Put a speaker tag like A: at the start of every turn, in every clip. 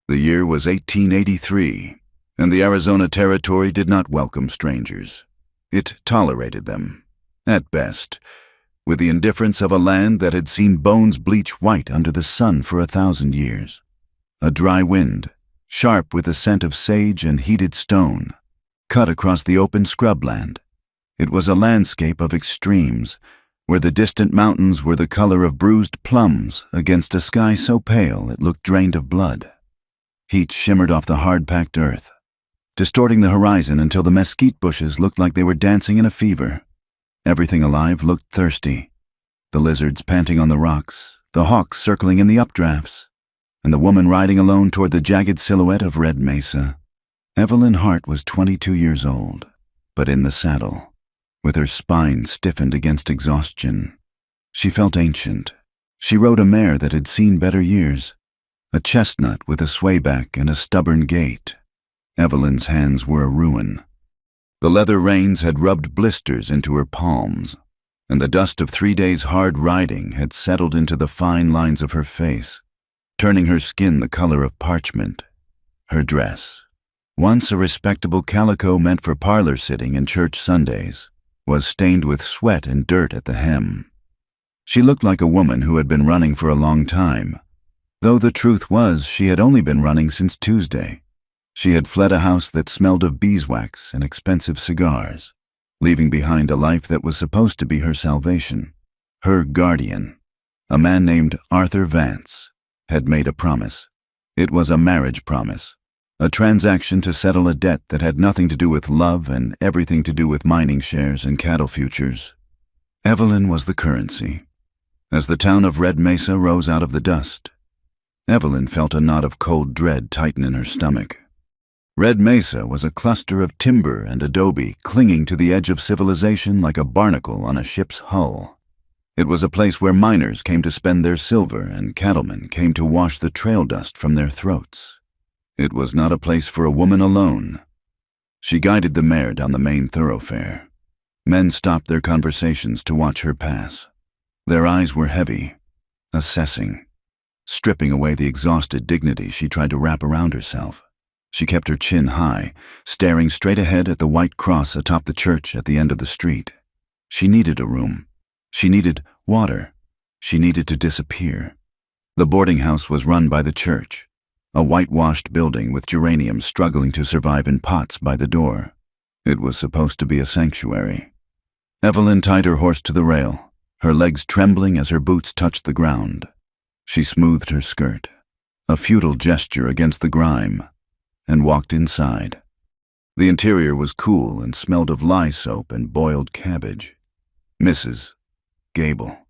A: The year was 1883, and the Arizona Territory did not welcome strangers. It tolerated them, at best, with the indifference of a land that had seen bones bleach white under the sun for 1,000 years. A dry wind, sharp with the scent of sage and heated stone, cut across the open scrubland. It was a landscape of extremes, where the distant mountains were the color of bruised plums against a sky so pale it looked drained of blood. Heat shimmered off the hard-packed earth, distorting the horizon until the mesquite bushes looked like they were dancing in a fever. Everything alive looked thirsty, the lizards panting on the rocks, the hawks circling in the updrafts, and the woman riding alone toward the jagged silhouette of Red Mesa. Evelyn Hart was 22 years old, but in the saddle, with her spine stiffened against exhaustion. She felt ancient. She rode a mare that had seen better years, a chestnut with a swayback and a stubborn gait. Evelyn's hands were a ruin. The leather reins had rubbed blisters into her palms, and the dust of 3 days' hard riding had settled into the fine lines of her face, turning her skin the color of parchment. Her dress, once a respectable calico meant for parlor sitting and church Sundays, was stained with sweat and dirt at the hem. She looked like a woman who had been running for a long time, though the truth was she had only been running since Tuesday. She had fled a house that smelled of beeswax and expensive cigars, leaving behind a life that was supposed to be her salvation. Her guardian, a man named Arthur Vance, had made a promise. It was a marriage promise, a transaction to settle a debt that had nothing to do with love and everything to do with mining shares and cattle futures. Evelyn was the currency. As the town of Red Mesa rose out of the dust, Evelyn felt a knot of cold dread tighten in her stomach. Red Mesa was a cluster of timber and adobe clinging to the edge of civilization like a barnacle on a ship's hull. It was a place where miners came to spend their silver and cattlemen came to wash the trail dust from their throats. It was not a place for a woman alone. She guided the mare down the main thoroughfare. Men stopped their conversations to watch her pass. Their eyes were heavy, assessing, stripping away the exhausted dignity she tried to wrap around herself. She kept her chin high, staring straight ahead at the white cross atop the church at the end of the street. She needed a room. She needed water. She needed to disappear. The boarding house was run by the church, a whitewashed building with geraniums struggling to survive in pots by the door. It was supposed to be a sanctuary. Evelyn tied her horse to the rail, her legs trembling as her boots touched the ground. She smoothed her skirt, a futile gesture against the grime, and walked inside. The interior was cool and smelled of lye soap and boiled cabbage. Mrs. Gable,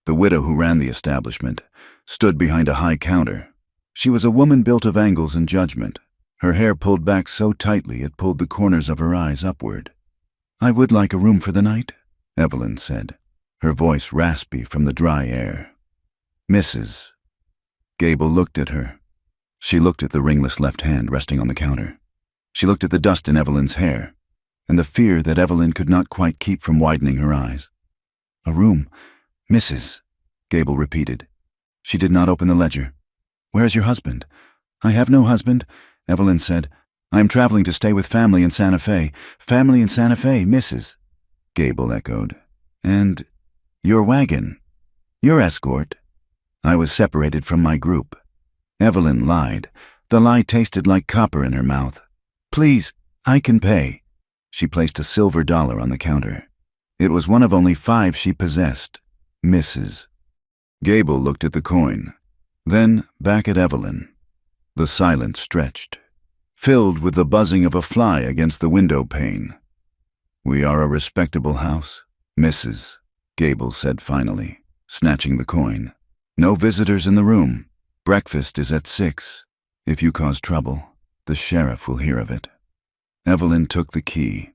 A: the widow who ran the establishment, stood behind a high counter. She was a woman built of angles and judgment, her hair pulled back so tightly it pulled the corners of her eyes upward. "I would like a room for the night," Evelyn said, her voice raspy from the dry air. "Mrs." Gable looked at her. She looked at the ringless left hand resting on the counter. She looked at the dust in Evelyn's hair, and the fear that Evelyn could not quite keep from widening her eyes. "A room, Mrs." Gable repeated. She did not open the ledger. "Where is your husband?" "I have no husband," Evelyn said. "I am traveling to stay with family in Santa Fe." "Family in Santa Fe, Mrs." Gable echoed. "And your wagon, your escort." "I was separated from my group." Evelyn lied. The lie tasted like copper in her mouth. "Please, I can pay." She placed a silver dollar on the counter. It was one of only 5 she possessed. "Mrs." Gable looked at the coin, then back at Evelyn. The silence stretched, filled with the buzzing of a fly against the window pane. "We are a respectable house, Mrs." Gable said finally, snatching the coin. "No visitors in the room. Breakfast is at 6. If you cause trouble, the sheriff will hear of it." Evelyn took the key,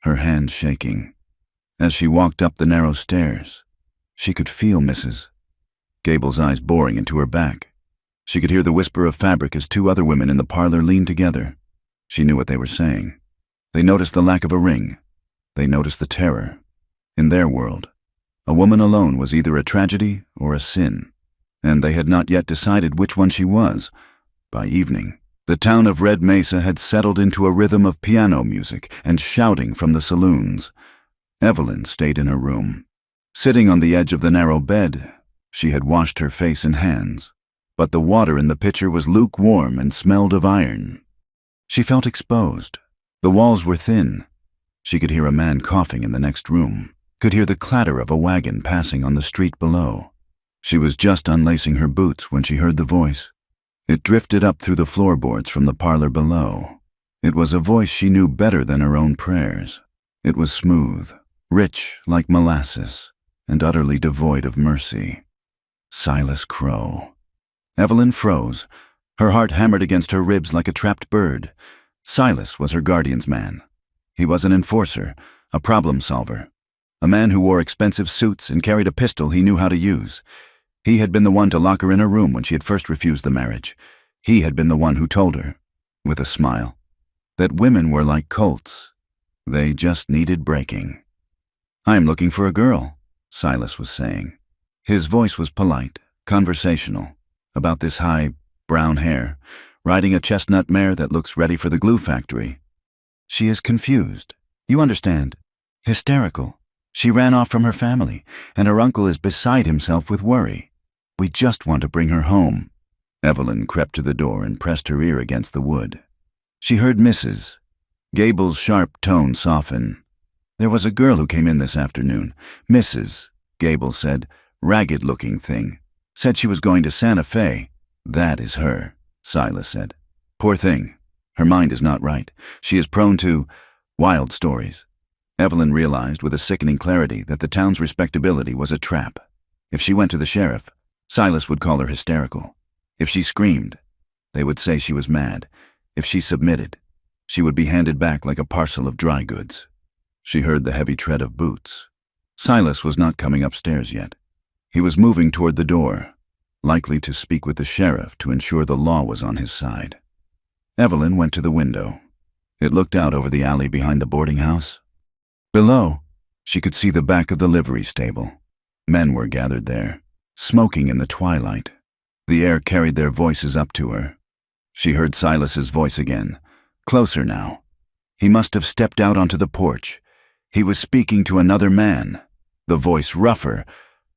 A: her hand shaking. As she walked up the narrow stairs, she could feel Mrs. Gable's eyes boring into her back. She could hear the whisper of fabric as 2 other women in the parlor leaned together. She knew what they were saying. They noticed the lack of a ring. They noticed the terror. In their world, a woman alone was either a tragedy or a sin, and they had not yet decided which one she was, By evening, the town of Red Mesa had settled into a rhythm of piano music and shouting from the saloons. Evelyn stayed in her room. Sitting on the edge of the narrow bed, she had washed her face and hands, but the water in the pitcher was lukewarm and smelled of iron. She felt exposed. The walls were thin. She could hear a man coughing in the next room, could hear the clatter of a wagon passing on the street below. She was just unlacing her boots when she heard the voice. It drifted up through the floorboards from the parlor below. It was a voice she knew better than her own prayers. It was smooth, rich like molasses, and utterly devoid of mercy. Silas Crow. Evelyn froze. Her heart hammered against her ribs like a trapped bird. Silas was her guardian's man. He was an enforcer, a problem solver, a man who wore expensive suits and carried a pistol he knew how to use. He had been the one to lock her in her room when she had first refused the marriage. He had been the one who told her, with a smile, that women were like colts. They just needed breaking. "I am looking for a girl," Silas was saying. His voice was polite, conversational, about this high, brown hair, riding a chestnut mare that looks ready for the glue factory. "She is confused. You understand. Hysterical. She ran off from her family, and her uncle is beside himself with worry. We just want to bring her home." Evelyn crept to the door and pressed her ear against the wood. She heard Mrs. Gable's sharp tone soften. "There was a girl who came in this afternoon. Mrs. Gable said, ragged-looking thing. Said she was going to Santa Fe." "That is her," Silas said. "Poor thing. Her mind is not right. She is prone to wild stories." Evelyn realized with a sickening clarity that the town's respectability was a trap. If she went to the sheriff, Silas would call her hysterical. If she screamed, they would say she was mad. If she submitted, she would be handed back like a parcel of dry goods. She heard the heavy tread of boots. Silas was not coming upstairs yet. He was moving toward the door, likely to speak with the sheriff to ensure the law was on his side. Evelyn went to the window. It looked out over the alley behind the boarding house. Below, she could see the back of the livery stable. Men were gathered there, smoking in the twilight. The air carried their voices up to her. She heard Silas's voice again, closer now. He must have stepped out onto the porch. He was speaking to another man, the voice rougher,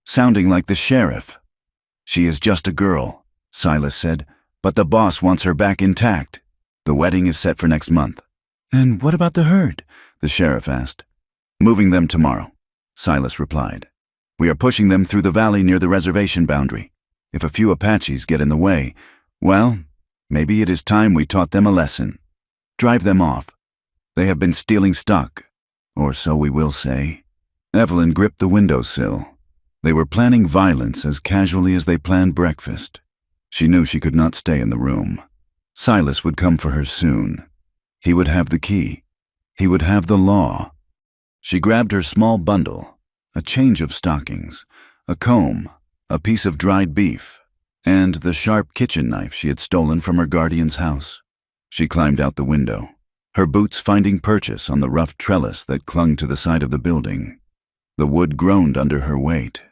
A: sounding like the sheriff. "She is just a girl," Silas said, "but the boss wants her back intact. The wedding is set for next month." "And what about the herd?" the sheriff asked. "Moving them tomorrow," Silas replied. "We are pushing them through the valley near the reservation boundary. If a few Apaches get in the way, well, maybe it is time we taught them a lesson. Drive them off. They have been stealing stock, or so we will say." Evelyn gripped the windowsill. They were planning violence as casually as they planned breakfast. She knew she could not stay in the room. Silas would come for her soon. He would have the key. He would have the law. She grabbed her small bundle, a change of stockings, a comb, a piece of dried beef, and the sharp kitchen knife she had stolen from her guardian's house. She climbed out the window, her boots finding purchase on the rough trellis that clung to the side of the building. The wood groaned under her weight,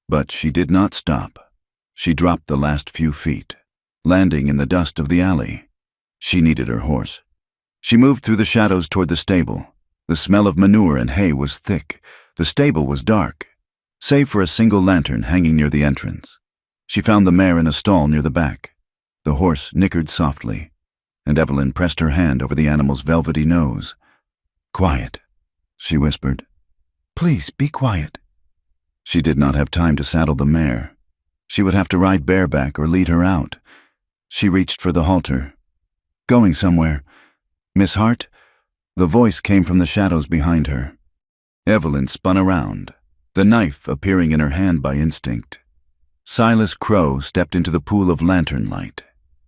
A: but she did not stop. She dropped the last few feet, landing in the dust of the alley. She needed her horse. She moved through the shadows toward the stable. The smell of manure and hay was thick. The stable was dark, save for a single lantern hanging near the entrance. She found the mare in a stall near the back. The horse nickered softly, and Evelyn pressed her hand over the animal's velvety nose. "Quiet," she whispered. "Please, be quiet." She did not have time to saddle the mare. She would have to ride bareback or lead her out. She reached for the halter. "Going somewhere, Miss Hart?" The voice came from the shadows behind her. Evelyn spun around, the knife appearing in her hand by instinct. Silas Crow stepped into the pool of lantern light.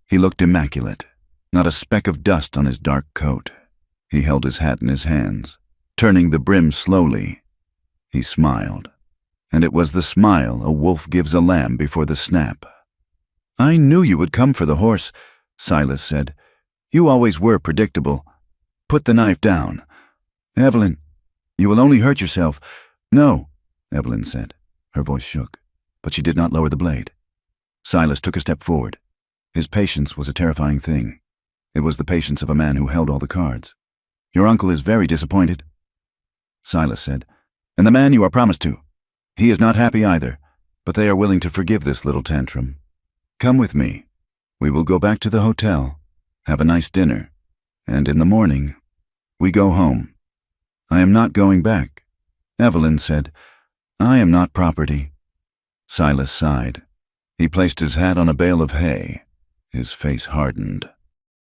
A: He looked immaculate, not a speck of dust on his dark coat. He held his hat in his hands, turning the brim slowly. He smiled, and it was the smile a wolf gives a lamb before the snap. "I knew you would come for the horse," Silas said. "You always were predictable. Put the knife down." "Evelyn, you will only hurt yourself." "No," Evelyn said. Her voice shook, but she did not lower the blade. Silas took a step forward. His patience was a terrifying thing. It was the patience of a man who held all the cards. "Your uncle is very disappointed," Silas said, "and the man you are promised to. He is not happy either, but they are willing to forgive this little tantrum. Come with me. We will go back to the hotel, have a nice dinner, and in the morning, we go home." "I am not going back," Evelyn said. "I am not property." Silas sighed. He placed his hat on a bale of hay. His face hardened.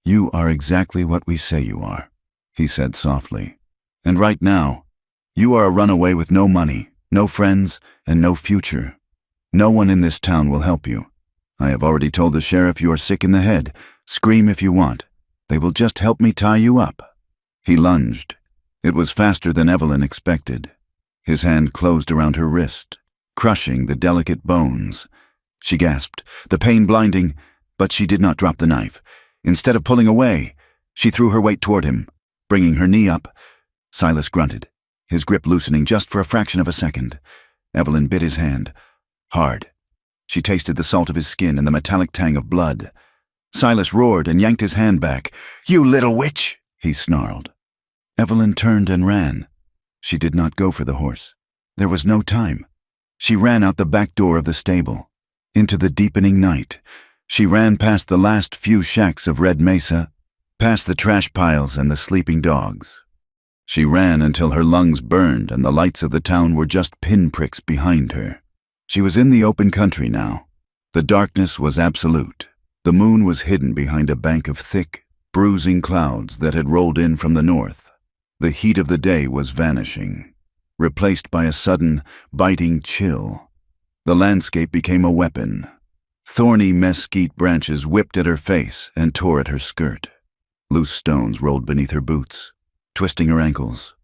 A: "You are exactly what we say you are," he said softly. "And right now, you are a runaway with no money, no friends, and no future. No one in this town will help you. I have already told the sheriff you are sick in the head. Scream if you want. They will just help me tie you up." He lunged. It was faster than Evelyn expected. His hand closed around her wrist, crushing the delicate bones. She gasped, the pain blinding, but she did not drop the knife. Instead of pulling away, she threw her weight toward him, bringing her knee up. Silas grunted, his grip loosening just for a fraction of a second. Evelyn bit his hand, hard. She tasted the salt of his skin and the metallic tang of blood. Silas roared and yanked his hand back. "You little witch!" he snarled. Evelyn turned and ran. She did not go for the horse. There was no time. She ran out the back door of the stable. Into the deepening night. She ran past the last few shacks of Red Mesa, past the trash piles and the sleeping dogs. She ran until her lungs burned and the lights of the town were just pinpricks behind her. She was in the open country now. The darkness was absolute. The moon was hidden behind a bank of thick, bruising clouds that had rolled in from the north. The heat of the day was vanishing, replaced by a sudden, biting chill. The landscape became a weapon. Thorny mesquite branches whipped at her face and tore at her skirt. Loose stones rolled beneath her boots, twisting her ankles.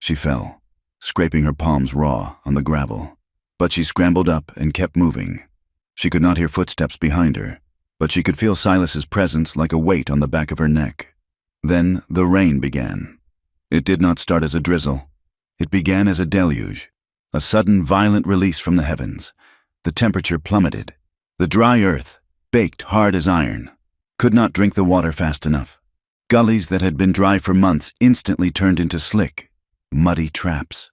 A: She fell, scraping her palms raw on the gravel. But she scrambled up and kept moving. She could not hear footsteps behind her, but she could feel Silas's presence like a weight on the back of her neck. Then the rain began. It did not start as a drizzle. It began as a deluge, a sudden violent release from the heavens. The temperature plummeted. The dry earth, baked hard as iron, could not drink the water fast enough. Gullies that had been dry for months instantly turned into slick, muddy traps.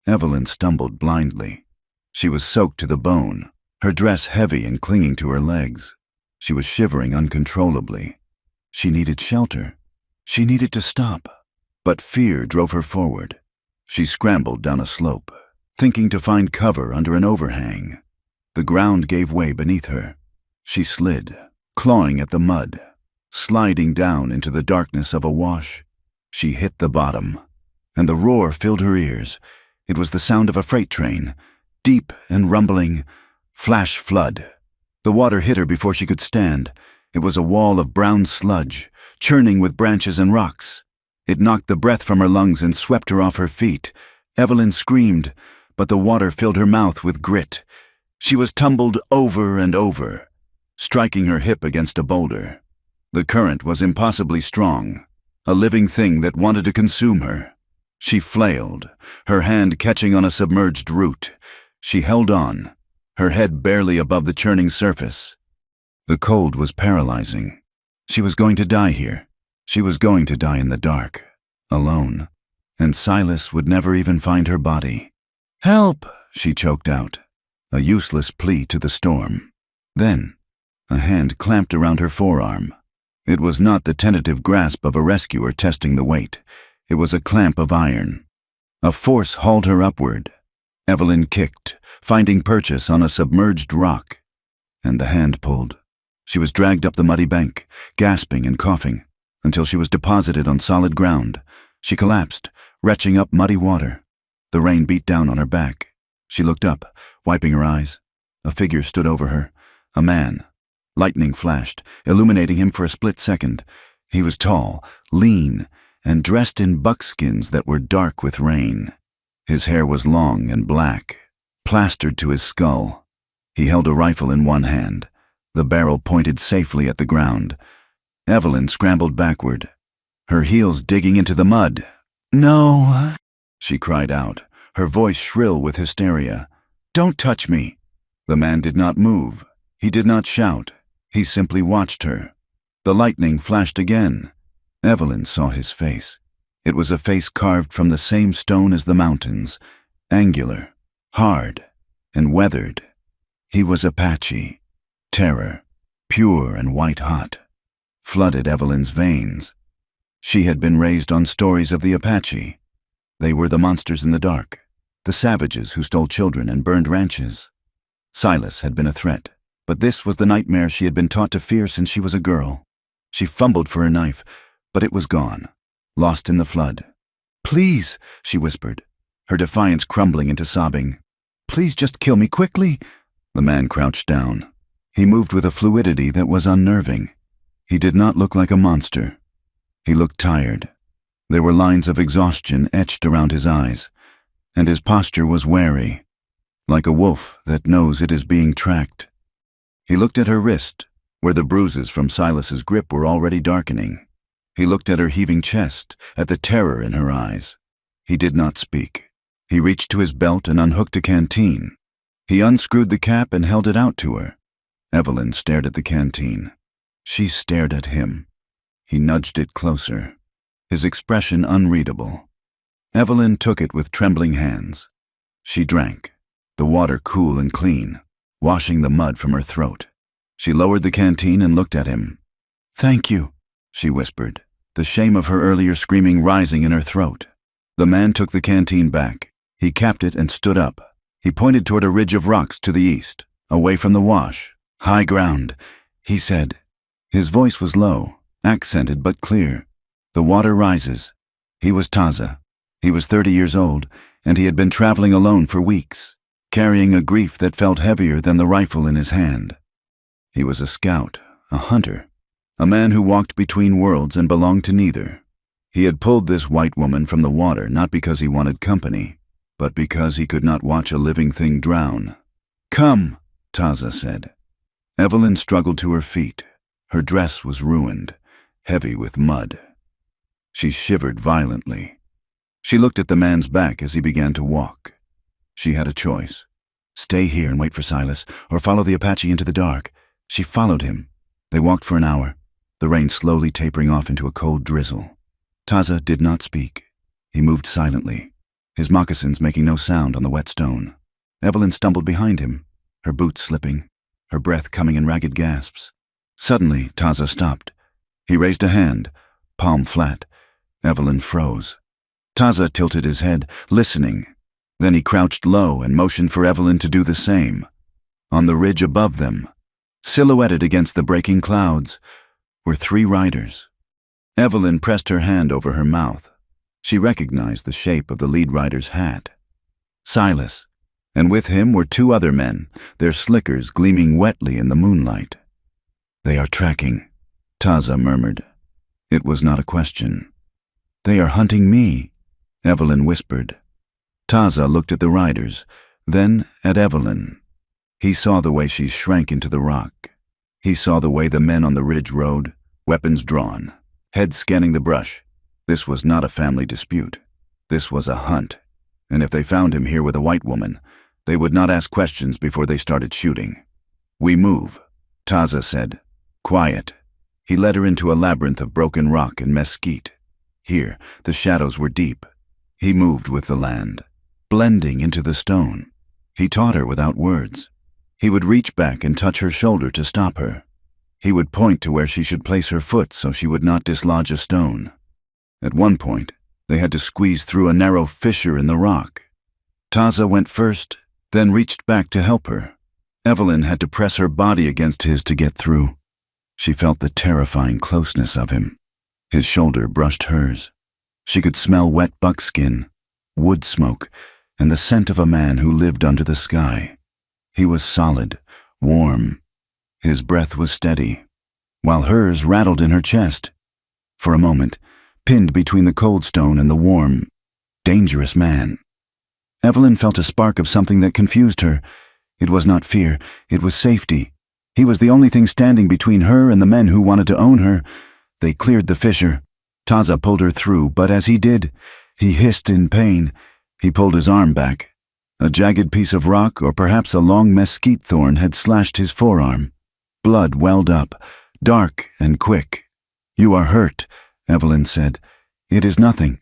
A: Evelyn stumbled blindly. She was soaked to the bone, her dress heavy and clinging to her legs. She was shivering uncontrollably. She needed shelter. She needed to stop. But fear drove her forward. She scrambled down a slope, thinking to find cover under an overhang. The ground gave way beneath her. She slid, clawing at the mud, sliding down into the darkness of a wash. She hit the bottom, and the roar filled her ears. It was the sound of a freight train, deep and rumbling, flash flood. The water hit her before she could stand. It was a wall of brown sludge, churning with branches and rocks. It knocked the breath from her lungs and swept her off her feet. Evelyn screamed, but the water filled her mouth with grit. She was tumbled over and over, striking her hip against a boulder. The current was impossibly strong, a living thing that wanted to consume her. She flailed, her hand catching on a submerged root. She held on, her head barely above the churning surface. The cold was paralyzing. She was going to die here. She was going to die in the dark, alone, and Silas would never even find her body. "Help!" she choked out, a useless plea to the storm. Then, a hand clamped around her forearm. It was not the tentative grasp of a rescuer testing the weight. It was a clamp of iron. A force hauled her upward. Evelyn kicked, finding purchase on a submerged rock, and the hand pulled. She was dragged up the muddy bank, gasping and coughing, until she was deposited on solid ground. She collapsed, retching up muddy water. The rain beat down on her back. She looked up, wiping her eyes. A figure stood over her, a man. Lightning flashed, illuminating him for a split second. He was tall, lean, and dressed in buckskins that were dark with rain. His hair was long and black, plastered to his skull. He held a rifle in one hand, the barrel pointed safely at the ground. Evelyn scrambled backward, her heels digging into the mud. "No!" she cried out, her voice shrill with hysteria. "Don't touch me!" The man did not move. He did not shout. He simply watched her. The lightning flashed again. Evelyn saw his face. It was a face carved from the same stone as the mountains, angular, hard, and weathered. He was Apache. Terror, pure and white-hot, flooded Evelyn's veins. She had been raised on stories of the Apache. They were the monsters in the dark, the savages who stole children and burned ranches. Silas had been a threat, but this was the nightmare she had been taught to fear since she was a girl. She fumbled for her knife, but it was gone, lost in the flood. "Please," she whispered, her defiance crumbling into sobbing. "Please just kill me quickly." The man crouched down. He moved with a fluidity that was unnerving. He did not look like a monster. He looked tired. There were lines of exhaustion etched around his eyes, and his posture was wary, like a wolf that knows it is being tracked. He looked at her wrist, where the bruises from Silas's grip were already darkening. He looked at her heaving chest, at the terror in her eyes. He did not speak. He reached to his belt and unhooked a canteen. He unscrewed the cap and held it out to her. Evelyn stared at the canteen. She stared at him. He nudged it closer, his expression unreadable. Evelyn took it with trembling hands. She drank, the water cool and clean, washing the mud from her throat. She lowered the canteen and looked at him. "Thank you," she whispered, the shame of her earlier screaming rising in her throat. The man took the canteen back. He capped it and stood up. He pointed toward a ridge of rocks to the east, away from the wash. "High ground," he said. His voice was low, accented but clear. "The water rises." He was Taza. He was 30 years old, and he had been traveling alone for weeks, carrying a grief that felt heavier than the rifle in his hand. He was a scout, a hunter, a man who walked between worlds and belonged to neither. He had pulled this white woman from the water not because he wanted company, but because he could not watch a living thing drown. "Come," Taza said. Evelyn struggled to her feet. Her dress was ruined, heavy with mud. She shivered violently. She looked at the man's back as he began to walk. She had a choice. Stay here and wait for Silas, or follow the Apache into the dark. She followed him. They walked for an hour, the rain slowly tapering off into a cold drizzle. Taza did not speak. He moved silently, his moccasins making no sound on the wet stone. Evelyn stumbled behind him, her boots slipping, her breath coming in ragged gasps. Suddenly, Taza stopped. He raised a hand, palm flat. Evelyn froze. Taza tilted his head, listening. Then he crouched low and motioned for Evelyn to do the same. On the ridge above them, silhouetted against the breaking clouds, were 3 riders. Evelyn pressed her hand over her mouth. She recognized the shape of the lead rider's hat. Silas, and with him were 2 other men, their slickers gleaming wetly in the moonlight. "They are tracking," Taza murmured. It was not a question. "They are hunting me," Evelyn whispered. Taza looked at the riders, then at Evelyn. He saw the way she shrank into the rock. He saw the way the men on the ridge rode, weapons drawn, heads scanning the brush. This was not a family dispute. This was a hunt, and if they found him here with a white woman, they would not ask questions before they started shooting. "We move," Taza said. "Quiet." He led her into a labyrinth of broken rock and mesquite. Here, the shadows were deep. He moved with the land, blending into the stone. He taught her without words. He would reach back and touch her shoulder to stop her. He would point to where she should place her foot so she would not dislodge a stone. At one point, they had to squeeze through a narrow fissure in the rock. Taza went first, then reached back to help her. Evelyn had to press her body against his to get through. She felt the terrifying closeness of him. His shoulder brushed hers. She could smell wet buckskin, wood smoke, and the scent of a man who lived under the sky. He was solid, warm. His breath was steady, while hers rattled in her chest. For a moment, pinned between the cold stone and the warm, dangerous man. Evelyn felt a spark of something that confused her. It was not fear, it was safety. He was the only thing standing between her and the men who wanted to own her. They cleared the fissure. Taza pulled her through, but as he did, he hissed in pain. He pulled his arm back. A jagged piece of rock, or perhaps a long mesquite thorn, had slashed his forearm. Blood welled up, dark and quick. "You are hurt," Evelyn said. "It is nothing,"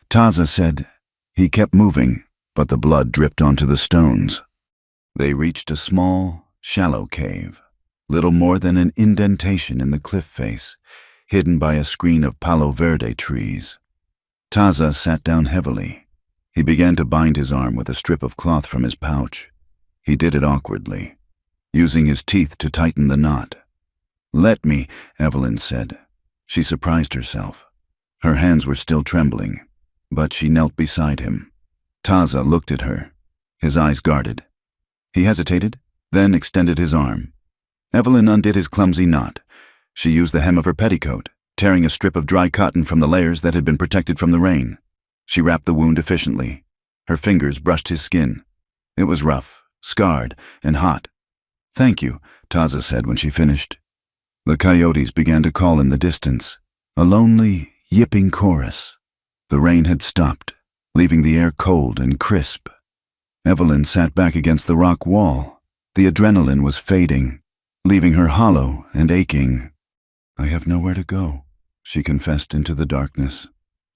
A: Taza said. He kept moving, but the blood dripped onto the stones. They reached a small, shallow cave, little more than an indentation in the cliff face, hidden by a screen of palo verde trees. Taza sat down heavily. He began to bind his arm with a strip of cloth from his pouch. He did it awkwardly, using his teeth to tighten the knot. "Let me," Evelyn said. She surprised herself. Her hands were still trembling, but she knelt beside him. Taza looked at her, his eyes guarded. He hesitated, then extended his arm. Evelyn undid his clumsy knot. She used the hem of her petticoat, tearing a strip of dry cotton from the layers that had been protected from the rain. She wrapped the wound efficiently. Her fingers brushed his skin. It was rough, scarred, and hot. "Thank you," Taza said when she finished. The coyotes began to call in the distance, a lonely, yipping chorus. The rain had stopped, leaving the air cold and crisp. Evelyn sat back against the rock wall. The adrenaline was fading, leaving her hollow and aching. "I have nowhere to go," she confessed into the darkness.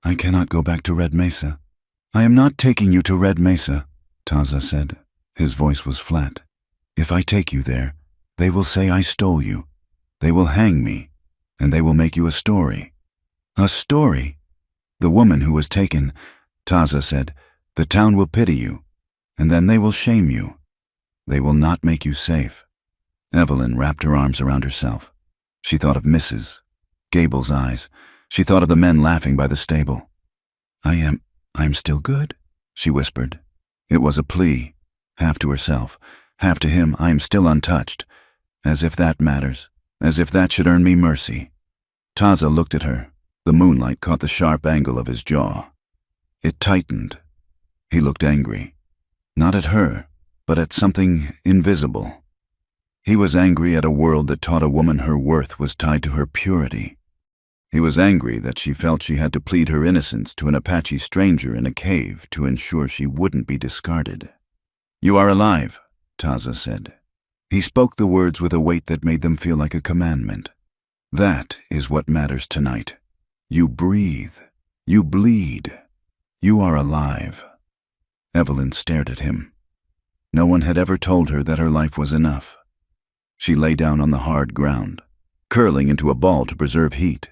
A: "I cannot go back to Red Mesa." "I am not taking you to Red Mesa," Taza said. His voice was flat. "If I take you there, they will say I stole you. They will hang me, and they will make you a story." "A story?" "The woman who was taken," Taza said. "The town will pity you, and then they will shame you. They will not make you safe." Evelyn wrapped her arms around herself. She thought of Mrs. Gable's eyes. She thought of the men laughing by the stable. I'm still good," she whispered. It was a plea, half to herself, half to him. "I am still untouched." As if that matters. As if that should earn me mercy. Taza looked at her. The moonlight caught the sharp angle of his jaw. It tightened. He looked angry. Not at her, but at something invisible. He was angry at a world that taught a woman her worth was tied to her purity. He was angry that she felt she had to plead her innocence to an Apache stranger in a cave to ensure she wouldn't be discarded. "You are alive," Taza said. He spoke the words with a weight that made them feel like a commandment. "That is what matters tonight. You breathe. You bleed. You are alive." Evelyn stared at him. No one had ever told her that her life was enough. She lay down on the hard ground, curling into a ball to preserve heat.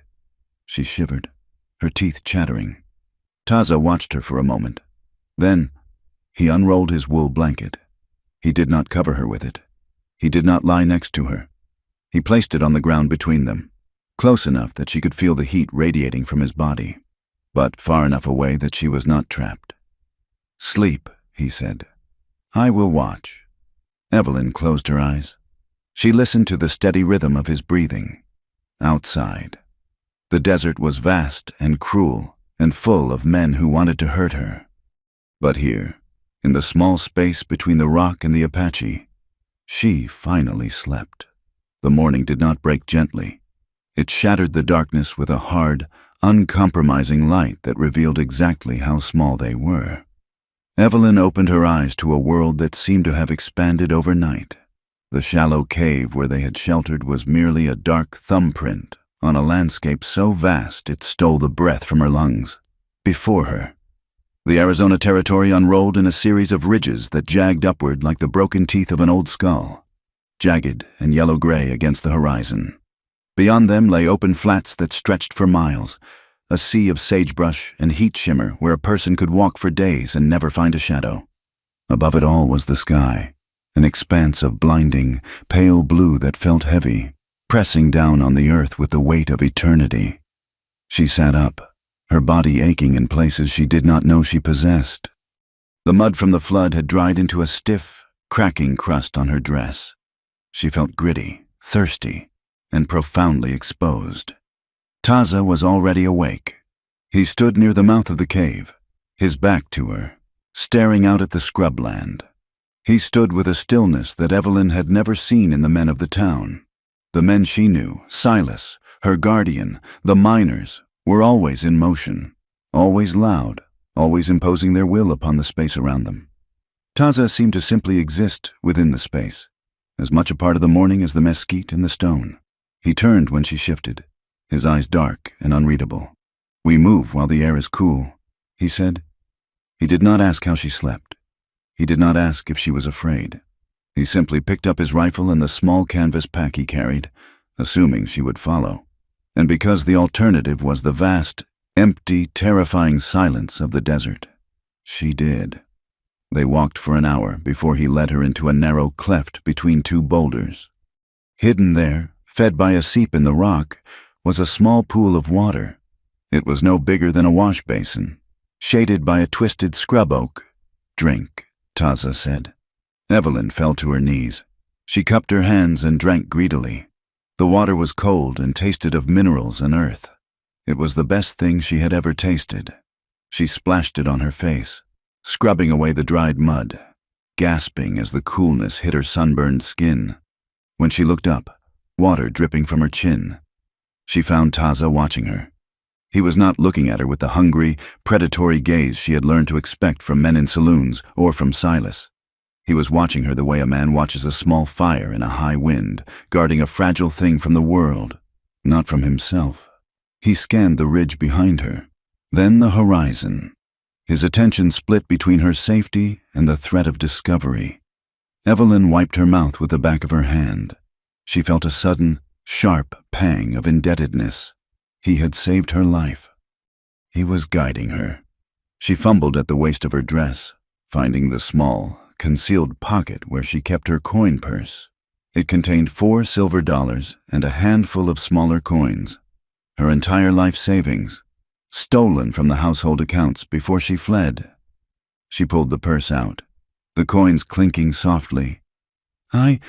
A: She shivered, her teeth chattering. Taza watched her for a moment. Then, he unrolled his wool blanket. He did not cover her with it. He did not lie next to her. He placed it on the ground between them, close enough that she could feel the heat radiating from his body, but far enough away that she was not trapped. "Sleep," he said. "I will watch." Evelyn closed her eyes. She listened to the steady rhythm of his breathing. Outside, the desert was vast and cruel and full of men who wanted to hurt her. But here, in the small space between the rock and the Apache, she finally slept. The morning did not break gently. It shattered the darkness with a hard, uncompromising light that revealed exactly how small they were. Evelyn opened her eyes to a world that seemed to have expanded overnight. The shallow cave where they had sheltered was merely a dark thumbprint on a landscape so vast it stole the breath from her lungs. Before her, the Arizona Territory unrolled in a series of ridges that jagged upward like the broken teeth of an old skull, jagged and yellow-gray against the horizon. Beyond them lay open flats that stretched for miles, a sea of sagebrush and heat shimmer where a person could walk for days and never find a shadow. Above it all was the sky, an expanse of blinding, pale blue that felt heavy, pressing down on the earth with the weight of eternity. She sat up, her body aching in places she did not know she possessed. The mud from the flood had dried into a stiff, cracking crust on her dress. She felt gritty, thirsty, and profoundly exposed. Taza was already awake. He stood near the mouth of the cave, his back to her, staring out at the scrubland. He stood with a stillness that Evelyn had never seen in the men of the town. The men she knew, Silas, her guardian, the miners, were always in motion, always loud, always imposing their will upon the space around them. Taza seemed to simply exist within the space, as much a part of the morning as the mesquite and the stone. He turned when she shifted, his eyes dark and unreadable. "We move while the air is cool," he said. He did not ask how she slept. He did not ask if she was afraid. He simply picked up his rifle and the small canvas pack he carried, assuming she would follow. And because the alternative was the vast, empty, terrifying silence of the desert, she did. They walked for an hour before he led her into a narrow cleft between two boulders. Hidden there, fed by a seep in the rock, was a small pool of water. It was no bigger than a wash basin, shaded by a twisted scrub oak. "Drink," Taza said. Evelyn fell to her knees. She cupped her hands and drank greedily. The water was cold and tasted of minerals and earth. It was the best thing she had ever tasted. She splashed it on her face, scrubbing away the dried mud, gasping as the coolness hit her sunburned skin. When she looked up, water dripping from her chin, she found Taza watching her. He was not looking at her with the hungry, predatory gaze she had learned to expect from men in saloons or from Silas. He was watching her the way a man watches a small fire in a high wind, guarding a fragile thing from the world, not from himself. He scanned the ridge behind her, then the horizon. His attention split between her safety and the threat of discovery. Evelyn wiped her mouth with the back of her hand. She felt a sudden, sharp pang of indebtedness. He had saved her life. He was guiding her. She fumbled at the waist of her dress, finding the small, concealed pocket where she kept her coin purse. It contained 4 silver dollars and a handful of smaller coins, her entire life savings, stolen from the household accounts before she fled. She pulled the purse out, the coins clinking softly. I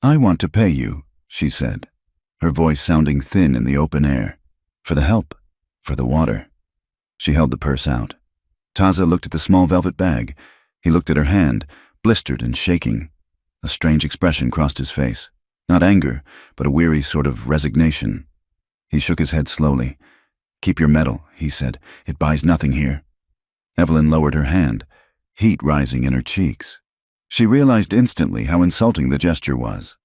A: want to pay you," she said, her voice sounding thin in the open air. "For the help, for the water." She held the purse out. Taza looked at the small velvet bag. He looked at her hand, blistered and shaking. A strange expression crossed his face. Not anger, but a weary sort of resignation. He shook his head slowly. "Keep your medal," he said. "It buys nothing here." Evelyn lowered her hand, heat rising in her cheeks. She realized instantly how insulting the gesture was.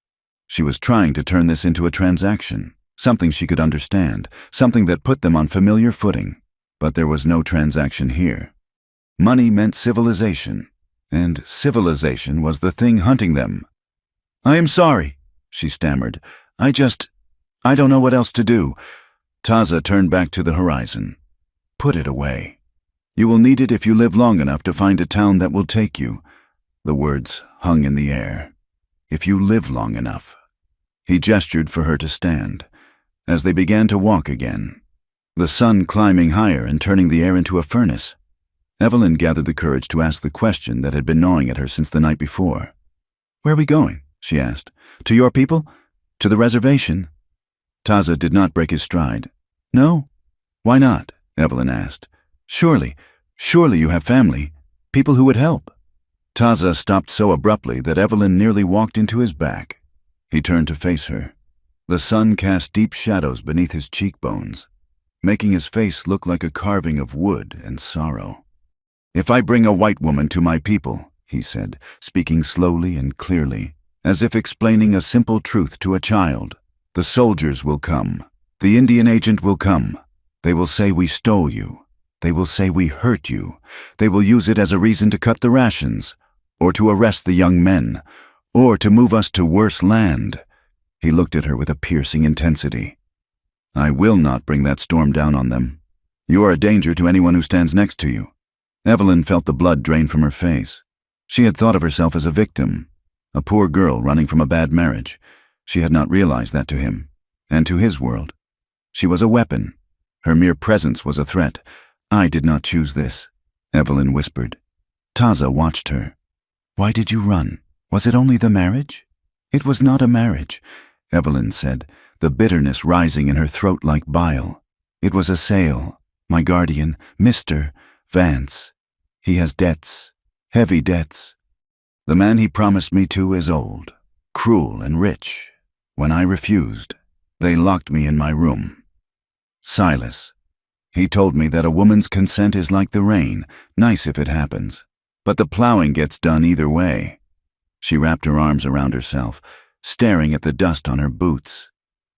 A: She was trying to turn this into a transaction, something she could understand, something that put them on familiar footing. But there was no transaction here. Money meant civilization, and civilization was the thing hunting them. "I am sorry," she stammered. I don't know what else to do." Taza turned back to the horizon. "Put it away. You will need it if you live long enough to find a town that will take you." The words hung in the air. "If you live long enough." He gestured for her to stand, as they began to walk again, the sun climbing higher and turning the air into a furnace. Evelyn gathered the courage to ask the question that had been gnawing at her since the night before. "Where are we going?" she asked. "To your people? To the reservation?" Taza did not break his stride. "No? Why not?" Evelyn asked. Surely you have family, people who would help." Taza stopped so abruptly that Evelyn nearly walked into his back. He turned to face her. The sun cast deep shadows beneath his cheekbones, making his face look like a carving of wood and sorrow. "If I bring a white woman to my people," he said, speaking slowly and clearly, as if explaining a simple truth to a child, "the soldiers will come. The Indian agent will come. They will say we stole you. They will say we hurt you. They will use it as a reason to cut the rations, or to arrest the young men, or to move us to worse land." He looked at her with a piercing intensity. "I will not bring that storm down on them. You are a danger to anyone who stands next to you." Evelyn felt the blood drain from her face. She had thought of herself as a victim, a poor girl running from a bad marriage. She had not realized that to him, and to his world. She was a weapon. Her mere presence was a threat. "I did not choose this," Evelyn whispered. Taza watched her. "Why did you run? Was it only the marriage?" "It was not a marriage," Evelyn said, the bitterness rising in her throat like bile. "It was a sale. My guardian, Mr. Vance. He has debts, heavy debts. The man he promised me to is old, cruel and rich. When I refused, they locked me in my room. Silas. He told me that a woman's consent is like the rain, nice if it happens, but the plowing gets done either way." She wrapped her arms around herself. staring at the dust on her boots.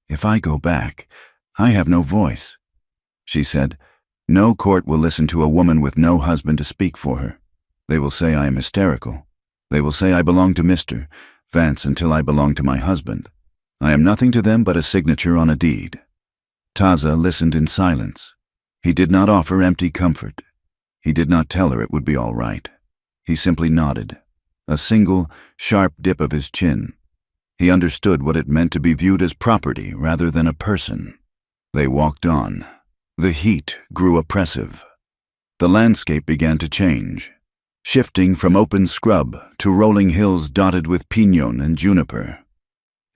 A: "If I go back, I have no voice," she said. "No court will listen to a woman with no husband to speak for her. They will say I am hysterical. They will say I belong to Mr. Vance until I belong to my husband. I am nothing to them but a signature on a deed." Taza listened in silence. He did not offer empty comfort. He did not tell her it would be all right. He simply nodded, a single, sharp dip of his chin. He understood what it meant to be viewed as property rather than a person. They walked on. The heat grew oppressive. The landscape began to change, shifting from open scrub to rolling hills dotted with pinon and juniper.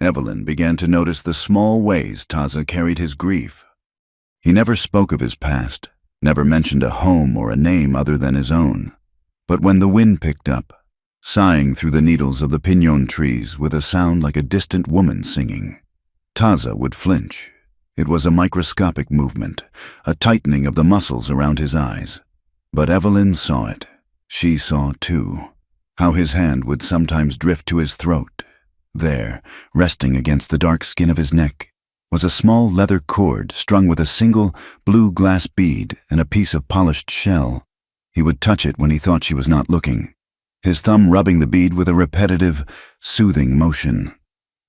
A: Evelyn began to notice the small ways Taza carried his grief. He never spoke of his past, never mentioned a home or a name other than his own. But when the wind picked up, sighing through the needles of the pinon trees with a sound like a distant woman singing, Taza would flinch. It was a microscopic movement, a tightening of the muscles around his eyes. But Evelyn saw it. She saw, too, how his hand would sometimes drift to his throat. There, resting against the dark skin of his neck, was a small leather cord strung with a single blue glass bead and a piece of polished shell. He would touch it when he thought she was not looking, his thumb rubbing the bead with a repetitive, soothing motion.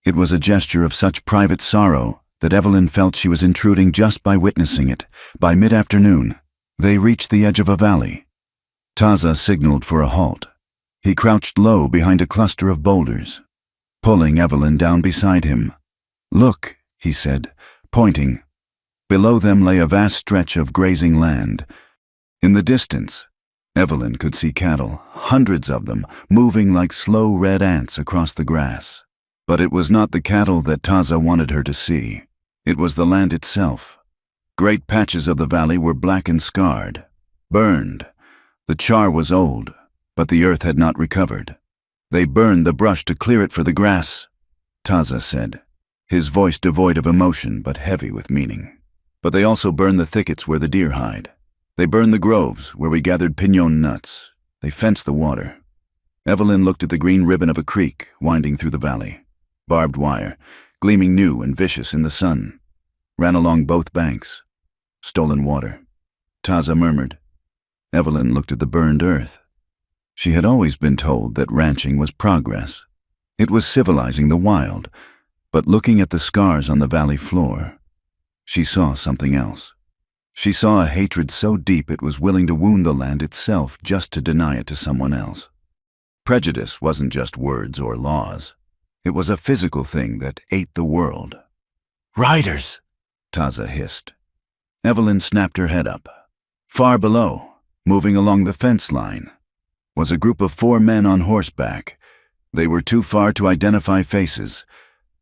A: It was a gesture of such private sorrow that Evelyn felt she was intruding just by witnessing it. By mid-afternoon, they reached the edge of a valley. Taza signaled for a halt. He crouched low behind a cluster of boulders, pulling Evelyn down beside him. "Look," he said, pointing. Below them lay a vast stretch of grazing land. In the distance, Evelyn could see cattle, hundreds of them, moving like slow red ants across the grass. But it was not the cattle that Taza wanted her to see. It was the land itself. Great patches of the valley were black and scarred, burned. The char was old, but the earth had not recovered. "They burned the brush to clear it for the grass," Taza said, his voice devoid of emotion but heavy with meaning. "But they also burned the thickets where the deer hide. They burned the groves where we gathered pinon nuts. They fenced the water." Evelyn looked at the green ribbon of a creek winding through the valley. Barbed wire, gleaming new and vicious in the sun, ran along both banks. Stolen water. Taza murmured. Evelyn looked at the burned earth. She had always been told that ranching was progress. It was civilizing the wild, but looking at the scars on the valley floor, she saw something else. She saw a hatred so deep it was willing to wound the land itself just to deny it to someone else. Prejudice wasn't just words or laws. It was a physical thing that ate the world. "Riders!" Taza hissed. Evelyn snapped her head up. Far below, moving along the fence line, was a group of 4 men on horseback. They were too far to identify faces,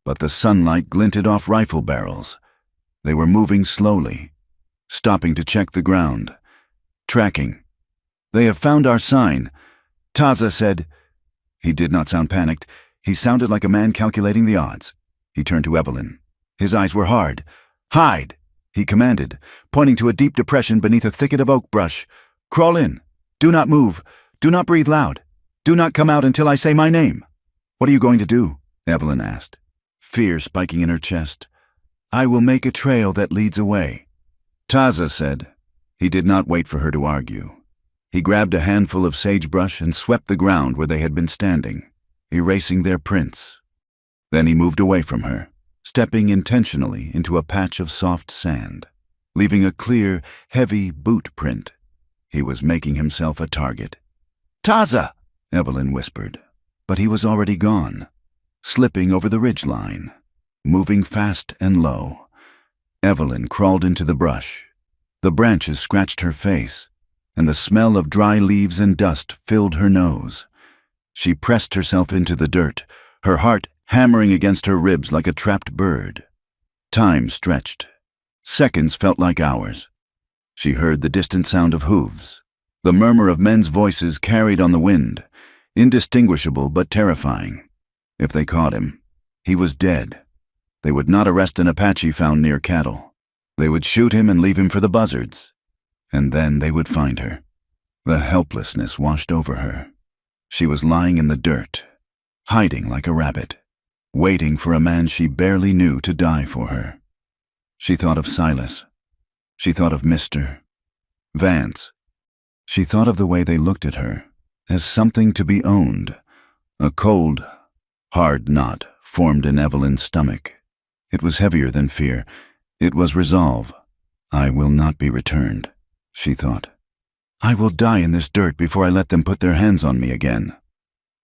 A: but the sunlight glinted off rifle barrels. They were moving slowly, stopping to check the ground, tracking. "They have found our sign," Taza said. He did not sound panicked. He sounded like a man calculating the odds. He turned to Evelyn. His eyes were hard. "Hide," he commanded, pointing to a deep depression beneath a thicket of oak brush. "Crawl in. Do not move. Do not breathe loud. Do not come out until I say my name." "What are you going to do?" Evelyn asked, fear spiking in her chest. "I will make a trail that leads away," Taza said. He did not wait for her to argue. He grabbed a handful of sagebrush and swept the ground where they had been standing, erasing their prints. Then he moved away from her, stepping intentionally into a patch of soft sand, leaving a clear, heavy boot print. He was making himself a target. "Taza!" Evelyn whispered, but he was already gone, slipping over the ridgeline, moving fast and low. Evelyn crawled into the brush. The branches scratched her face, and the smell of dry leaves and dust filled her nose. She pressed herself into the dirt, her heart hammering against her ribs like a trapped bird. Time stretched. Seconds felt like hours. She heard the distant sound of hooves, the murmur of men's voices carried on the wind, indistinguishable but terrifying. If they caught him, he was dead. They would not arrest an Apache found near cattle. They would shoot him and leave him for the buzzards. And then they would find her. The helplessness washed over her. She was lying in the dirt, hiding like a rabbit. waiting for a man she barely knew to die for her. She thought of Silas. She thought of Mr. Vance. She thought of the way they looked at her, as something to be owned. A cold, hard knot formed in Evelyn's stomach. It was heavier than fear. It was resolve. I will not be returned, she thought. I will die in this dirt before I let them put their hands on me again.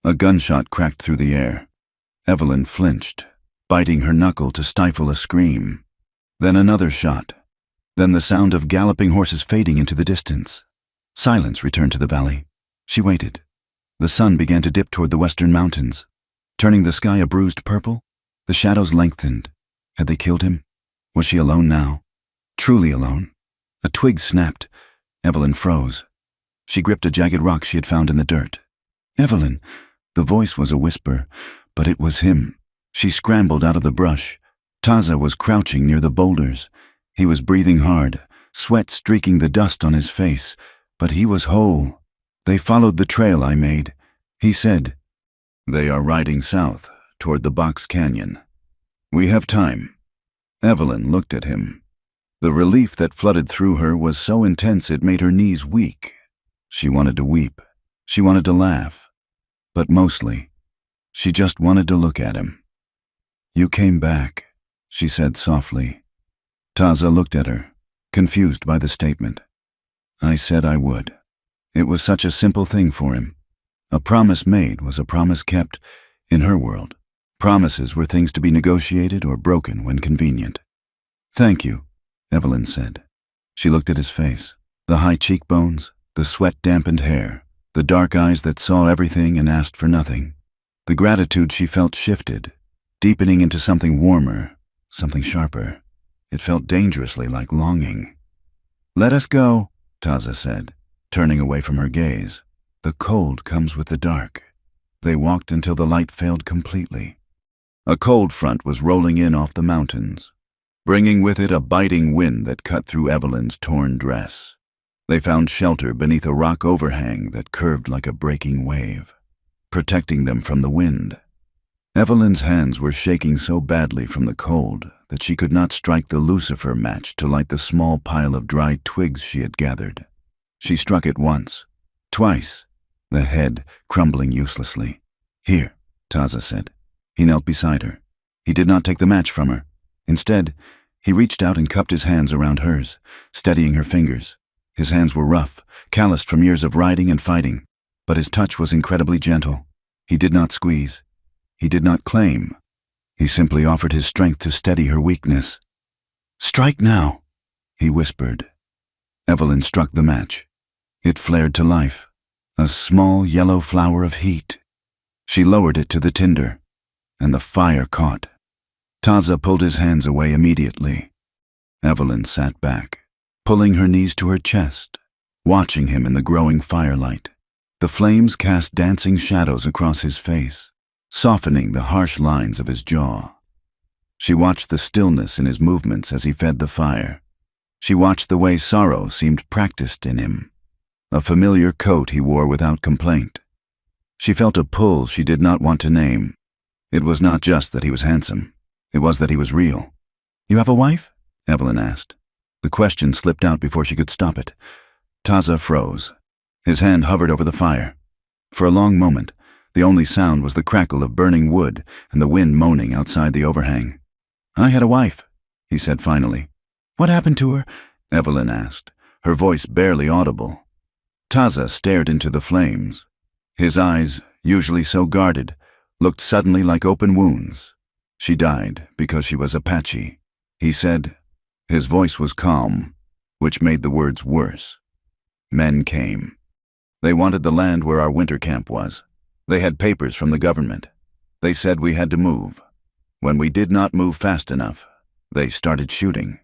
A: A gunshot cracked through the air. Evelyn flinched, biting her knuckle to stifle a scream. Then another shot. Then the sound of galloping horses fading into the distance. Silence returned to the valley. She waited. The sun began to dip toward the western mountains, turning the sky a bruised purple. The shadows lengthened. Had they killed him? Was she alone now? Truly alone? A twig snapped. Evelyn froze. She gripped a jagged rock she had found in the dirt. Evelyn! The voice was a whisper, but it was him. She scrambled out of the brush. Taza was crouching near the boulders. He was breathing hard, sweat streaking the dust on his face, but he was whole. They followed the trail I made. He said, "They are riding south, toward the Box Canyon. We have time." Evelyn looked at him. The relief that flooded through her was so intense it made her knees weak. She wanted to weep. She wanted to laugh. But mostly, she just wanted to look at him. "You came back," she said softly. Taza looked at her, confused by the statement. "I said I would." It was such a simple thing for him. A promise made was a promise kept in her world. Promises were things to be negotiated or broken when convenient. "Thank you," Evelyn said. She looked at his face, the high cheekbones, the sweat-dampened hair, the dark eyes that saw everything and asked for nothing. The gratitude she felt shifted, deepening into something warmer, something sharper. It felt dangerously like longing. "Let us go," Taza said, turning away from her gaze. "The cold comes with the dark." They walked until the light failed completely. A cold front was rolling in off the mountains, bringing with it a biting wind that cut through Evelyn's torn dress. They found shelter beneath a rock overhang that curved like a breaking wave, protecting them from the wind. Evelyn's hands were shaking so badly from the cold that she could not strike the lucifer match to light the small pile of dry twigs she had gathered. She struck it once, twice, the head crumbling uselessly. "Here," Taza said. He knelt beside her. He did not take the match from her. Instead, he reached out and cupped his hands around hers, steadying her fingers. His hands were rough, calloused from years of riding and fighting, but his touch was incredibly gentle. He did not squeeze. He did not claim. He simply offered his strength to steady her weakness. "Strike now," he whispered. Evelyn struck the match. It flared to life, a small yellow flower of heat. She lowered it to the tinder, and the fire caught. Taza pulled his hands away immediately. Evelyn sat back, pulling her knees to her chest, watching him in the growing firelight. The flames cast dancing shadows across his face, softening the harsh lines of his jaw. She watched the stillness in his movements as he fed the fire. She watched the way sorrow seemed practiced in him, a familiar coat he wore without complaint. She felt a pull she did not want to name. It was not just that he was handsome. It was that he was real. "You have a wife?" Evelyn asked. The question slipped out before she could stop it. Taza froze. His hand hovered over the fire. For a long moment, the only sound was the crackle of burning wood and the wind moaning outside the overhang. "I had a wife," he said finally. "What happened to her?" Evelyn asked, her voice barely audible. Taza stared into the flames. His eyes, usually so guarded, looked suddenly like open wounds. "She died because she was Apache," he said. His voice was calm, which made the words worse. "Men came. They wanted the land where our winter camp was. They had papers from the government. They said we had to move. When we did not move fast enough, they started shooting."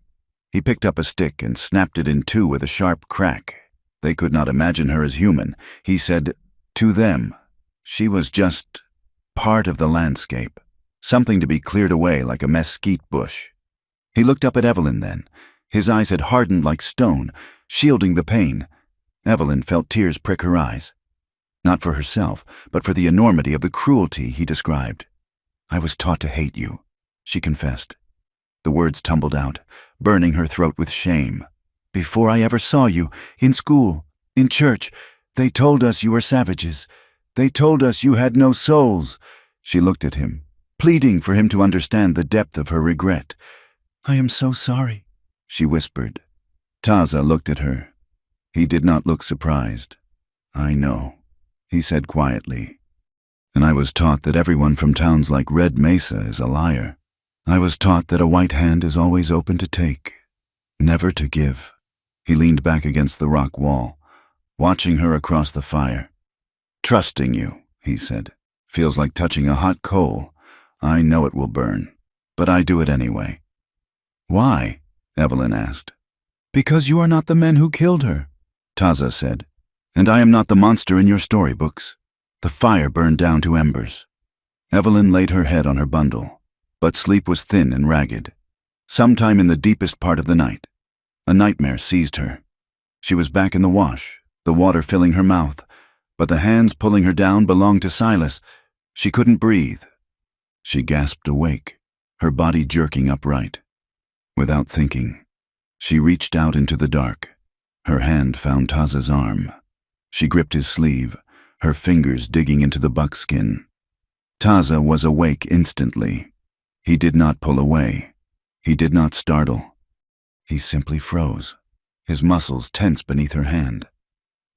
A: He picked up a stick and snapped it in two with a sharp crack. They could not imagine her as human. He said, to them, she was just part of the landscape, something to be cleared away like a mesquite bush. He looked up at Evelyn then. His eyes had hardened like stone, shielding the pain. Evelyn felt tears prick her eyes. Not for herself, but for the enormity of the cruelty he described. I was taught to hate you, she confessed. The words tumbled out, burning her throat with shame. Before I ever saw you, in school, in church, they told us you were savages. They told us you had no souls. She looked at him, pleading for him to understand the depth of her regret. I am so sorry, she whispered. Taza looked at her. He did not look surprised. I know, he said quietly. And I was taught that everyone from towns like Red Mesa is a liar. I was taught that a white hand is always open to take, never to give. He leaned back against the rock wall, watching her across the fire. Trusting you, he said, feels like touching a hot coal. I know it will burn, but I do it anyway. Why? Evelyn asked. Because you are not the men who killed her, Taza said, and I am not the monster in your storybooks. The fire burned down to embers. Evelyn laid her head on her bundle, but sleep was thin and ragged. Sometime in the deepest part of the night, a nightmare seized her. She was back in the wash, the water filling her mouth, but the hands pulling her down belonged to Silas. She couldn't breathe. She gasped awake, her body jerking upright. Without thinking, she reached out into the dark. Her hand found Taza's arm. She gripped his sleeve, her fingers digging into the buckskin. Taza was awake instantly. He did not pull away. He did not startle. He simply froze, his muscles tense beneath her hand.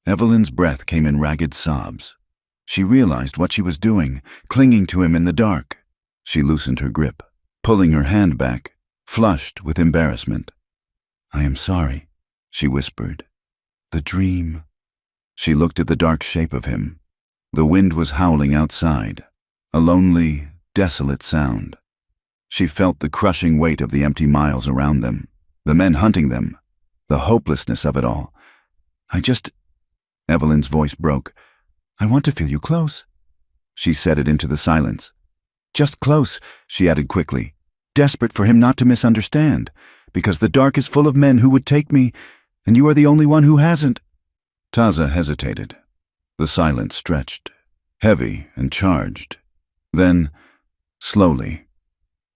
A: Evelyn's breath came in ragged sobs. She realized what she was doing, clinging to him in the dark. She loosened her grip, pulling her hand back, flushed with embarrassment. I am sorry, she whispered. The dream. She looked at the dark shape of him. The wind was howling outside, a lonely, desolate sound. She felt the crushing weight of the empty miles around them, the men hunting them, the hopelessness of it all. Evelyn's voice broke. I want to feel you close. She said it into the silence. Just close, she added quickly, desperate for him not to misunderstand, because the dark is full of men who would take me, and you are the only one who hasn't. Taza hesitated. The silence stretched, heavy and charged. Then, slowly,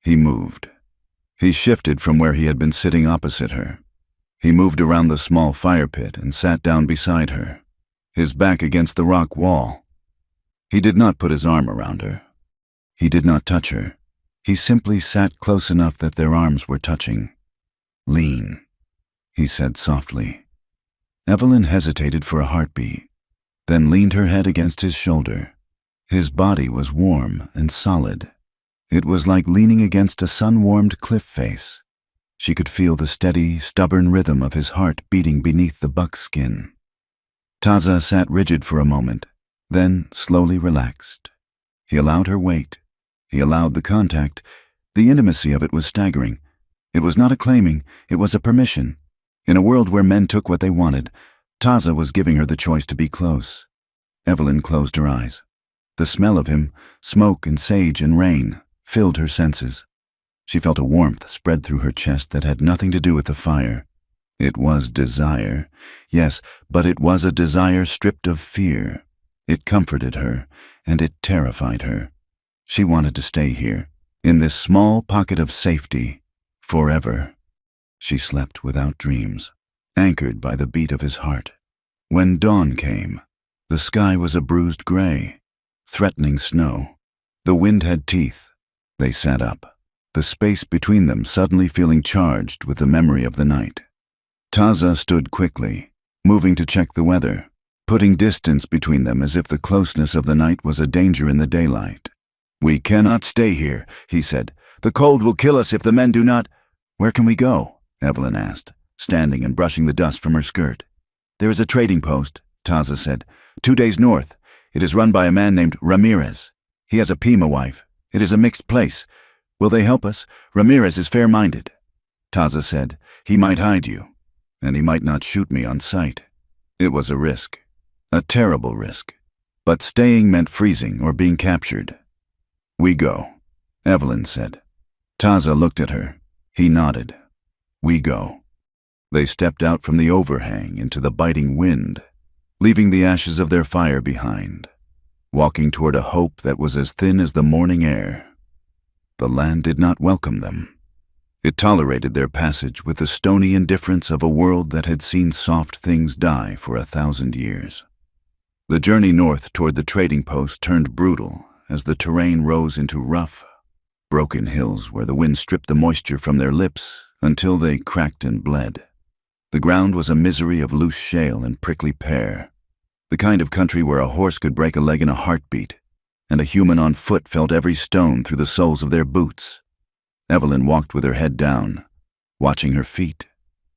A: he moved. He shifted from where he had been sitting opposite her. He moved around the small fire pit and sat down beside her, his back against the rock wall. He did not put his arm around her. He did not touch her. He simply sat close enough that their arms were touching. Lean, he said softly. Evelyn hesitated for a heartbeat, then leaned her head against his shoulder. His body was warm and solid. It was like leaning against a sun-warmed cliff face. She could feel the steady, stubborn rhythm of his heart beating beneath the buckskin. Taza sat rigid for a moment, then slowly relaxed. He allowed her weight. He allowed the contact. The intimacy of it was staggering. It was not a claiming, it was a permission. In a world where men took what they wanted, Taza was giving her the choice to be close. Evelyn closed her eyes. The smell of him, smoke and sage and rain, filled her senses. She felt a warmth spread through her chest that had nothing to do with the fire. It was desire, yes, but it was a desire stripped of fear. It comforted her, and it terrified her. She wanted to stay here, in this small pocket of safety, forever. She slept without dreams, anchored by the beat of his heart. When dawn came, the sky was a bruised gray, threatening snow. The wind had teeth. They sat up, the space between them suddenly feeling charged with the memory of the night. Taza stood quickly, moving to check the weather, putting distance between them as if the closeness of the night was a danger in the daylight. We cannot stay here, he said. The cold will kill us if the men do not. Where can we go? Evelyn asked, standing and brushing the dust from her skirt. There is a trading post, Taza said, 2 days north. It is run by a man named Ramirez. He has a Pima wife. It is a mixed place. Will they help us? Ramirez is fair-minded. Taza said, he might hide you, and he might not shoot me on sight. It was a risk, a terrible risk. But staying meant freezing or being captured. We go, Evelyn said. Taza looked at her. He nodded. We go. They stepped out from the overhang into the biting wind, leaving the ashes of their fire behind, walking toward a hope that was as thin as the morning air. the land did not welcome them. It tolerated their passage with the stony indifference of a world that had seen soft things die for 1,000 years. The journey north toward the trading post turned brutal as the terrain rose into rough, broken hills where the wind stripped the moisture from their lips until they cracked and bled. The ground was a misery of loose shale and prickly pear, the kind of country where a horse could break a leg in a heartbeat, and a human on foot felt every stone through the soles of their boots. Evelyn walked with her head down, watching her feet.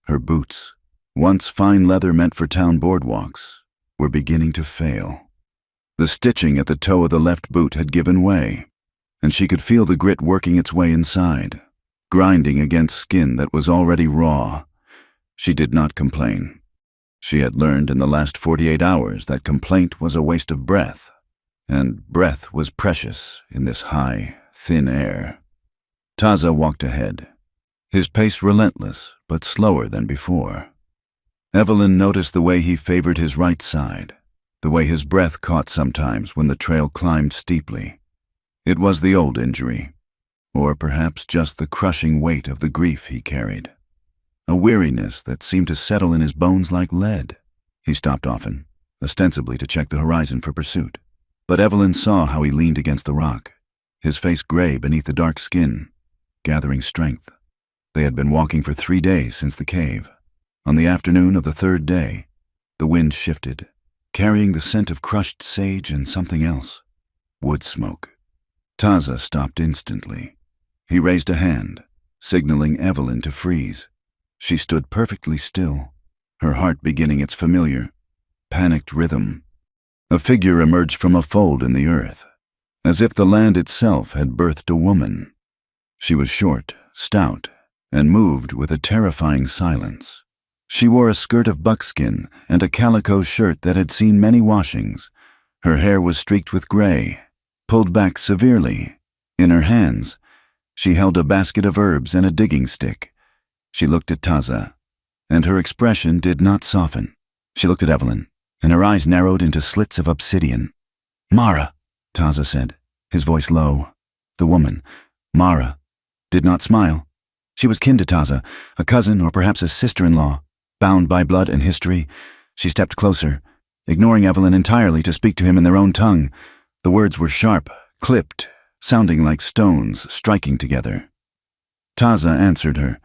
A: Her boots, once fine leather meant for town boardwalks, were beginning to fail. The stitching at the toe of the left boot had given way, and she could feel the grit working its way inside, grinding against skin that was already raw. She did not complain. She had learned in the last 48 hours that complaint was a waste of breath, and breath was precious in this high, thin air. Taza walked ahead, his pace relentless but slower than before. Evelyn noticed the way he favored his right side, the way his breath caught sometimes when the trail climbed steeply. It was the old injury, or perhaps just the crushing weight of the grief he carried. A weariness that seemed to settle in his bones like lead. He stopped often, ostensibly to check the horizon for pursuit. But Evelyn saw how he leaned against the rock, his face gray beneath the dark skin, gathering strength. They had been walking for 3 days since the cave. On the afternoon of the 3rd day, the wind shifted, carrying the scent of crushed sage and something else. Wood smoke. Taza stopped instantly. He raised a hand, signaling Evelyn to freeze. She stood perfectly still, her heart beginning its familiar, panicked rhythm. A figure emerged from a fold in the earth, as if the land itself had birthed a woman. She was short, stout, and moved with a terrifying silence. She wore a skirt of buckskin and a calico shirt that had seen many washings. Her hair was streaked with gray, pulled back severely. In her hands, she held a basket of herbs and a digging stick. She looked at Taza, and her expression did not soften. She looked at Evelyn, and her eyes narrowed into slits of obsidian. "Mara," Taza said, his voice low. The woman, Mara, did not smile. She was kin to Taza, a cousin or perhaps a sister-in-law. Bound by blood and history, she stepped closer, ignoring Evelyn entirely to speak to him in their own tongue. The words were sharp, clipped, sounding like stones striking together. Taza answered her,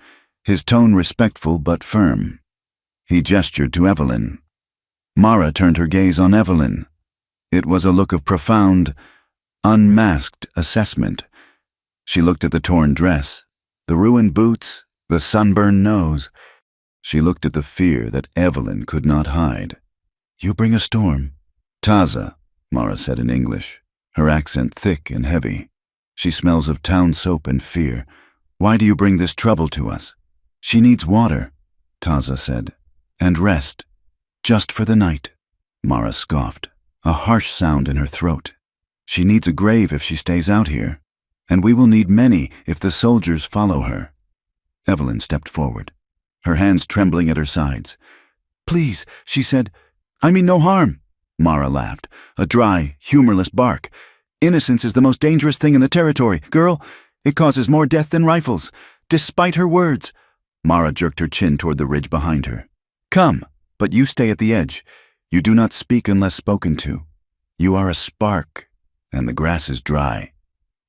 A: his tone respectful but firm. He gestured to Evelyn. Mara turned her gaze on Evelyn. It was a look of profound, unmasked assessment. She looked at the torn dress, the ruined boots, the sunburned nose. She looked at the fear that Evelyn could not hide. "You bring a storm." "Taza," Mara said in English, her accent thick and heavy. "She smells of town soap and fear. Why do you bring this trouble to us?" "She needs water," Taza said, "and rest. Just for the night." Mara scoffed, a harsh sound in her throat. "She needs a grave if she stays out here, and we will need many if the soldiers follow her." Evelyn stepped forward, her hands trembling at her sides. "Please," she said, "I mean no harm." Mara laughed, a dry, humorless bark. "Innocence is the most dangerous thing in the territory. Girl, it causes more death than rifles, despite her words." Mara jerked her chin toward the ridge behind her. "Come, but you stay at the edge. You do not speak unless spoken to. You are a spark, and the grass is dry."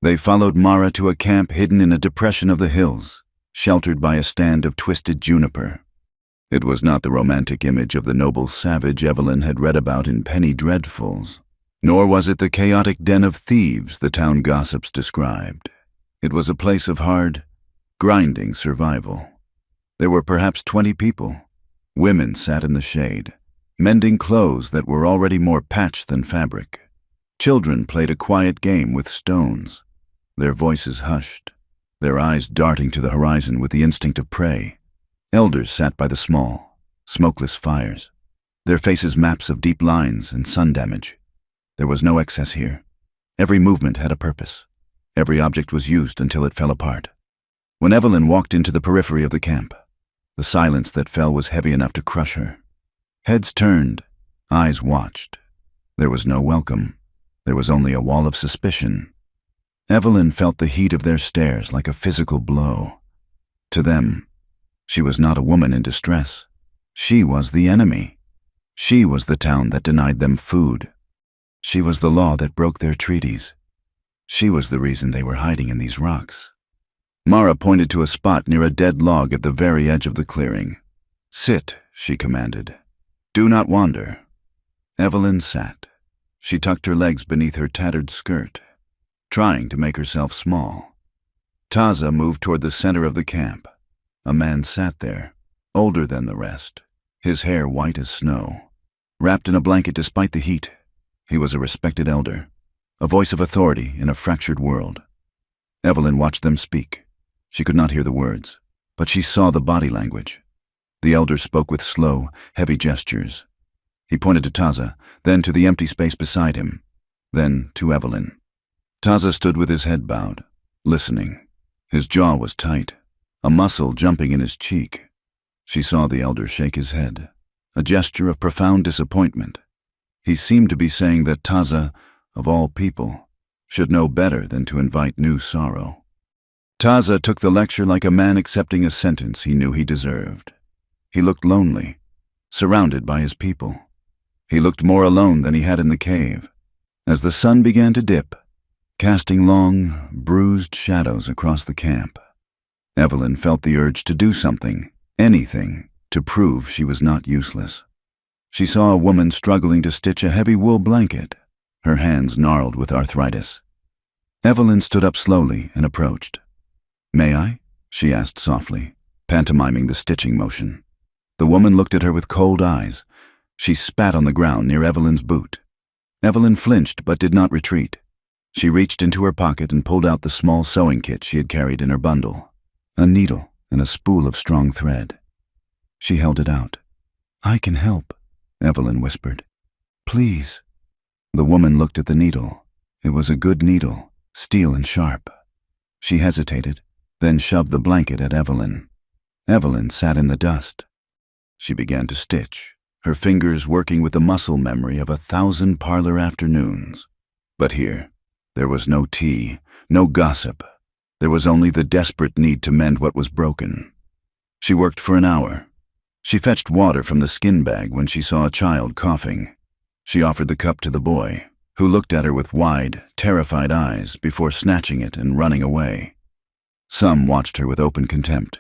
A: They followed Mara to a camp hidden in a depression of the hills, sheltered by a stand of twisted juniper. It was not the romantic image of the noble savage Evelyn had read about in penny dreadfuls, nor was it the chaotic den of thieves the town gossips described. It was a place of hard, grinding survival. There were perhaps 20 people. Women sat in the shade, mending clothes that were already more patched than fabric. Children played a quiet game with stones, their voices hushed, their eyes darting to the horizon with the instinct of prey. Elders sat by the small, smokeless fires, their faces maps of deep lines and sun damage. There was no excess here. Every movement had a purpose. Every object was used until it fell apart. When Evelyn walked into the periphery of the camp, the silence that fell was heavy enough to crush her. Heads turned, eyes watched. There was no welcome. There was only a wall of suspicion. Evelyn felt the heat of their stares like a physical blow. To them, she was not a woman in distress. She was the enemy. She was the town that denied them food. She was the law that broke their treaties. She was the reason they were hiding in these rocks. Mara pointed to a spot near a dead log at the very edge of the clearing. "Sit," she commanded. "Do not wander." Evelyn sat. She tucked her legs beneath her tattered skirt, trying to make herself small. Taza moved toward the center of the camp. A man sat there, older than the rest, his hair white as snow. Wrapped in a blanket despite the heat, he was a respected elder, a voice of authority in a fractured world. Evelyn watched them speak. She could not hear the words, but she saw the body language. The elder spoke with slow, heavy gestures. He pointed to Taza, then to the empty space beside him, then to Evelyn. Taza stood with his head bowed, listening. His jaw was tight, a muscle jumping in his cheek. She saw the elder shake his head, a gesture of profound disappointment. He seemed to be saying that Taza, of all people, should know better than to invite new sorrow. Taza took the lecture like a man accepting a sentence he knew he deserved. He looked lonely, surrounded by his people. He looked more alone than he had in the cave. As the sun began to dip, casting long, bruised shadows across the camp, Evelyn felt the urge to do something, anything, to prove she was not useless. She saw a woman struggling to stitch a heavy wool blanket, her hands gnarled with arthritis. Evelyn stood up slowly and approached. "May I?" she asked softly, pantomiming the stitching motion. The woman looked at her with cold eyes. She spat on the ground near Evelyn's boot. Evelyn flinched but did not retreat. She reached into her pocket and pulled out the small sewing kit she had carried in her bundle, a needle and a spool of strong thread. She held it out. "I can help," Evelyn whispered. "Please." The woman looked at the needle. It was a good needle, steel and sharp. She hesitated, then shoved the blanket at Evelyn. Evelyn sat in the dust. She began to stitch, her fingers working with the muscle memory of 1,000 parlor afternoons. But here, there was no tea, no gossip. There was only the desperate need to mend what was broken. She worked for an hour. She fetched water from the skin bag when she saw a child coughing. She offered the cup to the boy, who looked at her with wide, terrified eyes before snatching it and running away. Some watched her with open contempt,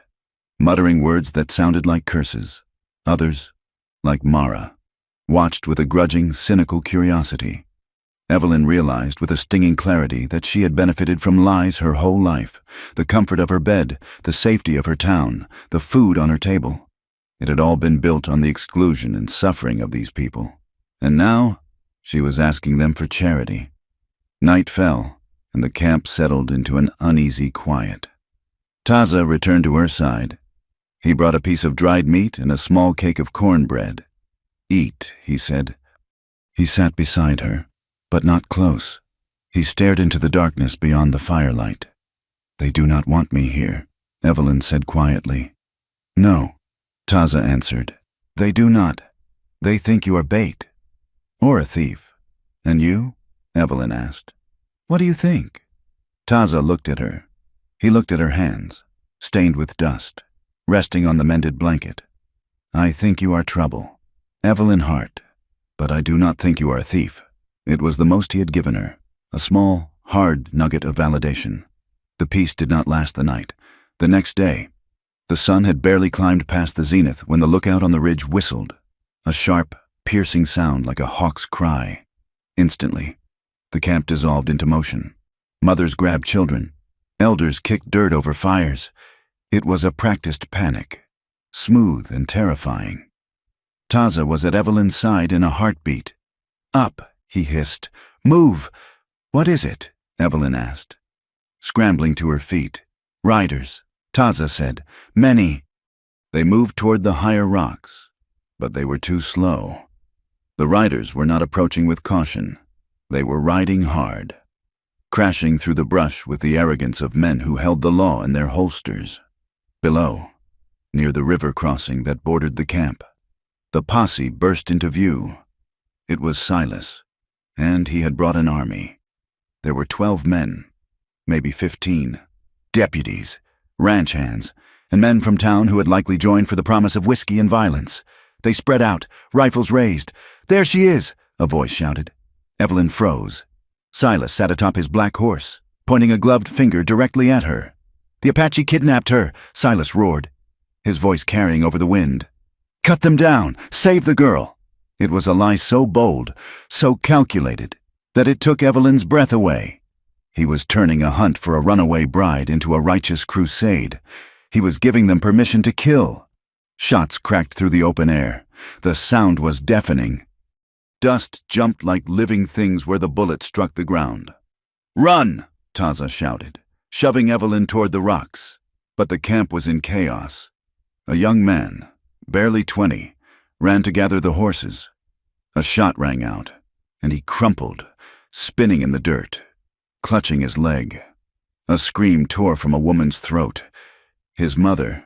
A: muttering words that sounded like curses. Others, like Mara, watched with a grudging, cynical curiosity. Evelyn realized with a stinging clarity that she had benefited from lies her whole life, the comfort of her bed, the safety of her town, the food on her table. It had all been built on the exclusion and suffering of these people. And now, she was asking them for charity. Night fell, and the camp settled into an uneasy quiet. Taza returned to her side. He brought a piece of dried meat and a small cake of cornbread. "Eat," he said. He sat beside her, but not close. He stared into the darkness beyond the firelight. "They do not want me here," Evelyn said quietly. "No," Taza answered. "They do not. They think you are bait. Or a thief." "And you?" Evelyn asked. "What do you think?" Taza looked at her. He looked at her hands, stained with dust, resting on the mended blanket. "I think you are trouble, Evelyn Hart, but I do not think you are a thief." It was the most he had given her, a small, hard nugget of validation. The peace did not last the night. The next day, the sun had barely climbed past the zenith when the lookout on the ridge whistled, a sharp, piercing sound like a hawk's cry. Instantly, the camp dissolved into motion. Mothers grabbed children. Elders kicked dirt over fires. It was a practiced panic, smooth and terrifying. Taza was at Evelyn's side in a heartbeat. "Up," he hissed. "Move!" "What is it?" Evelyn asked. Scrambling to her feet. "Riders," Taza said. "Many." They moved toward the higher rocks, but they were too slow. The riders were not approaching with caution. They were riding hard, crashing through the brush with the arrogance of men who held the law in their holsters. Below, near the river crossing that bordered the camp, the posse burst into view. It was Silas, and he had brought an army. There were 12 men, maybe 15. Deputies, ranch hands, and men from town who had likely joined for the promise of whiskey and violence. They spread out, rifles raised. "There she is!" a voice shouted. Evelyn froze. Silas sat atop his black horse, pointing a gloved finger directly at her. "The Apache kidnapped her," Silas roared, his voice carrying over the wind. "Cut them down! Save the girl!" It was a lie so bold, so calculated, that it took Evelyn's breath away. He was turning a hunt for a runaway bride into a righteous crusade. He was giving them permission to kill. Shots cracked through the open air. The sound was deafening. Dust jumped like living things where the bullet struck the ground. "Run!" Taza shouted, shoving Evelyn toward the rocks. But the camp was in chaos. A young man, barely 20, ran to gather the horses. A shot rang out, and he crumpled, spinning in the dirt, clutching his leg. A scream tore from a woman's throat. His mother.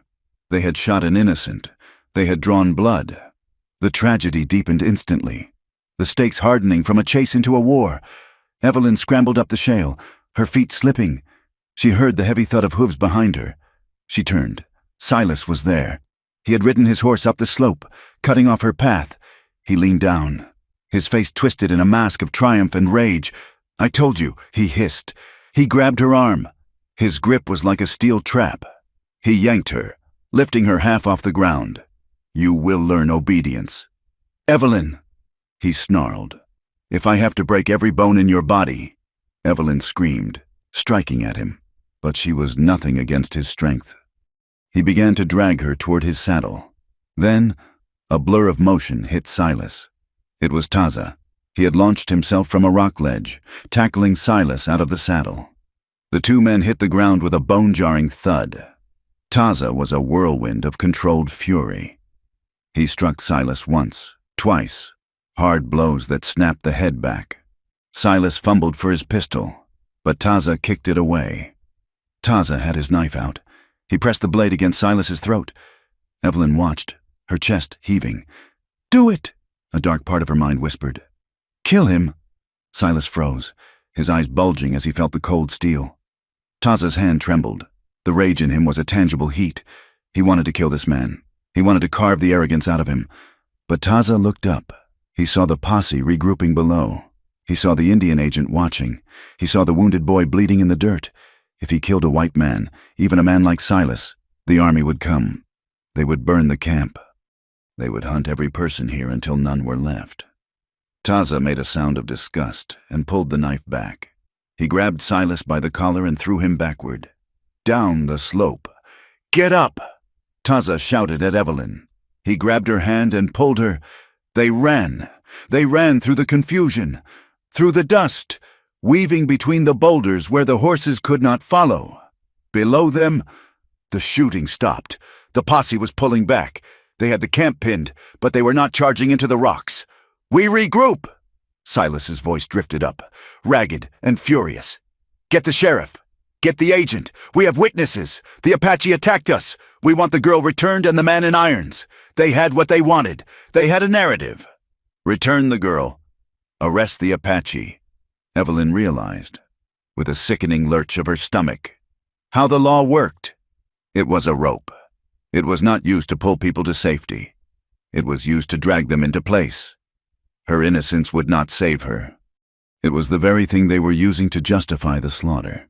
A: They had shot an innocent. They had drawn blood. The tragedy deepened instantly, the stakes hardening from a chase into a war. Evelyn scrambled up the shale, her feet slipping. She heard the heavy thud of hooves behind her. She turned. Silas was there. He had ridden his horse up the slope, cutting off her path. He leaned down, his face twisted in a mask of triumph and rage. "I told you," he hissed. He grabbed her arm. His grip was like a steel trap. He yanked her, lifting her half off the ground. "You will learn obedience." "Evelyn!" he snarled. "If I have to break every bone in your body." Evelyn screamed, striking at him, but she was nothing against his strength. He began to drag her toward his saddle. Then, a blur of motion hit Silas. It was Taza. He had launched himself from a rock ledge, tackling Silas out of the saddle. The two men hit the ground with a bone-jarring thud. Taza was a whirlwind of controlled fury. He struck Silas once, twice, hard blows that snapped the head back. Silas fumbled for his pistol, but Taza kicked it away. Taza had his knife out. He pressed the blade against Silas's throat. Evelyn watched, her chest heaving. "Do it!" a dark part of her mind whispered. "Kill him!" Silas froze, his eyes bulging as he felt the cold steel. Taza's hand trembled. The rage in him was a tangible heat. He wanted to kill this man. He wanted to carve the arrogance out of him. But Taza looked up. He saw the posse regrouping below. He saw the Indian agent watching. He saw the wounded boy bleeding in the dirt. If he killed a white man, even a man like Silas, the army would come. They would burn the camp. They would hunt every person here until none were left. Taza made a sound of disgust and pulled the knife back. He grabbed Silas by the collar and threw him backward. Down the slope. "Get up!" Taza shouted at Evelyn. He grabbed her hand and pulled her. They ran. They ran through the confusion, through the dust, weaving between the boulders where the horses could not follow. Below them, the shooting stopped. The posse was pulling back. They had the camp pinned, but they were not charging into the rocks. "We regroup!" Silas's voice drifted up, ragged and furious. "Get the sheriff! Get the agent! We have witnesses! The Apache attacked us! We want the girl returned and the man in irons! They had what they wanted! They had a narrative! Return the girl! Arrest the Apache!" Evelyn realized, with a sickening lurch of her stomach, how the law worked. It was a rope. It was not used to pull people to safety. It was used to drag them into place. Her innocence would not save her. It was the very thing they were using to justify the slaughter.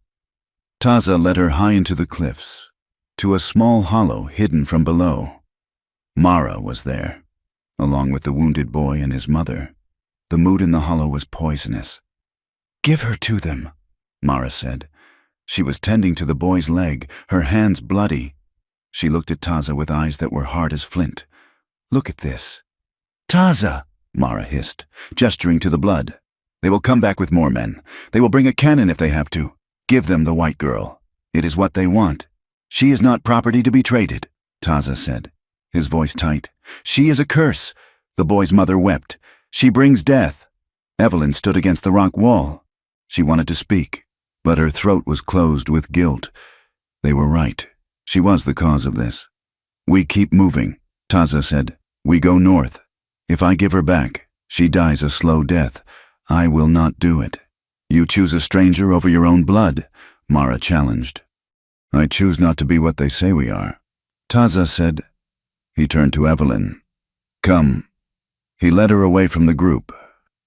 A: Taza led her high into the cliffs, to a small hollow hidden from below. Mara was there, along with the wounded boy and his mother. The mood in the hollow was poisonous. "Give her to them," Mara said. She was tending to the boy's leg, her hands bloody. She looked at Taza with eyes that were hard as flint. "Look at this." "Taza," Mara hissed, gesturing to the blood. "They will come back with more men. They will bring a cannon if they have to. Give them the white girl. It is what they want. She is not property to be traded," Taza said, his voice tight. "She is a curse." The boy's mother wept. "She brings death." Evelyn stood against the rock wall. She wanted to speak, but her throat was closed with guilt. They were right. She was the cause of this. "We keep moving," Taza said. "We go north. If I give her back, she dies a slow death. I will not do it. You choose a stranger over your own blood. Mara challenged. I choose not to be what they say we are. Taza said. He turned to Evelyn. Come. He led her away from the group,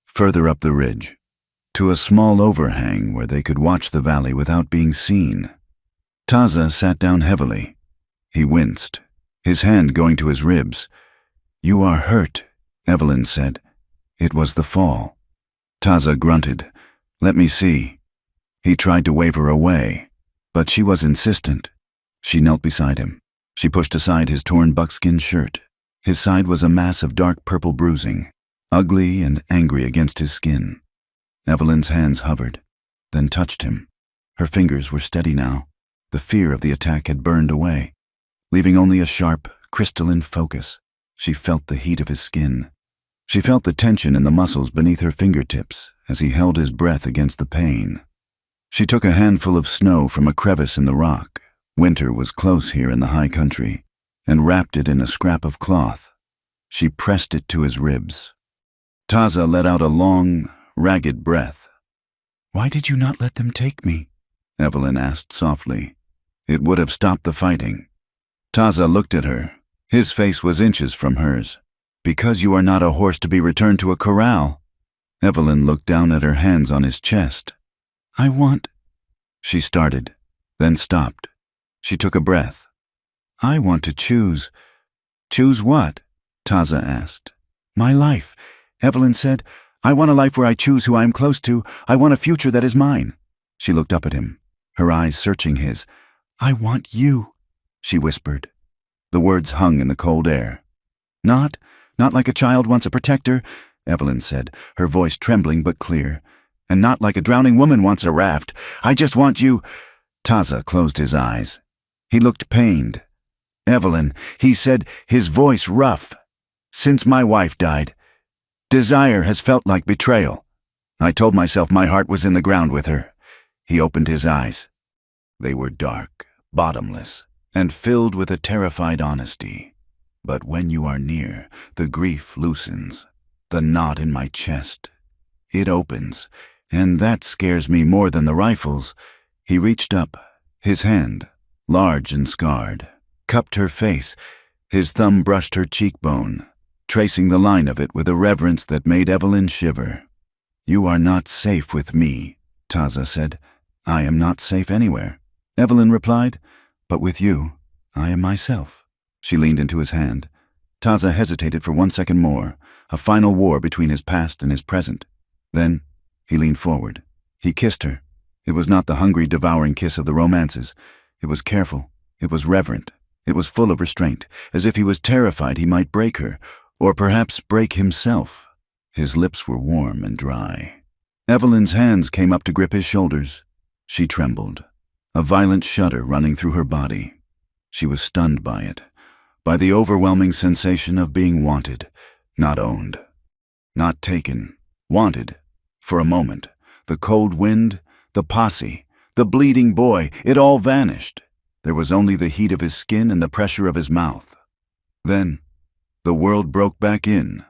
A: further up the ridge, to a small overhang where they could watch the valley without being seen. Taza sat down heavily. He winced, his hand going to his ribs. You are hurt, Evelyn said. It was the fall. Taza grunted. Let me see. He tried to wave her away, but she was insistent. She knelt beside him. She pushed aside his torn buckskin shirt. His side was a mass of dark purple bruising, ugly and angry against his skin. Evelyn's hands hovered, then touched him. Her fingers were steady now. The fear of the attack had burned away, leaving only a sharp, crystalline focus. She felt the heat of his skin. She felt the tension in the muscles beneath her fingertips as he held his breath against the pain. She took a handful of snow from a crevice in the rock. Winter was close here in the high country, and wrapped it in a scrap of cloth. She pressed it to his ribs. Taza let out a long, ragged breath. Why did you not let them take me? Evelyn asked softly. It would have stopped the fighting. Taza looked at her. His face was inches from hers. Because you are not a horse to be returned to a corral. Evelyn looked down at her hands on his chest. I want... She started, then stopped. She took a breath. I want to choose. Choose what? Taza asked. My life. Evelyn said, I want a life where I choose who I am close to. I want a future that is mine. She looked up at him, her eyes searching his. I want you, she whispered. The words hung in the cold air. Not like a child wants a protector, Evelyn said, her voice trembling but clear. And not like a drowning woman wants a raft. I just want you. Taza closed his eyes. He looked pained. Evelyn, he said, his voice rough. Since my wife died, desire has felt like betrayal. I told myself my heart was in the ground with her. He opened his eyes. They were dark, bottomless, and filled with a terrified honesty. But when you are near, the grief loosens. The knot in my chest. It opens, and that scares me more than the rifles. He reached up, his hand, large and scarred, cupped her face. His thumb brushed her cheekbone, tracing the line of it with a reverence that made Evelyn shiver. You are not safe with me, Taza said. I am not safe anywhere, Evelyn replied. But with you, I am myself. She leaned into his hand. Taza hesitated for 1 second more, a final war between his past and his present. Then he leaned forward. He kissed her. It was not the hungry, devouring kiss of the romances. It was careful. It was reverent. It was full of restraint, as if he was terrified he might break her, or perhaps break himself. His lips were warm and dry. Evelyn's hands came up to grip his shoulders. She trembled, a violent shudder running through her body. She was stunned by it, by the overwhelming sensation of being wanted, not owned, not taken, wanted. For a moment, the cold wind, the posse, the bleeding boy, it all vanished. There was only the heat of his skin and the pressure of his mouth. Then, the world broke back in.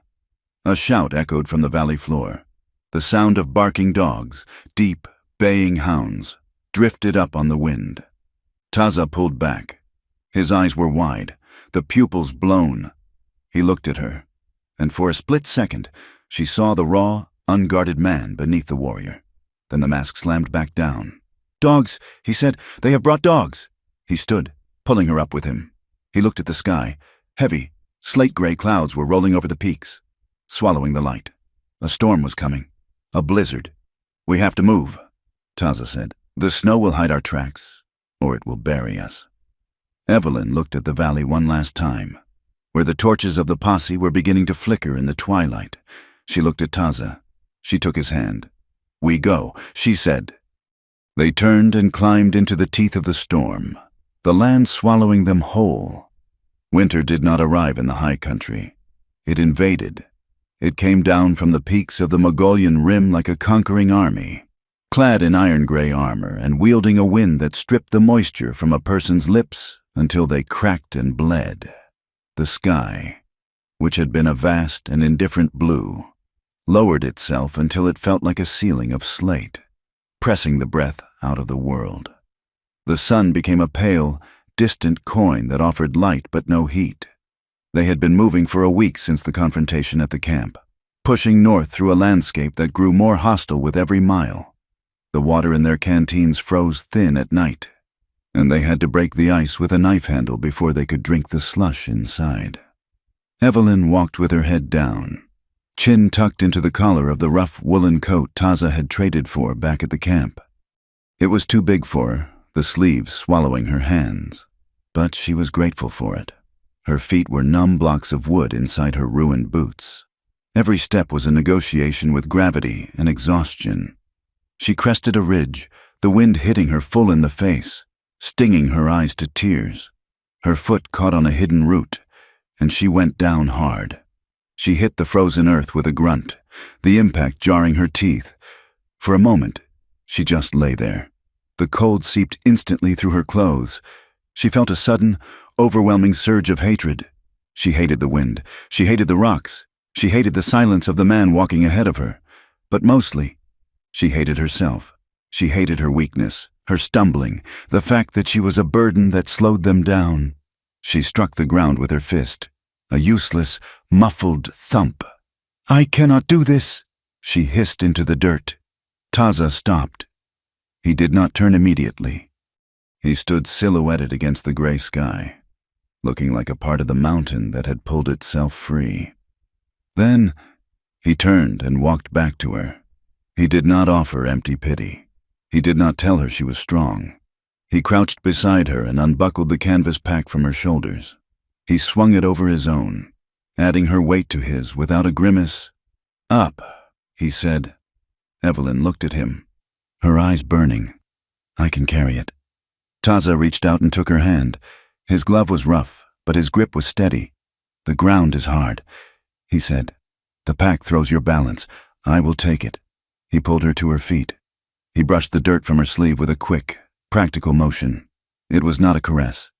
A: A shout echoed from the valley floor. The sound of barking dogs, deep, baying hounds, drifted up on the wind. Taza pulled back. His eyes were wide, the pupils blown. He looked at her, and for a split second, she saw the raw, unguarded man beneath the warrior. Then the mask slammed back down. Dogs, he said. They have brought dogs. He stood, pulling her up with him. He looked at the sky. Heavy, slate-gray clouds were rolling over the peaks, swallowing the light. A storm was coming. A blizzard. We have to move, Taza said. The snow will hide our tracks, or it will bury us. Evelyn looked at the valley one last time, where the torches of the posse were beginning to flicker in the twilight. She looked at Taza. She took his hand. We go, she said. They turned and climbed into the teeth of the storm, the land swallowing them whole. Winter did not arrive in the high country. It invaded. It came down from the peaks of the Mongolian rim like a conquering army, clad in iron-gray armor and wielding a wind that stripped the moisture from a person's lips until they cracked and bled. The sky, which had been a vast and indifferent blue, lowered itself until it felt like a ceiling of slate, pressing the breath out of the world. The sun became a pale, distant coin that offered light but no heat. They had been moving for a week since the confrontation at the camp, pushing north through a landscape that grew more hostile with every mile. The water in their canteens froze thin at night, and they had to break the ice with a knife handle before they could drink the slush inside. Evelyn walked with her head down, chin tucked into the collar of the rough woolen coat Taza had traded for back at the camp. It was too big for her, the sleeves swallowing her hands, but she was grateful for it. Her feet were numb blocks of wood inside her ruined boots. Every step was a negotiation with gravity and exhaustion. She crested a ridge, the wind hitting her full in the face, stinging her eyes to tears. Her foot caught on a hidden root, and she went down hard. She hit the frozen earth with a grunt, the impact jarring her teeth. For a moment, she just lay there. The cold seeped instantly through her clothes. She felt a sudden, overwhelming surge of hatred. She hated the wind. She hated the rocks. She hated the silence of the man walking ahead of her. But mostly, she hated herself. She hated her weakness, her stumbling, the fact that she was a burden that slowed them down. She struck the ground with her fist, a useless, muffled thump. "I cannot do this," she hissed into the dirt. Taza stopped. He did not turn immediately. He stood silhouetted against the gray sky, looking like a part of the mountain that had pulled itself free. Then he turned and walked back to her. He did not offer empty pity. He did not tell her she was strong. He crouched beside her and unbuckled the canvas pack from her shoulders. He swung it over his own, adding her weight to his without a grimace. "Up," he said. Evelyn looked at him, her eyes burning. "I can carry it." Taza reached out and took her hand. His glove was rough, but his grip was steady. "The ground is hard," he said. "The pack throws your balance. I will take it." He pulled her to her feet. He brushed the dirt from her sleeve with a quick, practical motion. It was not a caress,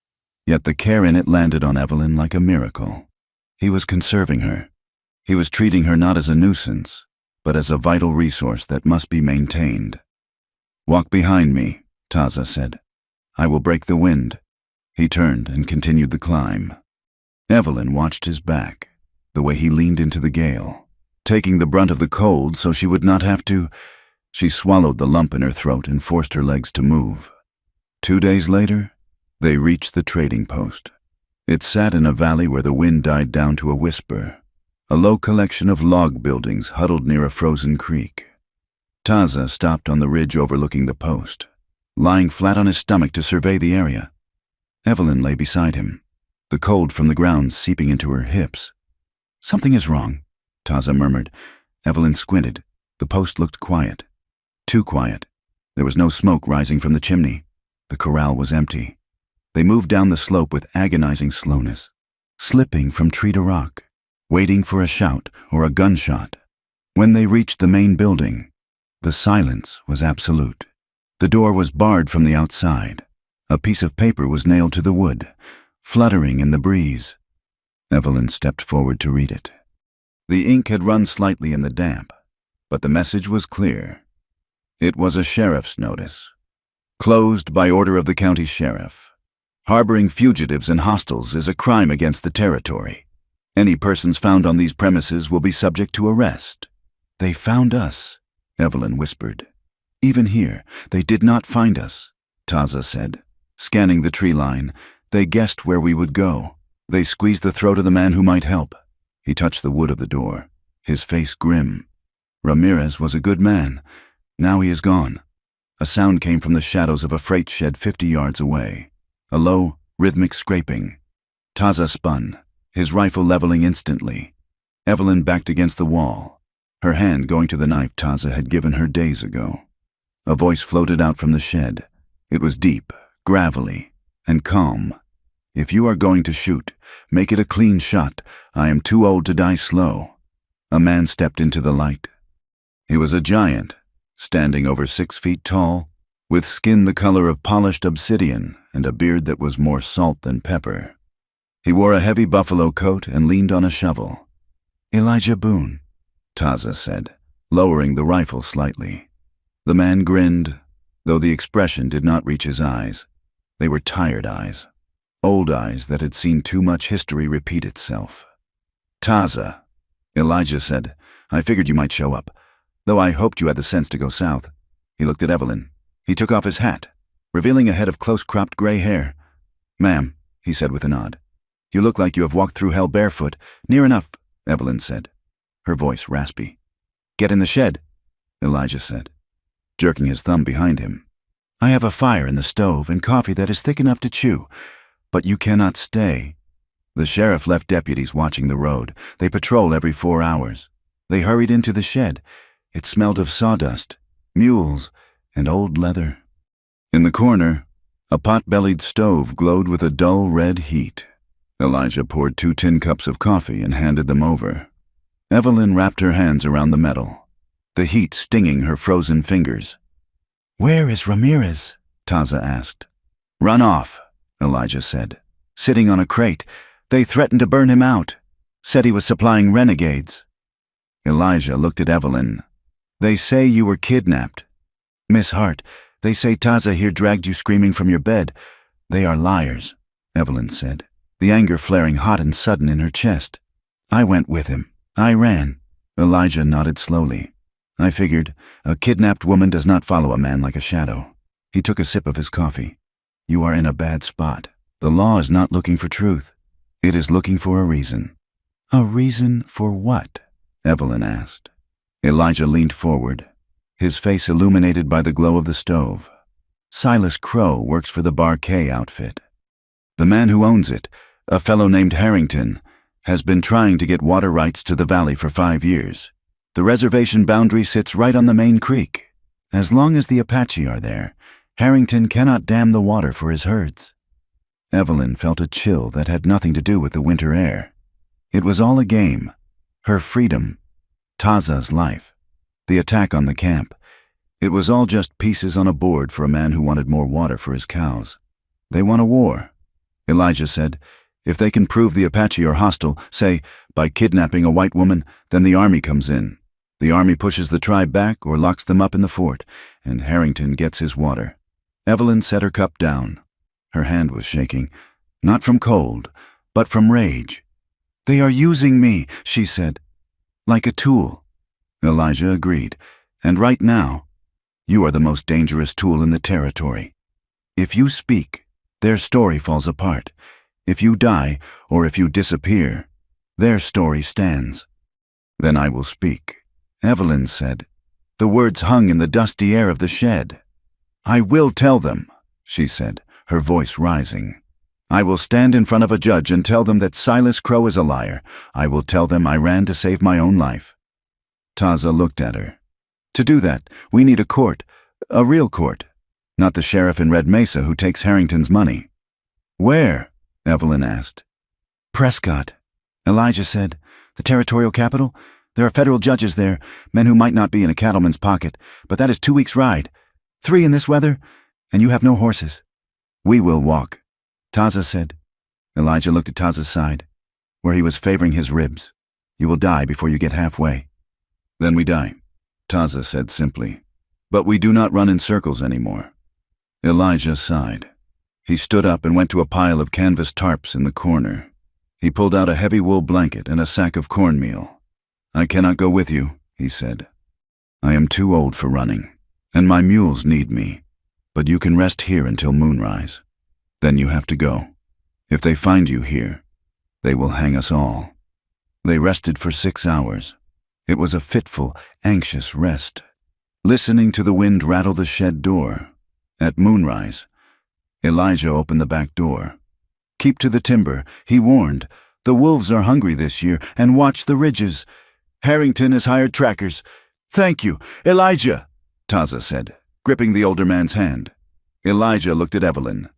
A: yet the care in it landed on Evelyn like a miracle. He was conserving her. He was treating her not as a nuisance, but as a vital resource that must be maintained. "Walk behind me," Taza said. "I will break the wind." He turned and continued the climb. Evelyn watched his back, the way he leaned into the gale, taking the brunt of the cold so she would not have to. She swallowed the lump in her throat and forced her legs to move. 2 days later, they reached the trading post. It sat in a valley where the wind died down to a whisper, a low collection of log buildings huddled near a frozen creek. Taza stopped on the ridge overlooking the post, lying flat on his stomach to survey the area. Evelyn lay beside him, the cold from the ground seeping into her hips. "Something is wrong," Taza murmured. Evelyn squinted. The post looked quiet. Too quiet. There was no smoke rising from the chimney. The corral was empty. They moved down the slope with agonizing slowness, slipping from tree to rock, waiting for a shout or a gunshot. When they reached the main building, the silence was absolute. The door was barred from the outside. A piece of paper was nailed to the wood, fluttering in the breeze. Evelyn stepped forward to read it. The ink had run slightly in the damp, but the message was clear. It was a sheriff's notice. "Closed by order of the county sheriff. Harboring fugitives and hostiles is a crime against the territory. Any persons found on these premises will be subject to arrest." "They found us," Evelyn whispered. "Even here, they did not find us," Taza said. Scanning the tree line, "They guessed where we would go. They squeezed the throat of the man who might help." He touched the wood of the door, his face grim. "Ramirez was a good man. Now he is gone." A sound came from the shadows of a freight shed 50 yards away, a low, rhythmic scraping. Taza spun, his rifle leveling instantly. Evelyn backed against the wall, her hand going to the knife Taza had given her days ago. A voice floated out from the shed. It was deep, gravelly, and calm. "If you are going to shoot, make it a clean shot. I am too old to die slow." A man stepped into the light. He was a giant, standing over 6 feet tall, with skin the color of polished obsidian and a beard that was more salt than pepper. He wore a heavy buffalo coat and leaned on a shovel. "Elijah Boone," Taza said, lowering the rifle slightly. The man grinned, though the expression did not reach his eyes. They were tired eyes, old eyes that had seen too much history repeat itself. "Taza," Elijah said, "I figured you might show up, though I hoped you had the sense to go south." He looked at Evelyn. He took off his hat, revealing a head of close-cropped gray hair. "Ma'am," he said with a nod. "You look like you have walked through hell barefoot." "Near enough," Evelyn said, her voice raspy. "Get in the shed," Elijah said, jerking his thumb behind him. "I have a fire in the stove and coffee that is thick enough to chew, but you cannot stay." The sheriff left deputies watching the road. They patrol every 4 hours. They hurried into the shed. It smelled of sawdust, mules, and old leather. In the corner, a pot-bellied stove glowed with a dull red heat. Elijah poured 2 tin cups of coffee and handed them over. Evelyn wrapped her hands around the metal, the heat stinging her frozen fingers. "Where is Ramirez?" Taza asked. "Run off," Elijah said. "Sitting on a crate. They threatened to burn him out. Said he was supplying renegades." Elijah looked at Evelyn. "They say you were kidnapped. Miss Hart, they say Taza here dragged you screaming from your bed. They are liars," Evelyn said, the anger flaring hot and sudden in her chest. "I went with him. I ran." Elijah nodded slowly. "I figured a kidnapped woman does not follow a man like a shadow." He took a sip of his coffee. "You are in a bad spot. The law is not looking for truth. It is looking for a reason." "A reason for what?" Evelyn asked. Elijah leaned forward, his face illuminated by the glow of the stove. "Silas Crow works for the Bar K outfit. The man who owns it, a fellow named Harrington, has been trying to get water rights to the valley for 5 years. The reservation boundary sits right on the main creek. As long as the Apache are there, Harrington cannot dam the water for his herds." Evelyn felt a chill that had nothing to do with the winter air. It was all a game. Her freedom, Taza's life, the attack on the camp. It was all just pieces on a board for a man who wanted more water for his cows. "They want a war," Elijah said. "If they can prove the Apache are hostile, say, by kidnapping a white woman, then the army comes in. The army pushes the tribe back or locks them up in the fort, and Harrington gets his water." Evelyn set her cup down. Her hand was shaking, not from cold, but from rage. "They are using me," she said, "like a tool." Elijah agreed. "And right now, you are the most dangerous tool in the territory. If you speak, their story falls apart. If you die, or if you disappear, their story stands." "Then I will speak," Evelyn said. The words hung in the dusty air of the shed. "I will tell them," she said, her voice rising. "I will stand in front of a judge and tell them that Silas Crow is a liar. I will tell them I ran to save my own life." Taza looked at her. "To do that, we need a court, a real court, not the sheriff in Red Mesa who takes Harrington's money." "Where?" Evelyn asked. "Prescott," Elijah said. "The territorial capital? There are federal judges there, men who might not be in a cattleman's pocket, but that is 2 weeks' ride. 3 in this weather, and you have no horses." "We will walk," Taza said. Elijah looked at Taza's side, where he was favoring his ribs. "You will die before you get halfway." "Then we die," Taza said simply. "But we do not run in circles anymore." Elijah sighed. He stood up and went to a pile of canvas tarps in the corner. He pulled out a heavy wool blanket and a sack of cornmeal. "I cannot go with you," he said. "I am too old for running, and my mules need me. But you can rest here until moonrise. Then you have to go. If they find you here, they will hang us all." They rested for 6 hours. It was a fitful, anxious rest, listening to the wind rattle the shed door. At moonrise, Elijah opened the back door. "Keep to the timber," he warned. "The wolves are hungry this year, and watch the ridges. Harrington has hired trackers." "Thank you, Elijah," Taza said, gripping the older man's hand. Elijah looked at Evelyn.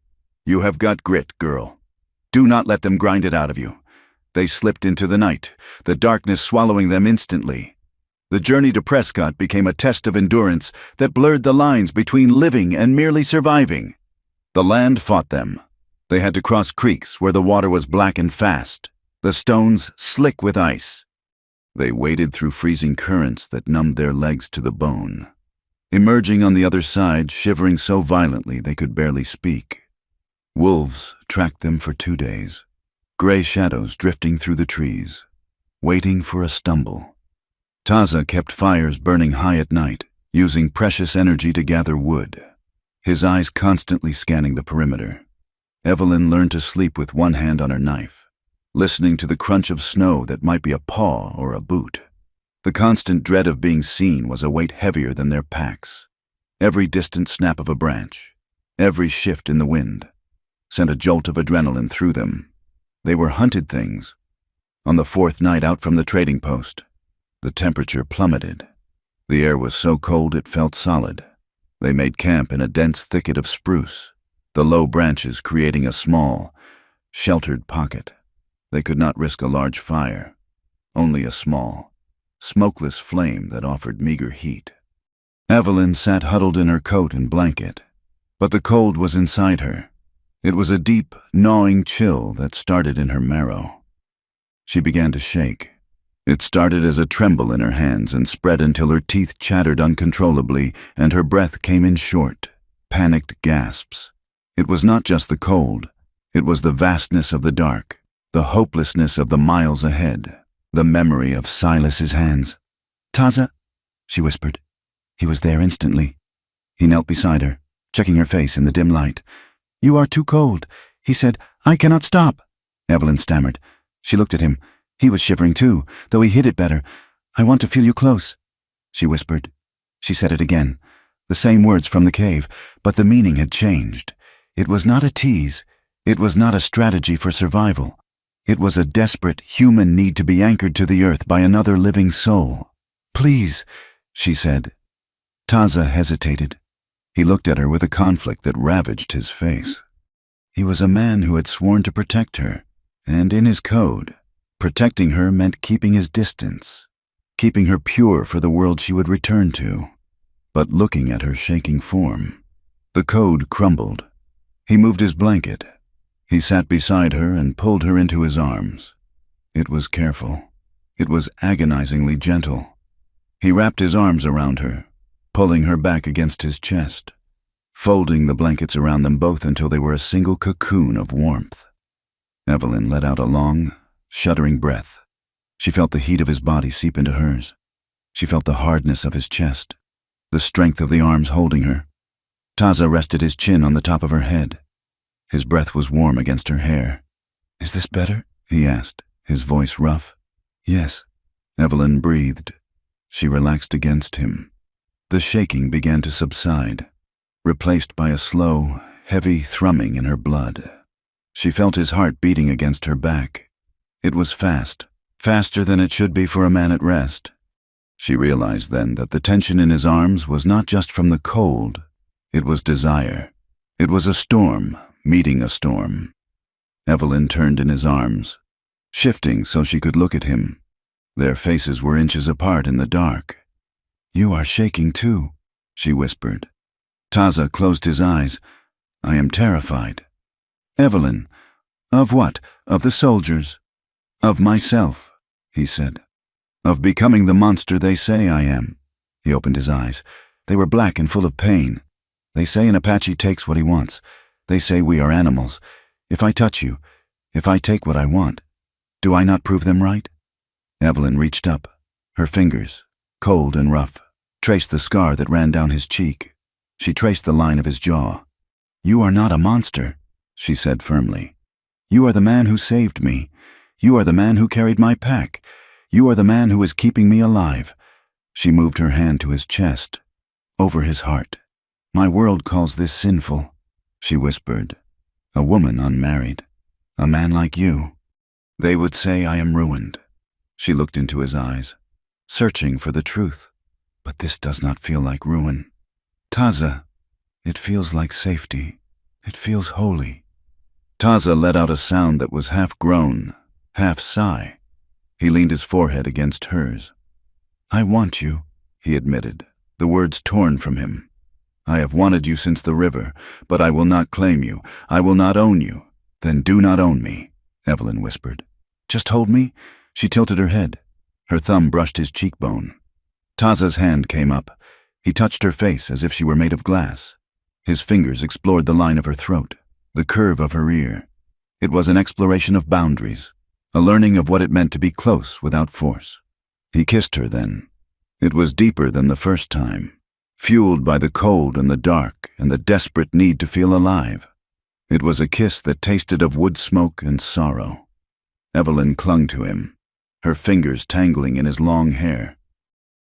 A: "You have got grit, girl. Do not let them grind it out of you." They slipped into the night, the darkness swallowing them instantly. The journey to Prescott became a test of endurance that blurred the lines between living and merely surviving. The land fought them. They had to cross creeks where the water was black and fast, the stones slick with ice. They waded through freezing currents that numbed their legs to the bone, emerging on the other side, shivering so violently they could barely speak. Wolves tracked them for 2 days, gray shadows drifting through the trees, waiting for a stumble. Taza kept fires burning high at night, using precious energy to gather wood, his eyes constantly scanning the perimeter. Evelyn learned to sleep with one hand on her knife, listening to the crunch of snow that might be a paw or a boot. The constant dread of being seen was a weight heavier than their packs. Every distant snap of a branch, every shift in the wind, sent a jolt of adrenaline through them. They were hunted things. On the 4th night out from the trading post, the temperature plummeted. The air was so cold it felt solid. They made camp in a dense thicket of spruce, the low branches creating a small, sheltered pocket. They could not risk a large fire, only a small, smokeless flame that offered meager heat. Evelyn sat huddled in her coat and blanket, but the cold was inside her. It was a deep, gnawing chill that started in her marrow. She began to shake. It started as a tremble in her hands and spread until her teeth chattered uncontrollably and her breath came in short, panicked gasps. It was not just the cold. It was the vastness of the dark, the hopelessness of the miles ahead, the memory of Silas's hands. "Taza," she whispered. He was there instantly. He knelt beside her, checking her face in the dim light. "You are too cold," he said. "I cannot stop." Evelyn stammered. She looked at him. He was shivering too, though he hid it better. "I want to feel you close," she whispered. She said it again, the same words from the cave, but the meaning had changed. It was not a tease. It was not a strategy for survival. It was a desperate human need to be anchored to the earth by another living soul. "Please," she said. Taza hesitated. He looked at her with a conflict that ravaged his face. He was a man who had sworn to protect her, and in his code, protecting her meant keeping his distance, keeping her pure for the world she would return to. But looking at her shaking form, the code crumbled. He moved his blanket. He sat beside her and pulled her into his arms. It was careful. It was agonizingly gentle. He wrapped his arms around her, pulling her back against his chest, folding the blankets around them both until they were a single cocoon of warmth. Evelyn let out a long, shuddering breath. She felt the heat of his body seep into hers. She felt the hardness of his chest, the strength of the arms holding her. Taza rested his chin on the top of her head. His breath was warm against her hair. "Is this better?" he asked, his voice rough. "Yes," Evelyn breathed. She relaxed against him. The shaking began to subside, replaced by a slow, heavy thrumming in her blood. She felt his heart beating against her back. It was fast, faster than it should be for a man at rest. She realized then that the tension in his arms was not just from the cold. It was desire. It was a storm meeting a storm. Evelyn turned in his arms, shifting so she could look at him. Their faces were inches apart in the dark. "You are shaking too," she whispered. Taza closed his eyes. "I am terrified." "Evelyn, of what? Of the soldiers?" "Of myself," he said. "Of becoming the monster they say I am." He opened his eyes. They were black and full of pain. "They say an Apache takes what he wants. They say we are animals. If I touch you, if I take what I want, do I not prove them right?" Evelyn reached up. Her fingers, cold and rough, traced the scar that ran down his cheek. She traced the line of his jaw. "You are not a monster," she said firmly. "You are the man who saved me. You are the man who carried my pack. You are the man who is keeping me alive." She moved her hand to his chest, over his heart. "My world calls this sinful," she whispered. "A woman unmarried. A man like you. They would say I am ruined." She looked into his eyes, searching for the truth. "But this does not feel like ruin. Taza, it feels like safety. It feels holy." Taza let out a sound that was half groan, half sigh. He leaned his forehead against hers. "I want you," he admitted, the words torn from him. "I have wanted you since the river, but I will not claim you. I will not own you." "Then do not own me," Evelyn whispered. "Just hold me." She tilted her head. Her thumb brushed his cheekbone. Taza's hand came up. He touched her face as if she were made of glass. His fingers explored the line of her throat. the curve of her ear. It was an exploration of boundaries, a learning of what it meant to be close without force. He kissed her then. It was deeper than the first time, fueled by the cold and the dark and the desperate need to feel alive. It was a kiss that tasted of wood smoke and sorrow. Evelyn clung to him, her fingers tangling in his long hair.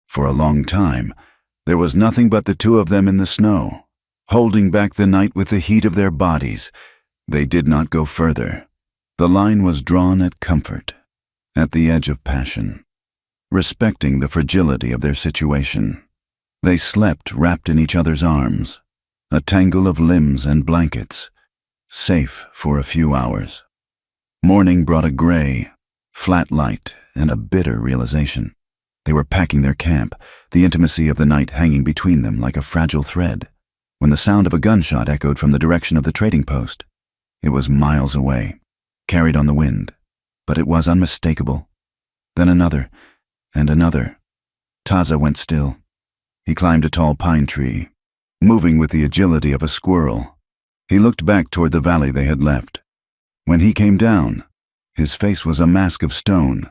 A: For a long time, there was nothing but the two of them in the snow, holding back the night with the heat of their bodies. They did not go further. The line was drawn at comfort, at the edge of passion, respecting the fragility of their situation. They slept wrapped in each other's arms, a tangle of limbs and blankets, safe for a few hours. Morning brought a gray, flat light and a bitter realization. They were packing their camp, the intimacy of the night hanging between them like a fragile thread, when the sound of a gunshot echoed from the direction of the trading post. It was miles away, carried on the wind, but it was unmistakable. Then another, and another. Taza went still. He climbed a tall pine tree, moving with the agility of a squirrel. He looked back toward the valley they had left. When he came down, his face was a mask of stone.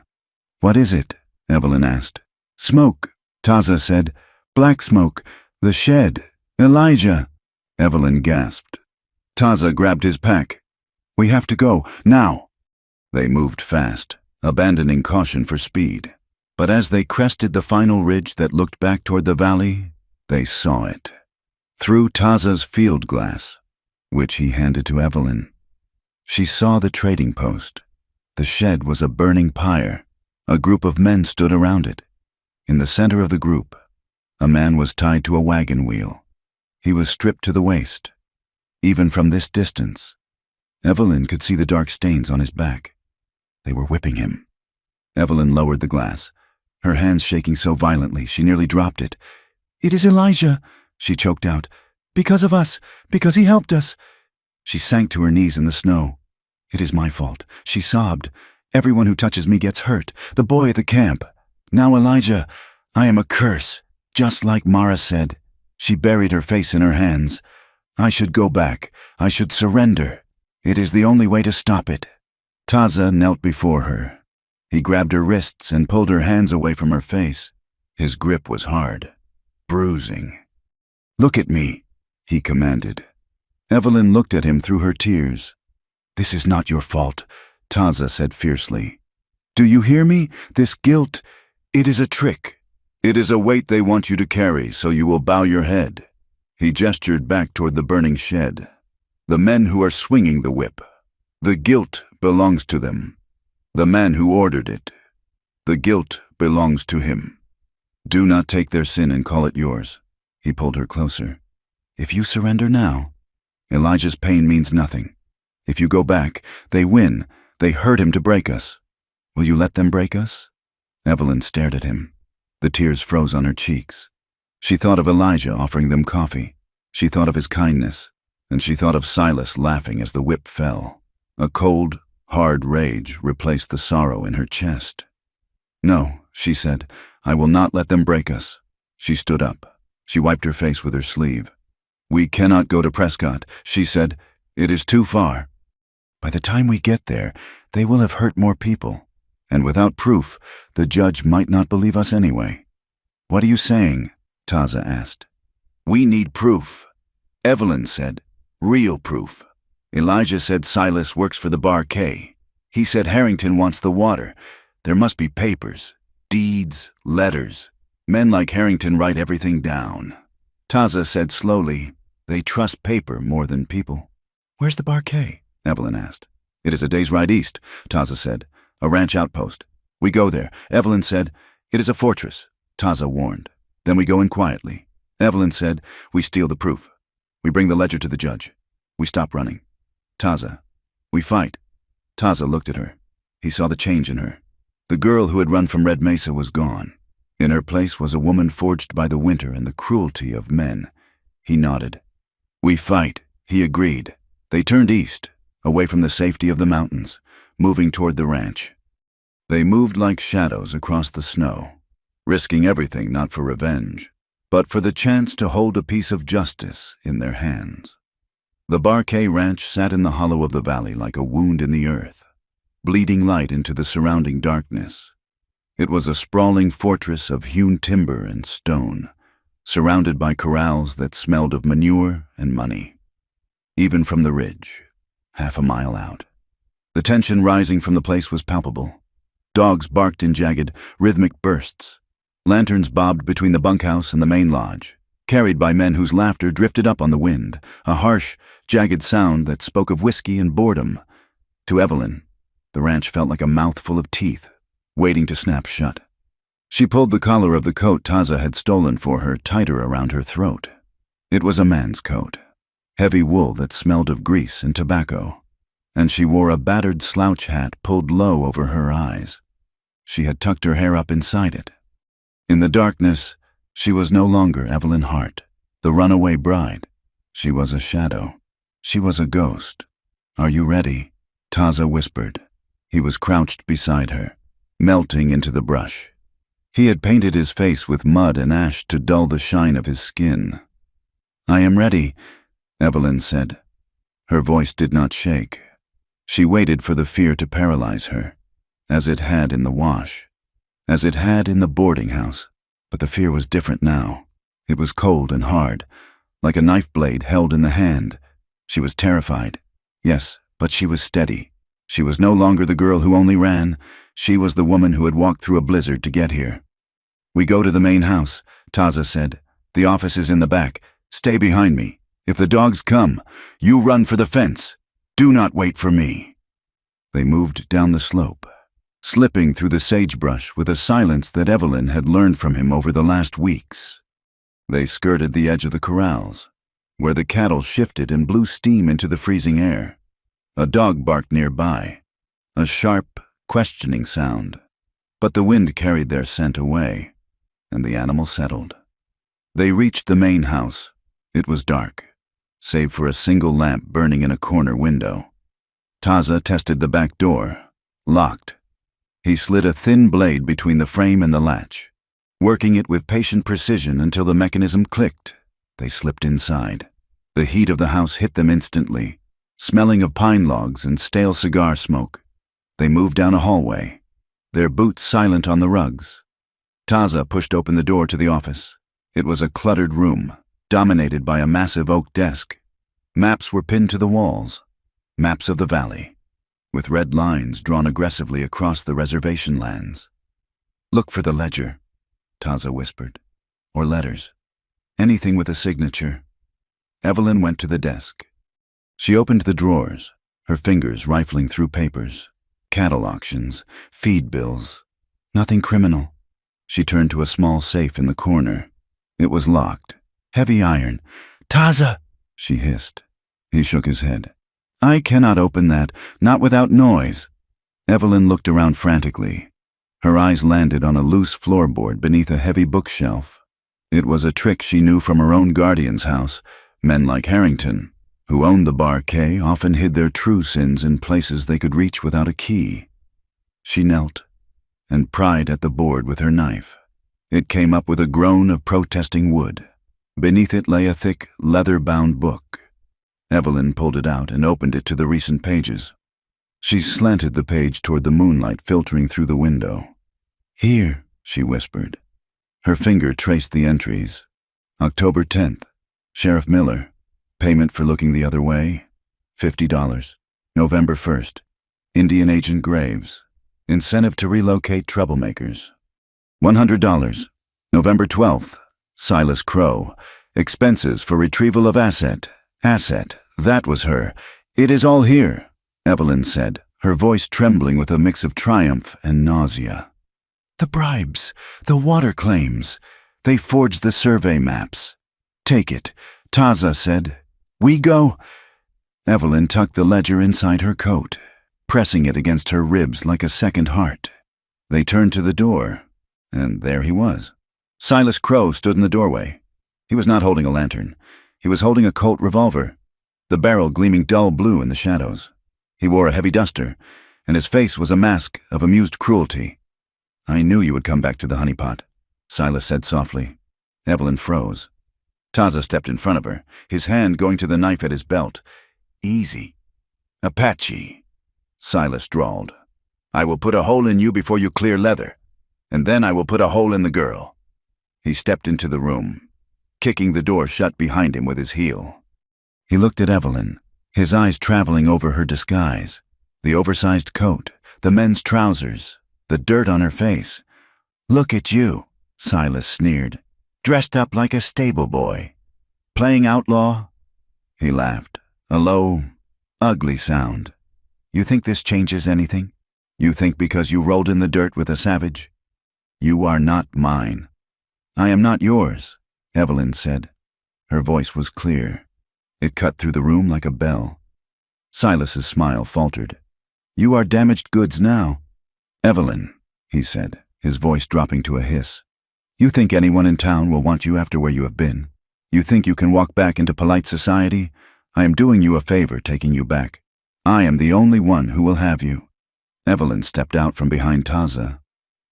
A: "What is it?" Evelyn asked. "Smoke," Taza said. "Black smoke. The shed. Elijah." Evelyn gasped. Taza grabbed his pack. "We have to go, now." They moved fast, abandoning caution for speed. But as they crested the final ridge that looked back toward the valley, they saw it. Through Taza's field glass, which he handed to Evelyn. She saw the trading post. The shed was a burning pyre. A group of men stood around it. In the center of the group, a man was tied to a wagon wheel. He was stripped to the waist. Even from this distance, Evelyn could see the dark stains on his back. They were whipping him. Evelyn lowered the glass, her hands shaking so violently she nearly dropped it. "It is Elijah," she choked out. "Because of us, because he helped us." She sank to her knees in the snow. "It is my fault," she sobbed. "Everyone who touches me gets hurt. The boy at the camp. Now Elijah. I am a curse, just like Mara said." She buried her face in her hands. "I should go back. I should surrender. It is the only way to stop it." Taza knelt before her. He grabbed her wrists and pulled her hands away from her face. His grip was hard, bruising. "Look at me," he commanded. Evelyn looked at him through her tears. "This is not your fault," Taza said fiercely. "Do you hear me? This guilt, it is a trick. It is a weight they want you to carry, so you will bow your head." He gestured back toward the burning shed. "The men who are swinging the whip. The guilt belongs to them. The man who ordered it. The guilt belongs to him. Do not take their sin and call it yours." He pulled her closer. "If you surrender now, Elijah's pain means nothing. If you go back, they win. They hurt him to break us. Will you let them break us?" Evelyn stared at him. The tears froze on her cheeks. She thought of Elijah offering them coffee. She thought of his kindness, and she thought of Silas laughing as the whip fell. A cold, hard rage replaced the sorrow in her chest. "No," she said, "I will not let them break us." She stood up. She wiped her face with her sleeve. "We cannot go to Prescott," she said. "It is too far. By the time we get there, they will have hurt more people. And without proof, the judge might not believe us anyway." "What are you saying?" Taza asked. "We need proof," Evelyn said. "Real proof. Elijah said Silas works for the Bar K. He said Harrington wants the water. There must be papers, deeds, letters. Men like Harrington write everything down." Taza said slowly, "They trust paper more than people." "Where's the Bar K?" Evelyn asked. "It is a day's ride east," Taza said. "A ranch outpost. We go there." Evelyn said, "It is a fortress," Taza warned. "Then we go in quietly." Evelyn said, "We steal the proof. We bring the ledger to the judge. We stop running." Taza, "We fight." Taza looked at her. He saw the change in her. The girl who had run from Red Mesa was gone. In her place was a woman forged by the winter and the cruelty of men. He nodded. "We fight," he agreed. They turned east, away from the safety of the mountains, moving toward the ranch. They moved like shadows across the snow, risking everything not for revenge, but for the chance to hold a piece of justice in their hands. The Barkay Ranch sat in the hollow of the valley like a wound in the earth, bleeding light into the surrounding darkness. It was a sprawling fortress of hewn timber and stone, surrounded by corrals that smelled of manure and money. Even from the ridge, half a mile out, the tension rising from the place was palpable. Dogs barked in jagged, rhythmic bursts. Lanterns bobbed between the bunkhouse and the main lodge, carried by men whose laughter drifted up on the wind, a harsh, jagged sound that spoke of whiskey and boredom. To Evelyn, the ranch felt like a mouthful of teeth, waiting to snap shut. She pulled the collar of the coat Taza had stolen for her tighter around her throat. It was a man's coat, heavy wool that smelled of grease and tobacco, and she wore a battered slouch hat pulled low over her eyes. She had tucked her hair up inside it. In the darkness, she was no longer Evelyn Hart, the runaway bride. She was a shadow. She was a ghost. "Are you ready?" Taza whispered. He was crouched beside her, melting into the brush. He had painted his face with mud and ash to dull the shine of his skin. "I am ready," Evelyn said. Her voice did not shake. She waited for the fear to paralyze her, as it had in the wash, as it had in the boarding house. But the fear was different now. It was cold and hard, like a knife blade held in the hand. She was terrified. Yes, but she was steady. She was no longer the girl who only ran. She was the woman who had walked through a blizzard to get here. "We go to the main house," Taza said. "The office is in the back. Stay behind me. If the dogs come, you run for the fence. Do not wait for me." They moved down the slope, slipping through the sagebrush with a silence that Evelyn had learned from him over the last weeks. They skirted the edge of the corrals, where the cattle shifted and blew steam into the freezing air. A dog barked nearby, a sharp, questioning sound. But the wind carried their scent away, and the animal settled. They reached the main house. It was dark, save for a single lamp burning in a corner window. Taza tested the back door, locked. He slid a thin blade between the frame and the latch, working it with patient precision until the mechanism clicked. They slipped inside. The heat of the house hit them instantly, smelling of pine logs and stale cigar smoke. They moved down a hallway, their boots silent on the rugs. Taza pushed open the door to the office. It was a cluttered room, dominated by a massive oak desk. Maps were pinned to the walls, maps of the valley, with red lines drawn aggressively across the reservation lands. "Look for the ledger," Taza whispered, "or letters. Anything with a signature." Evelyn went to the desk. She opened the drawers, her fingers rifling through papers, cattle auctions, feed bills. Nothing criminal. She turned to a small safe in the corner. It was locked, heavy iron. "Taza!" she hissed. He shook his head. "I cannot open that, not without noise." Evelyn looked around frantically. Her eyes landed on a loose floorboard beneath a heavy bookshelf. It was a trick she knew from her own guardian's house. Men like Harrington, who owned the Barkay, often hid their true sins in places they could reach without a key. She knelt and pried at the board with her knife. It came up with a groan of protesting wood. Beneath it lay a thick, leather-bound book. Evelyn pulled it out and opened it to the recent pages. She slanted the page toward the moonlight filtering through the window. "Here," she whispered. Her finger traced the entries. October 10th, Sheriff Miller. Payment for looking the other way, $50. November 1st, Indian Agent Graves. Incentive to relocate troublemakers. $100. November 12th, Silas Crow. Expenses for retrieval of asset. That was her. "It is all here," Evelyn said, her voice trembling with a mix of triumph and nausea. "The bribes, the water claims. They forged the survey maps." "Take it," Taza said. "We go." Evelyn tucked the ledger inside her coat, pressing it against her ribs like a second heart. They turned to the door, and there he was. Silas Crow stood in the doorway. He was not holding a lantern. He was holding a Colt revolver, the barrel gleaming dull blue in the shadows. He wore a heavy duster, and his face was a mask of amused cruelty. "I knew you would come back to the honeypot," Silas said softly. Evelyn froze. Taza stepped in front of her, his hand going to the knife at his belt. Easy. Apache, Silas drawled. I will put a hole in you before you clear leather, and then I will put a hole in the girl. He stepped into the room, kicking the door shut behind him with his heel. He looked at Evelyn, his eyes traveling over her disguise, the oversized coat, the men's trousers, the dirt on her face. Look at you, Silas sneered, dressed up like a stable boy. Playing outlaw? He laughed, a low, ugly sound. You think this changes anything? You think because you rolled in the dirt with a savage? You are not mine. I am not yours, Evelyn said. Her voice was clear. It cut through the room like a bell. Silas's smile faltered. You are damaged goods now. Evelyn, he said, his voice dropping to a hiss. You think anyone in town will want you after where you have been? You think you can walk back into polite society? I am doing you a favor taking you back. I am the only one who will have you. Evelyn stepped out from behind Taza.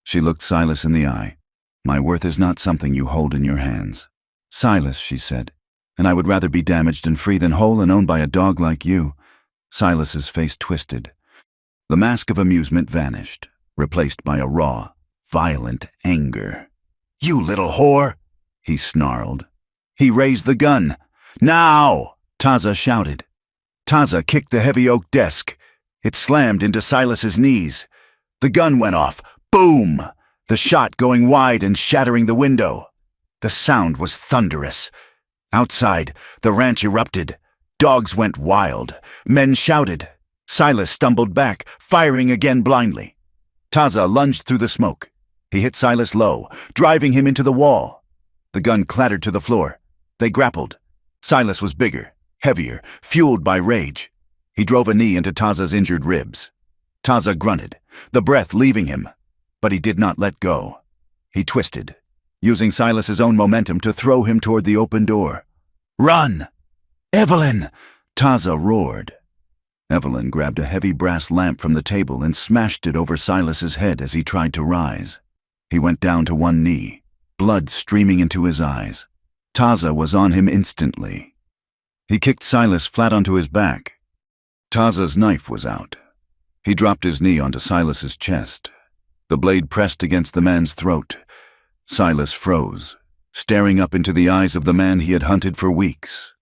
A: She looked Silas in the eye. My worth is not something you hold in your hands. Silas, she said, and I would rather be damaged and free than whole and owned by a dog like you. Silas's face twisted. The mask of amusement vanished, replaced by a raw, violent anger. You little whore, he snarled. He raised the gun. Now, Taza shouted. Taza kicked the heavy oak desk. It slammed into Silas's knees. The gun went off. Boom! The shot going wide and shattering the window. The sound was thunderous. Outside, the ranch erupted. Dogs went wild. Men shouted. Silas stumbled back, firing again blindly. Taza lunged through the smoke. He hit Silas low, driving him into the wall. The gun clattered to the floor. They grappled. Silas was bigger, heavier, fueled by rage. He drove a knee into Taza's injured ribs. Taza grunted, the breath leaving him, but he did not let go. He twisted, using Silas's own momentum to throw him toward the open door. Run! Evelyn! Taza roared. Evelyn grabbed a heavy brass lamp from the table and smashed it over Silas's head as he tried to rise. He went down to one knee, blood streaming into his eyes. Taza was on him instantly. He kicked Silas flat onto his back. Taza's knife was out. He dropped his knee onto Silas's chest. The blade pressed against the man's throat. Silas froze, staring up into the eyes of the man he had hunted for weeks.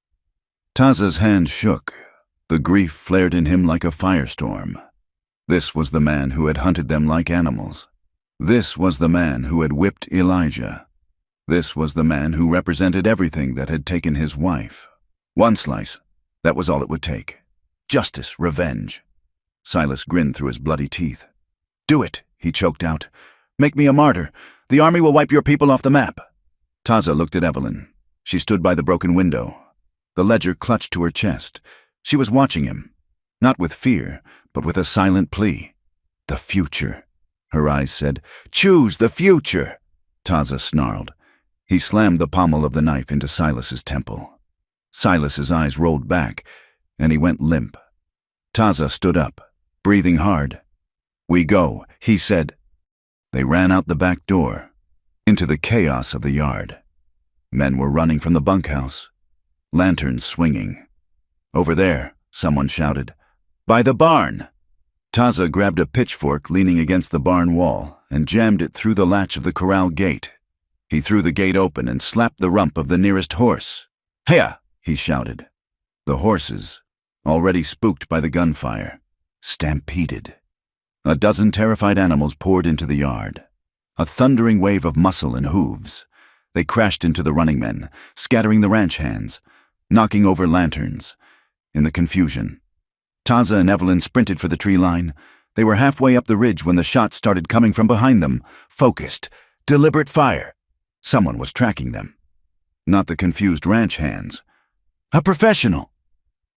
A: Taza's hand shook. The grief flared in him like a firestorm. This was the man who had hunted them like animals. This was the man who had whipped Elijah. This was the man who represented everything that had taken his wife. One slice, that was all it would take. Justice, revenge. Silas grinned through his bloody teeth. Do it, he choked out. Make me a martyr. The army will wipe your people off the map. Taza looked at Evelyn. She stood by the broken window. The ledger clutched to her chest. She was watching him, not with fear, but with a silent plea. The future, her eyes said. Choose the future, Taza snarled. He slammed the pommel of the knife into Silas's temple. Silas's eyes rolled back, and he went limp. Taza stood up, breathing hard. We go, he said. They ran out the back door, into the chaos of the yard. Men were running from the bunkhouse, lanterns swinging. Over there, someone shouted. By the barn! Taza grabbed a pitchfork leaning against the barn wall and jammed it through the latch of the corral gate. He threw the gate open and slapped the rump of the nearest horse. Heya! He shouted. The horses, already spooked by the gunfire, stampeded. A dozen terrified animals poured into the yard. A thundering wave of muscle and hooves. They crashed into the running men, scattering the ranch hands, knocking over lanterns. In the confusion, Taza and Evelyn sprinted for the tree line. They were halfway up the ridge when the shots started coming from behind them. Focused, deliberate fire. Someone was tracking them. Not the confused ranch hands. A professional.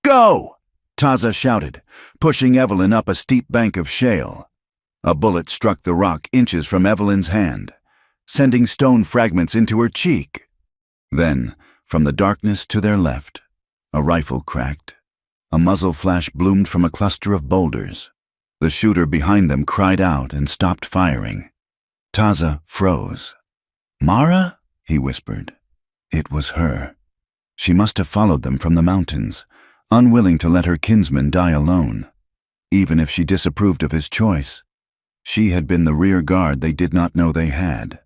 A: Go! Taza shouted, pushing Evelyn up a steep bank of shale. A bullet struck the rock inches from Evelyn's hand, sending stone fragments into her cheek. Then, from the darkness to their left, a rifle cracked. A muzzle flash bloomed from a cluster of boulders. The shooter behind them cried out and stopped firing. Taza froze. Mara? He whispered. It was her. She must have followed them from the mountains, unwilling to let her kinsman die alone. Even if she disapproved of his choice, she had been the rear guard they did not know they had.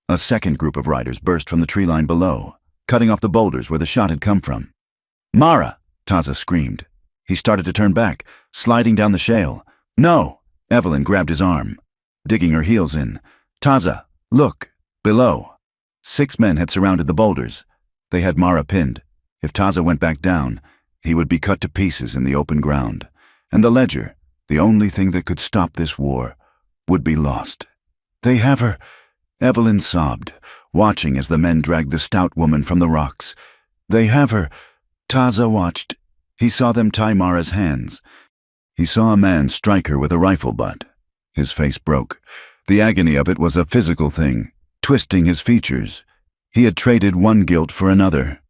A: A second group of riders burst from the tree line below, cutting off the boulders where the shot had come from. "Mara!" Taza screamed. He started to turn back, sliding down the shale. "No!" Evelyn grabbed his arm, digging her heels in. "Taza, look, below." 6 men had surrounded the boulders. They had Mara pinned. If Taza went back down, he would be cut to pieces in the open ground. And the ledger, the only thing that could stop this war, would be lost. "They have her," Evelyn sobbed, watching as the men dragged the stout woman from the rocks. "They have her." Taza watched. He saw them tie Mara's hands. He saw a man strike her with a rifle butt. His face broke. The agony of it was a physical thing, twisting his features. He had traded one guilt for another.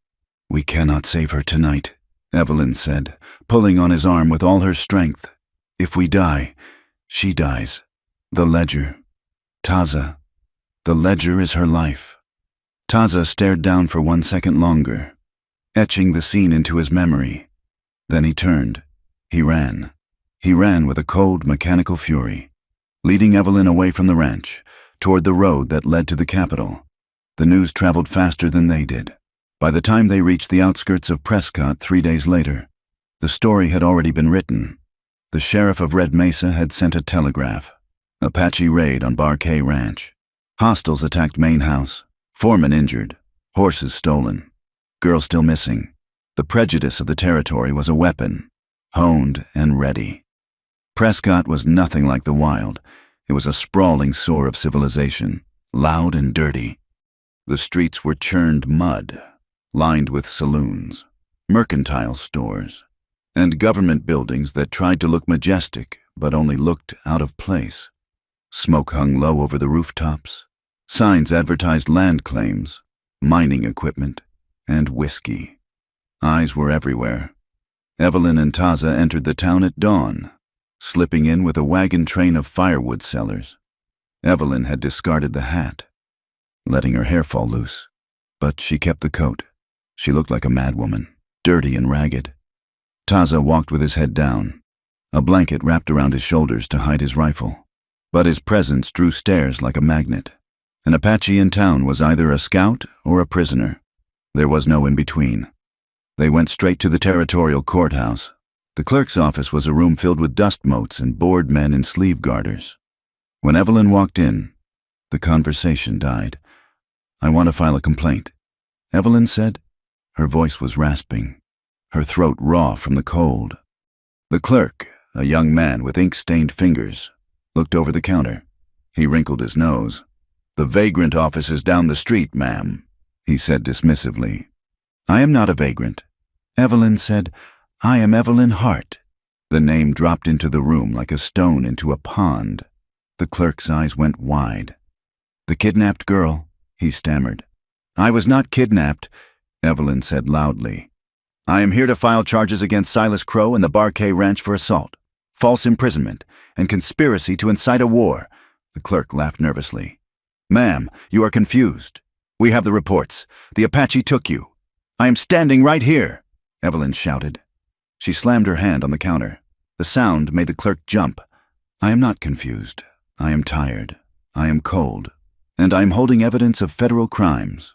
A: "We cannot save her tonight," Evelyn said, pulling on his arm with all her strength. "If we die, she dies. The ledger. Taza. The ledger is her life." Taza stared down for 1 second longer, etching the scene into his memory. Then he turned. He ran. He ran with a cold, mechanical fury, leading Evelyn away from the ranch, toward the road that led to the capital. The news traveled faster than they did. By the time they reached the outskirts of Prescott 3 days later, the story had already been written. The sheriff of Red Mesa had sent a telegraph. Apache raid on Barkay Ranch. Hostiles attacked main house. Foreman injured. Horses stolen. Girl still missing. The prejudice of the territory was a weapon, honed and ready. Prescott was nothing like the wild. It was a sprawling sore of civilization, loud and dirty. The streets were churned mud, lined with saloons, mercantile stores, and government buildings that tried to look majestic but only looked out of place. Smoke hung low over the rooftops. Signs advertised land claims, mining equipment, and whiskey. Eyes were everywhere. Evelyn and Taza entered the town at dawn, slipping in with a wagon train of firewood sellers. Evelyn had discarded the hat, letting her hair fall loose, but she kept the coat. She looked like a madwoman, dirty and ragged. Taza walked with his head down, a blanket wrapped around his shoulders to hide his rifle. But his presence drew stares like a magnet. An Apache in town was either a scout or a prisoner. There was no in-between. They went straight to the territorial courthouse. The clerk's office was a room filled with dust motes and bored men in sleeve garters. When Evelyn walked in, the conversation died. "I want to file a complaint," Evelyn said. Her voice was rasping, her throat raw from the cold. The clerk, a young man with ink-stained fingers, looked over the counter. He wrinkled his nose. "The vagrant office is down the street, ma'am," he said dismissively. "I am not a vagrant," Evelyn said. "I am Evelyn Hart." The name dropped into the room like a stone into a pond. The clerk's eyes went wide. "The kidnapped girl," he stammered. "I was not kidnapped," Evelyn said loudly. "I am here to file charges against Silas Crow and the Barkay Ranch for assault, false imprisonment, and conspiracy to incite a war." The clerk laughed nervously. "Ma'am, you are confused. We have the reports. The Apache took you." "I am standing right here," Evelyn shouted. She slammed her hand on the counter. The sound made the clerk jump. "I am not confused. I am tired. I am cold. And I am holding evidence of federal crimes.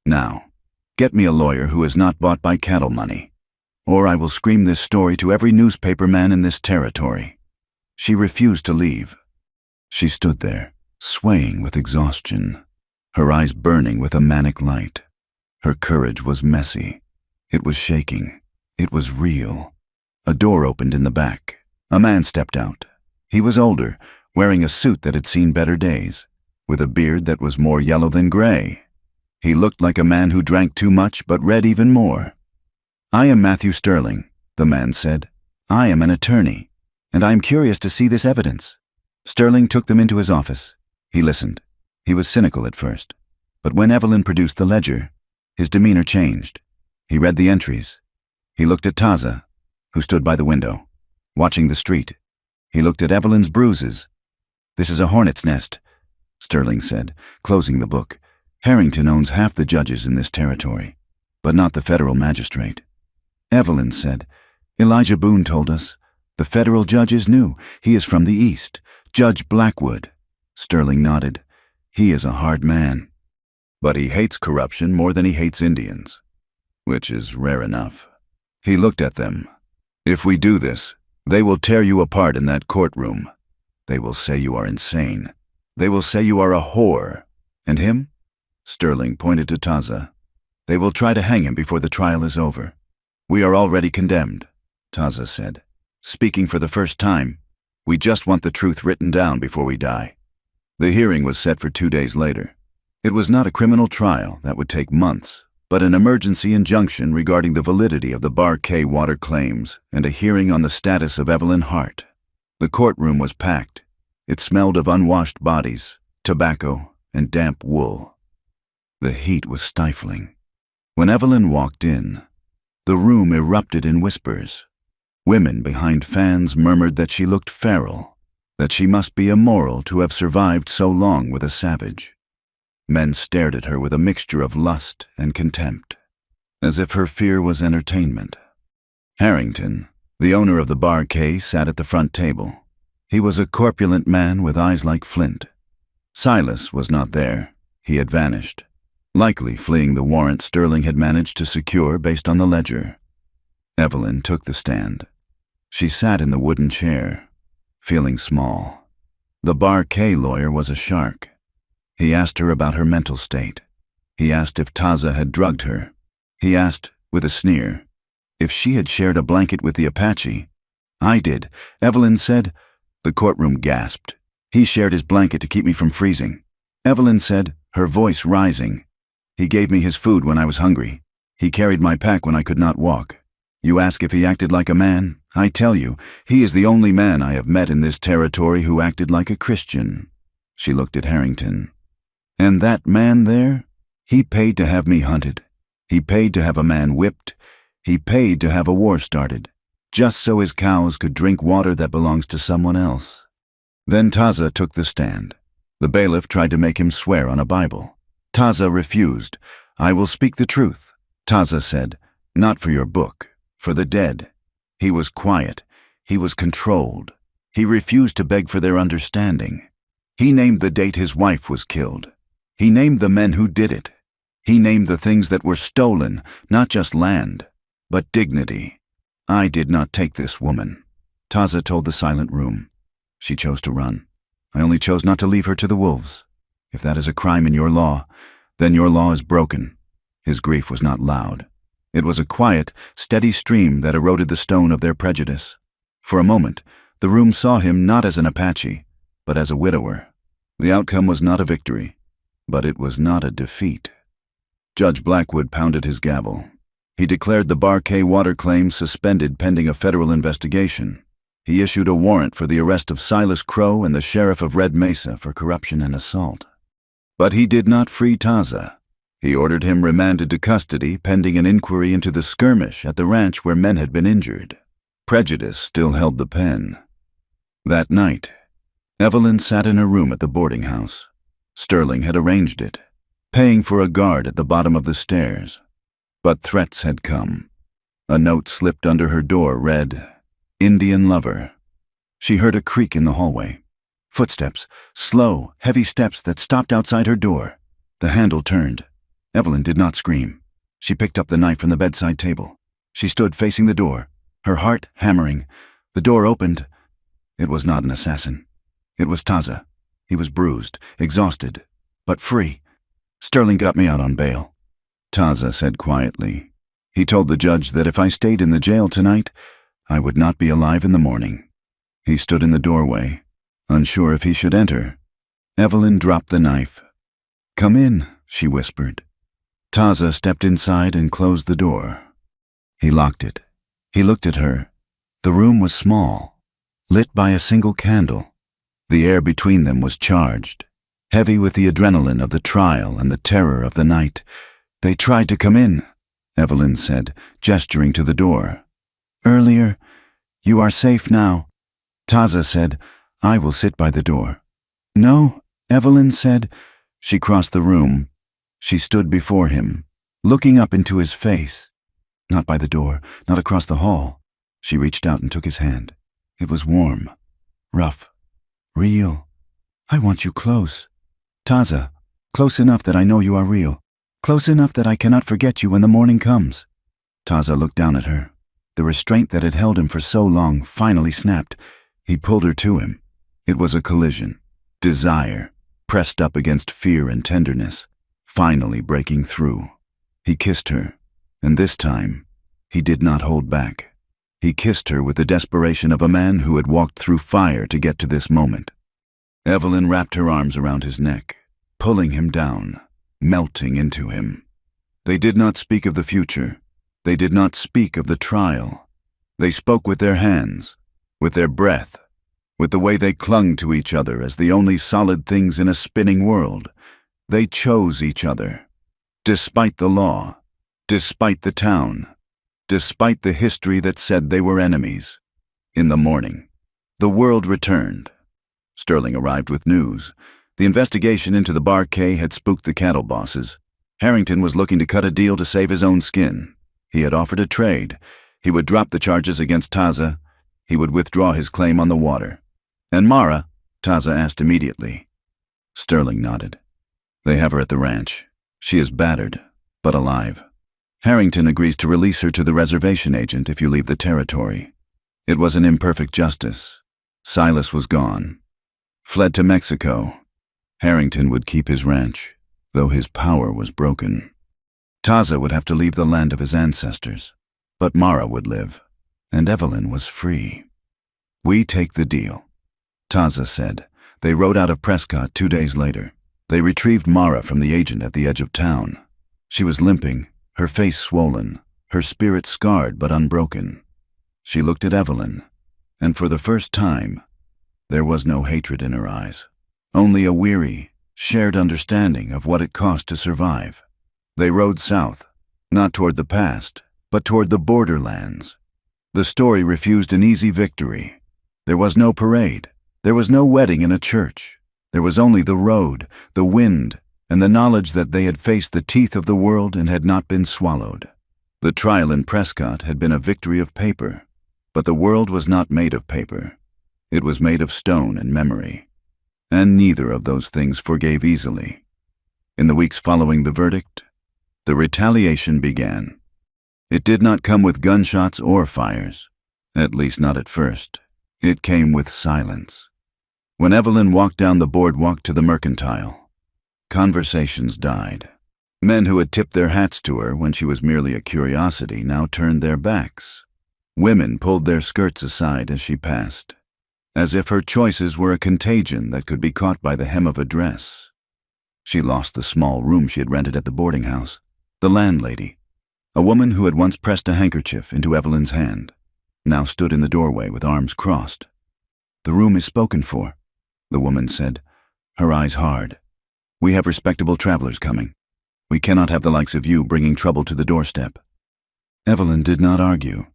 A: Now, get me a lawyer who is not bought by cattle money, or I will scream this story to every newspaper man in this territory." She refused to leave. She stood there, swaying with exhaustion, her eyes burning with a manic light. Her courage was messy. It was shaking. It was real. A door opened in the back. A man stepped out. He was older, wearing a suit that had seen better days, with a beard that was more yellow than gray. He looked like a man who drank too much but read even more. "I am Matthew Sterling," the man said. "I am an attorney, and I am curious to see this evidence." Sterling took them into his office. He listened. He was cynical at first, but when Evelyn produced the ledger, his demeanor changed. He read the entries. He looked at Taza, who stood by the window, watching the street. He looked at Evelyn's bruises. "This is a hornet's nest," Sterling said, closing the book. "Harrington owns half the judges in this territory. but not the federal magistrate. Evelyn said, "Elijah Boone told us. The federal judge is new. He is from the East. Judge Blackwood." Sterling nodded. "He is a hard man. But he hates corruption more than he hates Indians, which is rare enough." He looked at them. "If we do this, they will tear you apart in that courtroom. They will say you are insane. They will say you are a whore. And him?" Sterling pointed to Taza. "They will try to hang him before the trial is over. We are already condemned," Taza said. "Speaking for the first time, we just want the truth written down before we die." The hearing was set for 2 days later. It was not a criminal trial that would take months, but an emergency injunction regarding the validity of the Bar K water claims and a hearing on the status of Evelyn Hart. The courtroom was packed. It smelled of unwashed bodies, tobacco, and damp wool. The heat was stifling. When Evelyn walked in, the room erupted in whispers. Women behind fans murmured that she looked feral, that she must be immoral to have survived so long with a savage. Men stared at her with a mixture of lust and contempt, as if her fear was entertainment. Harrington, the owner of the Bar K, sat at the front table. He was a corpulent man with eyes like flint. Silas was not there. He had vanished, likely fleeing the warrant Sterling had managed to secure based on the ledger. Evelyn took the stand. She sat in the wooden chair, feeling small. The Bar K lawyer was a shark. He asked her about her mental state. He asked if Taza had drugged her. He asked, with a sneer, if she had shared a blanket with the Apache. "I did," Evelyn said. The courtroom gasped. "He shared his blanket to keep me from freezing," Evelyn said, her voice rising. "He gave me his food when I was hungry. He carried my pack when I could not walk. You ask if he acted like a man? I tell you, he is the only man I have met in this territory who acted like a Christian." She looked at Harrington. "And that man there? He paid to have me hunted. He paid to have a man whipped. He paid to have a war started, just so his cows could drink water that belongs to someone else." Then Taza took the stand. The bailiff tried to make him swear on a Bible. Taza refused. "I will speak the truth," Taza said, "not for your book, for the dead." He was quiet. He was controlled. He refused to beg for their understanding. He named the date his wife was killed. He named the men who did it. He named the things that were stolen, not just land, but dignity. "I did not take this woman," Taza told the silent room. "She chose to run. I only chose not to leave her to the wolves. If that is a crime in your law, then your law is broken." His grief was not loud. It was a quiet, steady stream that eroded the stone of their prejudice. For a moment, the room saw him not as an Apache, but as a widower. The outcome was not a victory, but it was not a defeat. Judge Blackwood pounded his gavel. He declared the Bar K water claims suspended pending a federal investigation. He issued a warrant for the arrest of Silas Crow and the sheriff of Red Mesa for corruption and assault. But he did not free Taza. He ordered him remanded to custody pending an inquiry into the skirmish at the ranch where men had been injured. Prejudice still held the pen. That night, Evelyn sat in her room at the boarding house. Sterling had arranged it, paying for a guard at the bottom of the stairs. But threats had come. A note slipped under her door read, "Indian lover." She heard a creak in the hallway. Footsteps, slow, heavy steps that stopped outside her door. The handle turned. Evelyn did not scream. She picked up the knife from the bedside table. She stood facing the door, her heart hammering. The door opened. It was not an assassin. It was Taza. He was bruised, exhausted, but free. "Sterling got me out on bail," Taza said quietly. "He told the judge that if I stayed in the jail tonight, I would not be alive in the morning." He stood in the doorway, unsure if he should enter. Evelyn dropped the knife. "Come in," she whispered. Taza stepped inside and closed the door. He locked it. He looked at her. The room was small, lit by a single candle. The air between them was charged, heavy with the adrenaline of the trial and the terror of the night. "They tried to come in," Evelyn said, gesturing to the door. "Earlier. You are safe now." Taza said, "I will sit by the door." "No," Evelyn said. She crossed the room. She stood before him. looking up into his face. Not by the door, not across the hall. She reached out and took his hand. It was warm, rough, real. I want you close. Taza, close enough that I know you are real. Close enough that I cannot forget you when the morning comes. Taza looked down at her. The restraint that had held him for so long finally snapped. He pulled her to him. It was a collision. Desire, pressed up against fear and tenderness, finally breaking through. He kissed her, and this time, he did not hold back. He kissed her with the desperation of a man who had walked through fire to get to this moment. Evelyn wrapped her arms around his neck, pulling him down, melting into him. They did not speak of the future. They did not speak of the trial. They spoke with their hands, with their breath, with the way they clung to each other as the only solid things in a spinning world. They chose each other. Despite the law, despite the town, despite the history that said they were enemies. In the morning, the world returned. Sterling arrived with news. The investigation into the Bar K had spooked the cattle bosses. Harrington was looking to cut a deal to save his own skin. He had offered a trade. He would drop the charges against Taza. He would withdraw his claim on the water. And Mara? Taza asked immediately. Sterling nodded. They have her at the ranch. She is battered, but alive. Harrington agrees to release her to the reservation agent if you leave the territory. It was an imperfect justice. Silas was gone. Fled to Mexico. Harrington would keep his ranch, though his power was broken. Taza would have to leave the land of his ancestors, but Mara would live, and Evelyn was free. We take the deal, Taza said. They rode out of Prescott 2 days later. They retrieved Mara from the agent at the edge of town. She was limping, her face swollen, her spirit scarred but unbroken. She looked at Evelyn, and for the first time, there was no hatred in her eyes, only a weary, shared understanding of what it cost to survive. They rode south, not toward the past, but toward the borderlands. The story refused an easy victory. There was no parade. There was no wedding in a church. There was only the road, the wind, and the knowledge that they had faced the teeth of the world and had not been swallowed. The trial in Prescott had been a victory of paper, but the world was not made of paper. It was made of stone and memory, and neither of those things forgave easily. In the weeks following the verdict, the retaliation began. It did not come with gunshots or fires, at least not at first. It came with silence. When Evelyn walked down the boardwalk to the Mercantile, conversations died. Men who had tipped their hats to her when she was merely a curiosity now turned their backs. Women pulled their skirts aside as she passed, as if her choices were a contagion that could be caught by the hem of a dress. She lost the small room she had rented at the boarding house. The landlady, a woman who had once pressed a handkerchief into Evelyn's hand, now stood in the doorway with arms crossed. "The room is spoken for," the woman said, her eyes hard. "We have respectable travelers coming. We cannot have the likes of you bringing trouble to the doorstep." Evelyn did not argue.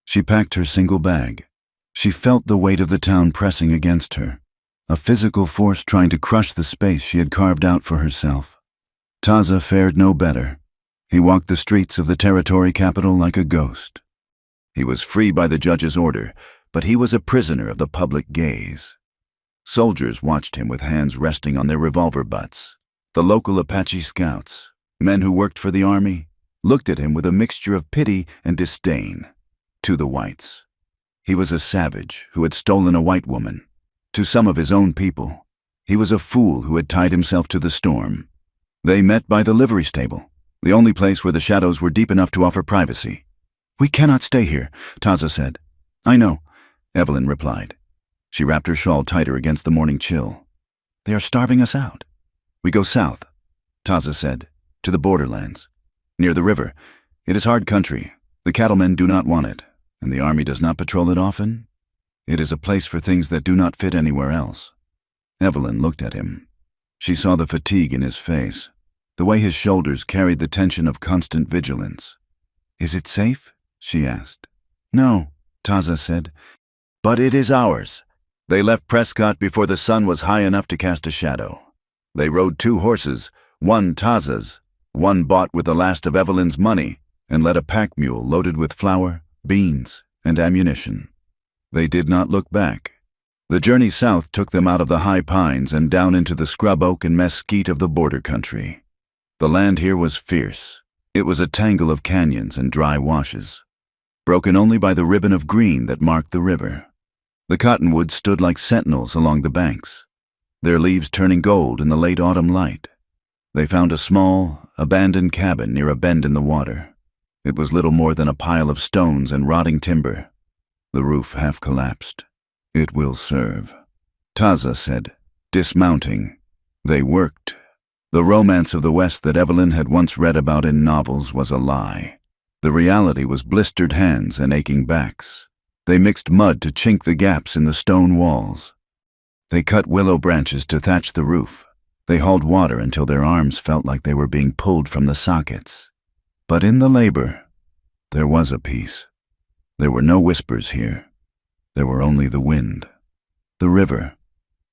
A: She packed her single bag. She felt the weight of the town pressing against her, a physical force trying to crush the space she had carved out for herself. Taza fared no better. He walked the streets of the territory capital like a ghost. He was free by the judge's order, but he was a prisoner of the public gaze. Soldiers watched him with hands resting on their revolver butts. The local Apache scouts, men who worked for the army, looked at him with a mixture of pity and disdain. To the whites, he was a savage who had stolen a white woman. To some of his own people, he was a fool who had tied himself to the storm. They met by the livery stable, the only place where the shadows were deep enough to offer privacy. "We cannot stay here," Taza said. "I know," Evelyn replied. She wrapped her shawl tighter against the morning chill. "They are starving us out." "We go south," Taza said, "to the borderlands. Near the river. It is hard country. The cattlemen do not want it, and the army does not patrol it often. It is a place for things that do not fit anywhere else." Evelyn looked at him. She saw the fatigue in his face, the way his shoulders carried the tension of constant vigilance. "Is it safe?" she asked. "No," Taza said, "but it is ours." They left Prescott before the sun was high enough to cast a shadow. They rode 2 horses, one Taza's, One bought with the last of Evelyn's money and led a pack mule loaded with flour, beans, and ammunition. They did not look back. The journey south took them out of the high pines and down into the scrub oak and mesquite of the border country. The land here was fierce. It was a tangle of canyons and dry washes, broken only by the ribbon of green that marked the river. The cottonwoods stood like sentinels along the banks, their leaves turning gold in the late autumn light. They found a small, abandoned cabin near a bend in the water. It was little more than a pile of stones and rotting timber. The roof half collapsed. "It will serve," Taza said, dismounting. They worked. The romance of the West that Evelyn had once read about in novels was a lie. The reality was blistered hands and aching backs. They mixed mud to chink the gaps in the stone walls. They cut willow branches to thatch the roof. They hauled water until their arms felt like they were being pulled from the sockets. But in the labor, there was a peace. There were no whispers here. There were only the wind, the river,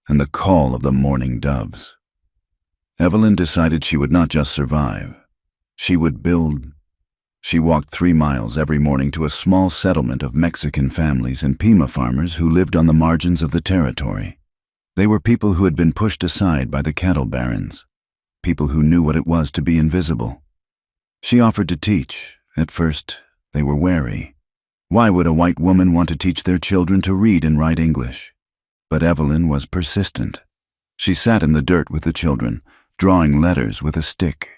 A: and the call of the mourning doves. Evelyn decided she would not just survive. She would build. She walked 3 miles every morning to a small settlement of Mexican families and Pima farmers who lived on the margins of the territory. They were people who had been pushed aside by the cattle barons, people who knew what it was to be invisible. She offered to teach. At first, they were wary. Why would a white woman want to teach their children to read and write English? But Evelyn was persistent. She sat in the dirt with the children, drawing letters with a stick.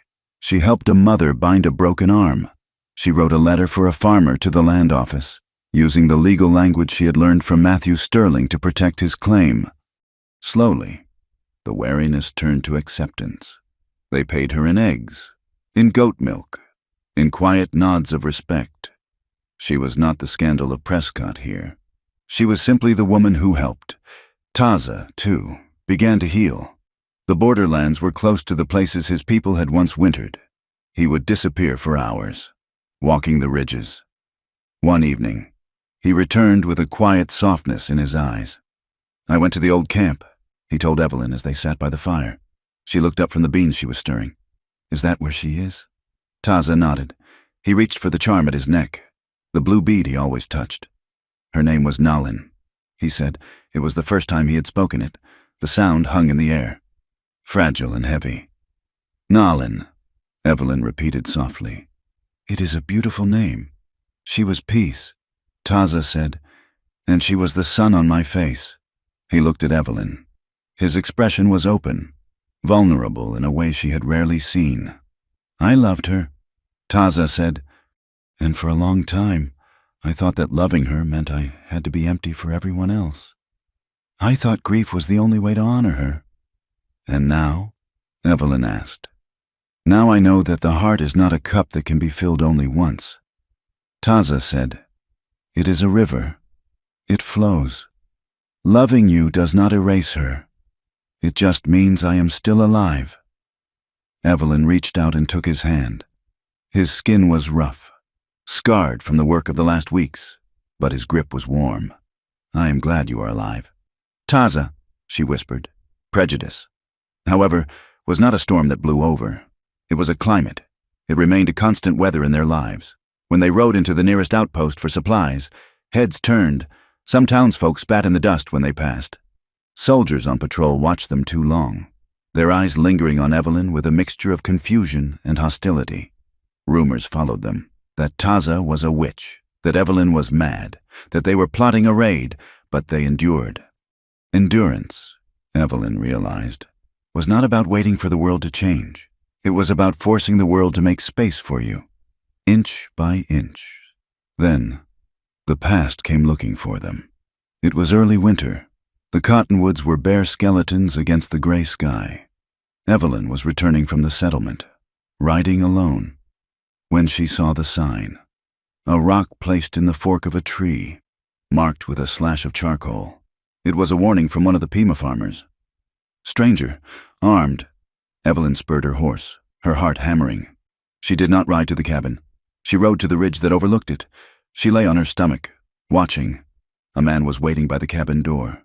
A: She helped a mother bind a broken arm. She wrote a letter for a farmer to the land office, using the legal language she had learned from Matthew Sterling to protect his claim. Slowly, the wariness turned to acceptance. They paid her in eggs, in goat milk, in quiet nods of respect. She was not the scandal of Prescott here. She was simply the woman who helped. Taza, too, began to heal. The borderlands were close to the places his people had once wintered. He would disappear for hours, walking the ridges. One evening, he returned with a quiet softness in his eyes. "I went to the old camp," he told Evelyn as they sat by the fire. She looked up from the beans she was stirring. "Is that where she is?" Taza nodded. He reached for the charm at his neck, the blue bead he always touched. "Her name was Nalin," he said. It was the first time he had spoken it. The sound hung in the air, fragile and heavy. "Nalin," Evelyn repeated softly. "It is a beautiful name. She was peace," Taza said, "and she was the sun on my face." He looked at Evelyn. His expression was open, vulnerable in a way she had rarely seen. "I loved her," Taza said, "and for a long time I thought that loving her meant I had to be empty for everyone else. I thought grief was the only way to honor her." "And now?" Evelyn asked. "Now I know that the heart is not a cup that can be filled only once." Taza said, "It is a river. It flows. Loving you does not erase her. It just means I am still alive." Evelyn reached out and took his hand. His skin was rough, scarred from the work of the last weeks, but his grip was warm. "I am glad you are alive." "Taza," she whispered. Prejudice, however, was not a storm that blew over. It was a climate. It remained a constant weather in their lives. When they rode into the nearest outpost for supplies, heads turned. Some townsfolk spat in the dust when they passed. Soldiers on patrol watched them too long, their eyes lingering on Evelyn with a mixture of confusion and hostility. Rumors followed them, that Taza was a witch, that Evelyn was mad, that they were plotting a raid, but they endured. Endurance, Evelyn realized, was not about waiting for the world to change. It was about forcing the world to make space for you, inch by inch. Then, the past came looking for them. It was early winter. The cottonwoods were bare skeletons against the gray sky. Evelyn was returning from the settlement, riding alone, when she saw the sign. A rock placed in the fork of a tree, marked with a slash of charcoal. It was a warning from one of the Pima farmers. "Stranger, armed." Evelyn spurred her horse, her heart hammering. She did not ride to the cabin. She rode to the ridge that overlooked it. She lay on her stomach, watching. A man was waiting by the cabin door.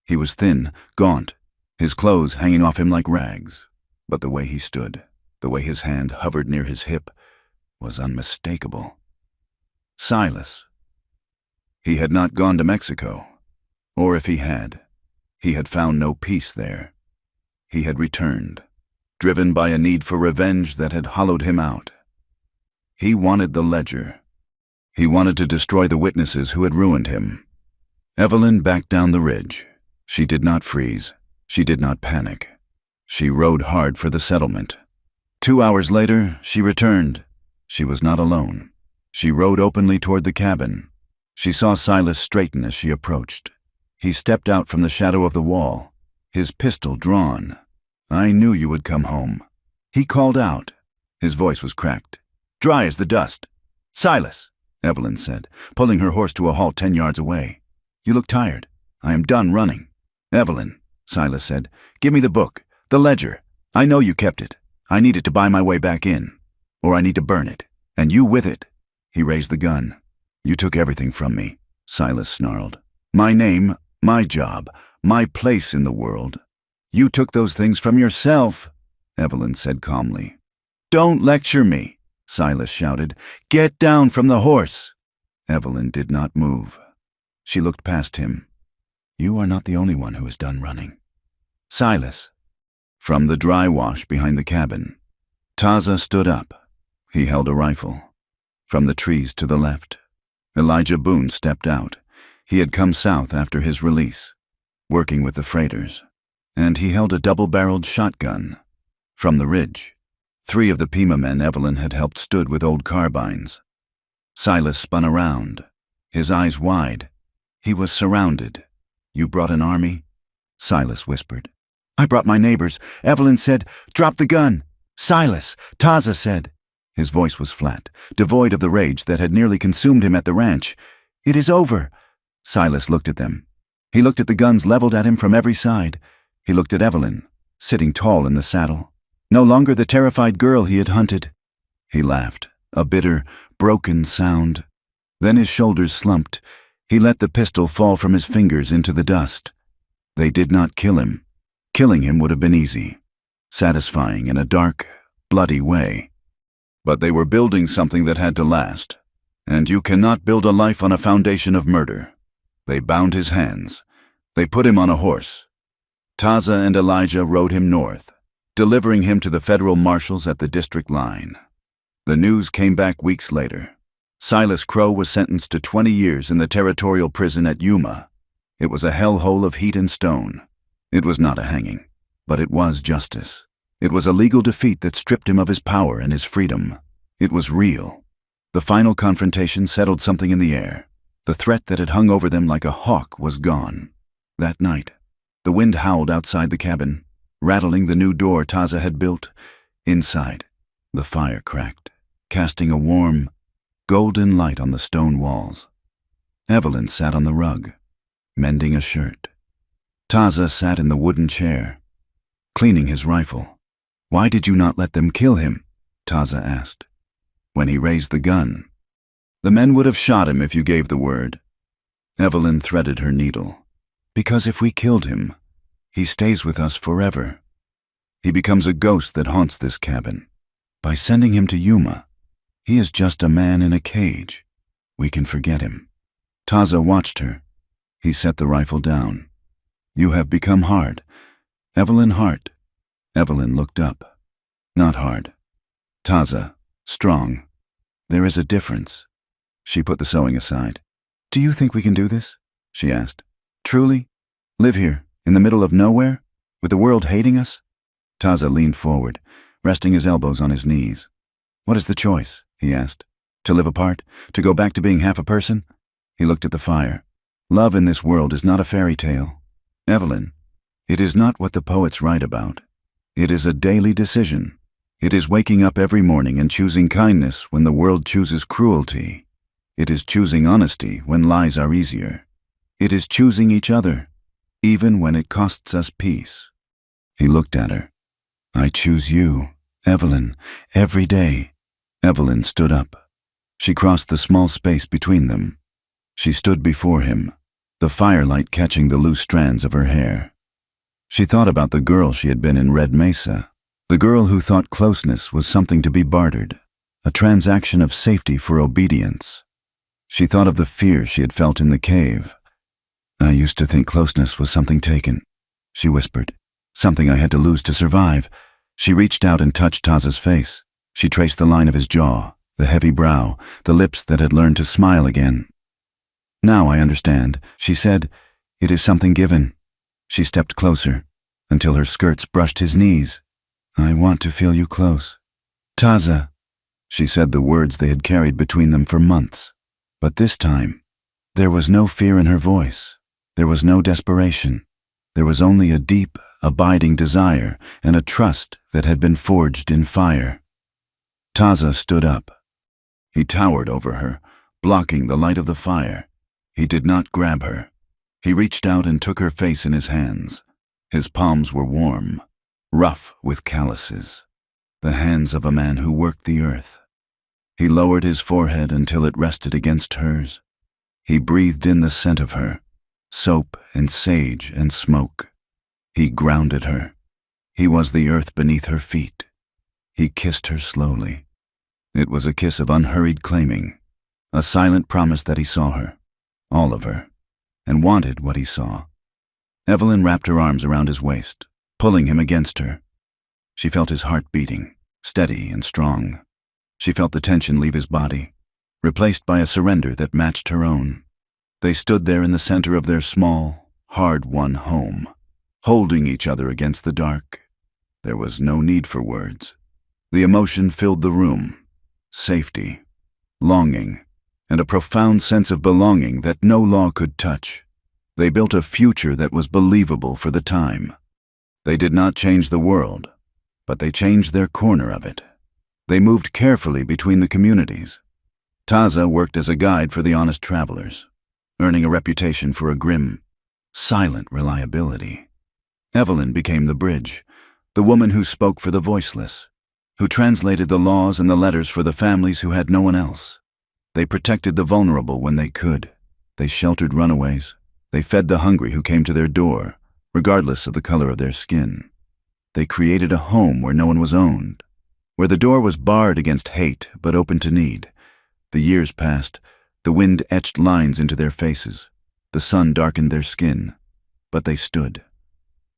A: He was thin, gaunt, his clothes hanging off him like rags. But the way he stood, The way his hand hovered near his hip was unmistakable. Silas. He had not gone to Mexico, or if he had found no peace there. He had returned, driven by a need for revenge that had hollowed him out. He wanted the ledger. He wanted to destroy the witnesses who had ruined him. Evelyn backed down the ridge. She did not freeze. She did not panic. She rode hard for the settlement. 2 hours later, she returned. She was not alone. She rode openly toward the cabin. She saw Silas straighten as she approached. He stepped out from the shadow of the wall, his pistol drawn. "I knew you would come home." He called out. His voice was cracked, dry as the dust. "Silas," Evelyn said, pulling her horse to a halt 10 yards away. "You look tired. I am done running." "Evelyn," Silas said, "give me the book, the ledger. I know you kept it. I need it to buy my way back in. Or I need to burn it. And you with it." He raised the gun. "You took everything from me," Silas snarled. "My name, my job, my place in the world." "You took those things from yourself," Evelyn said calmly. "Don't lecture me," Silas shouted. "Get down from the horse." Evelyn did not move. She looked past him. "You are not the only one who is done running." "Silas." From the dry wash behind the cabin, Taza stood up. He held a rifle. From the trees to the left, Elijah Boone stepped out. He had come south after his release, working with the freighters, and he held a double-barreled shotgun. From the ridge, 3 of the Pima men Evelyn had helped stood with old carbines. Silas spun around, his eyes wide. He was surrounded. "You brought an army?" Silas whispered. "I brought my neighbors." Evelyn said, "Drop the gun." "Silas," Taza said. His voice was flat, devoid of the rage that had nearly consumed him at the ranch. "It is over." Silas looked at them. He looked at the guns leveled at him from every side. He looked at Evelyn, sitting tall in the saddle, no longer the terrified girl he had hunted. He laughed, a bitter, broken sound. Then his shoulders slumped. He let the pistol fall from his fingers into the dust. They did not kill him. Killing him would have been easy, satisfying in a dark, bloody way. But they were building something that had to last, and you cannot build a life on a foundation of murder. They bound his hands. They put him on a horse. Taza and Elijah rode him north, delivering him to the federal marshals at the district line. The news came back weeks later. Silas Crow was sentenced to 20 years in the territorial prison at Yuma. It was a hellhole of heat and stone. It was not a hanging, but it was justice. It was a legal defeat that stripped him of his power and his freedom. It was real. The final confrontation settled something in the air. The threat that had hung over them like a hawk was gone. That night, the wind howled outside the cabin, rattling the new door Taza had built. Inside, the fire cracked, casting a warm, golden light on the stone walls. Evelyn sat on the rug, mending a shirt. Taza sat in the wooden chair, cleaning his rifle. "Why did you not let them kill him?" Taza asked. "When he raised the gun, the men would have shot him if you gave the word." Evelyn threaded her needle. "Because if we killed him, he stays with us forever. He becomes a ghost that haunts this cabin. By sending him to Yuma, he is just a man in a cage. We can forget him." Taza watched her. He set the rifle down. "You have become hard. Evelyn Hart." Evelyn looked up. "Not hard. Taza, strong. There is a difference." She put the sewing aside. "Do you think we can do this?" she asked. "Truly? Live here, in the middle of nowhere, with the world hating us?" Taza leaned forward, resting his elbows on his knees. "What is the choice?" he asked. "To live apart? To go back to being half a person?" He looked at the fire. "Love in this world is not a fairy tale. Evelyn, it is not what the poets write about. It is a daily decision. It is waking up every morning and choosing kindness when the world chooses cruelty. It is choosing honesty when lies are easier. It is choosing each other, even when it costs us peace." He looked at her. "I choose you, Evelyn, every day." Evelyn stood up. She crossed the small space between them. She stood before him, the firelight catching the loose strands of her hair. She thought about the girl she had been in Red Mesa, The girl who thought closeness was something to be bartered, a transaction of safety for obedience. She thought of the fear she had felt in the cave. "I used to think closeness was something taken," she whispered. "Something I had to lose to survive." She reached out and touched Taza's face. She traced the line of his jaw, the heavy brow, the lips that had learned to smile again. "Now I understand," she said. "It is something given." She stepped closer, until her skirts brushed his knees. "I want to feel you close." "Taza," she said the words they had carried between them for months. But this time, there was no fear in her voice. There was no desperation. There was only a deep, abiding desire and a trust that had been forged in fire. Taza stood up. He towered over her, blocking the light of the fire. He did not grab her. He reached out and took her face in his hands. His palms were warm, rough with calluses, the hands of a man who worked the earth. He lowered his forehead until it rested against hers. He breathed in the scent of her, soap and sage and smoke. He grounded her. He was the earth beneath her feet. He kissed her slowly. It was a kiss of unhurried claiming, a silent promise that he saw her, all of her, and wanted what he saw. Evelyn wrapped her arms around his waist, pulling him against her. She felt his heart beating, steady and strong. She felt the tension leave his body, replaced by a surrender that matched her own. They stood there in the center of their small, hard-won home, holding each other against the dark. There was no need for words. The emotion filled the room. Safety, longing, and a profound sense of belonging that no law could touch. They built a future that was believable for the time. They did not change the world, but they changed their corner of it. They moved carefully between the communities. Taza worked as a guide for the honest travelers, earning a reputation for a grim, silent reliability. Evelyn became the bridge, the woman who spoke for the voiceless, who translated the laws and the letters for the families who had no one else. They protected the vulnerable when they could. They sheltered runaways. They fed the hungry who came to their door, regardless of the color of their skin. They created a home where no one was owned, where the door was barred against hate but open to need. The years passed. The wind etched lines into their faces. The sun darkened their skin. But they stood.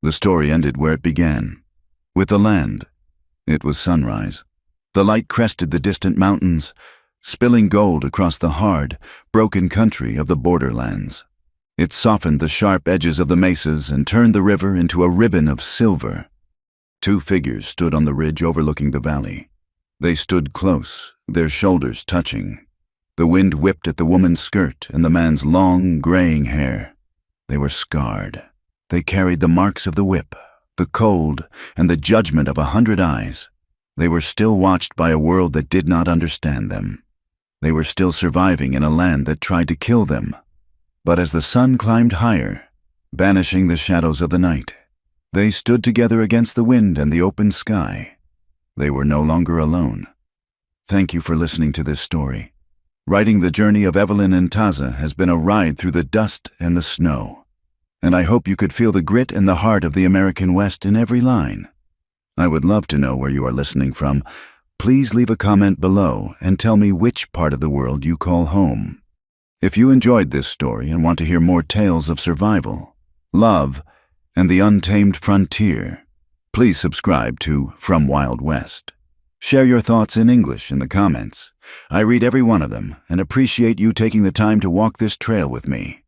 A: The story ended where it began, with the land. It was sunrise. The light crested the distant mountains, spilling gold across the hard, broken country of the borderlands. It softened the sharp edges of the mesas and turned the river into a ribbon of silver. Two figures stood on the ridge overlooking the valley. They stood close, their shoulders touching. The wind whipped at the woman's skirt and the man's long, graying hair. They were scarred. They carried the marks of the whip, the cold, and the judgment of 100 eyes. They were still watched by a world that did not understand them. They were still surviving in a land that tried to kill them. But as the sun climbed higher, banishing the shadows of the night, they stood together against the wind and the open sky. They were no longer alone. Thank you for listening to this story. Writing the journey of Evelyn and Taza has been a ride through the dust and the snow. And I hope you could feel the grit and the heart of the American West in every line. I would love to know where you are listening from. Please leave a comment below and tell me which part of the world you call home. If you enjoyed this story and want to hear more tales of survival, love, and the untamed frontier, please subscribe to From Wild West. Share your thoughts in English in the comments. I read every one of them and appreciate you taking the time to walk this trail with me.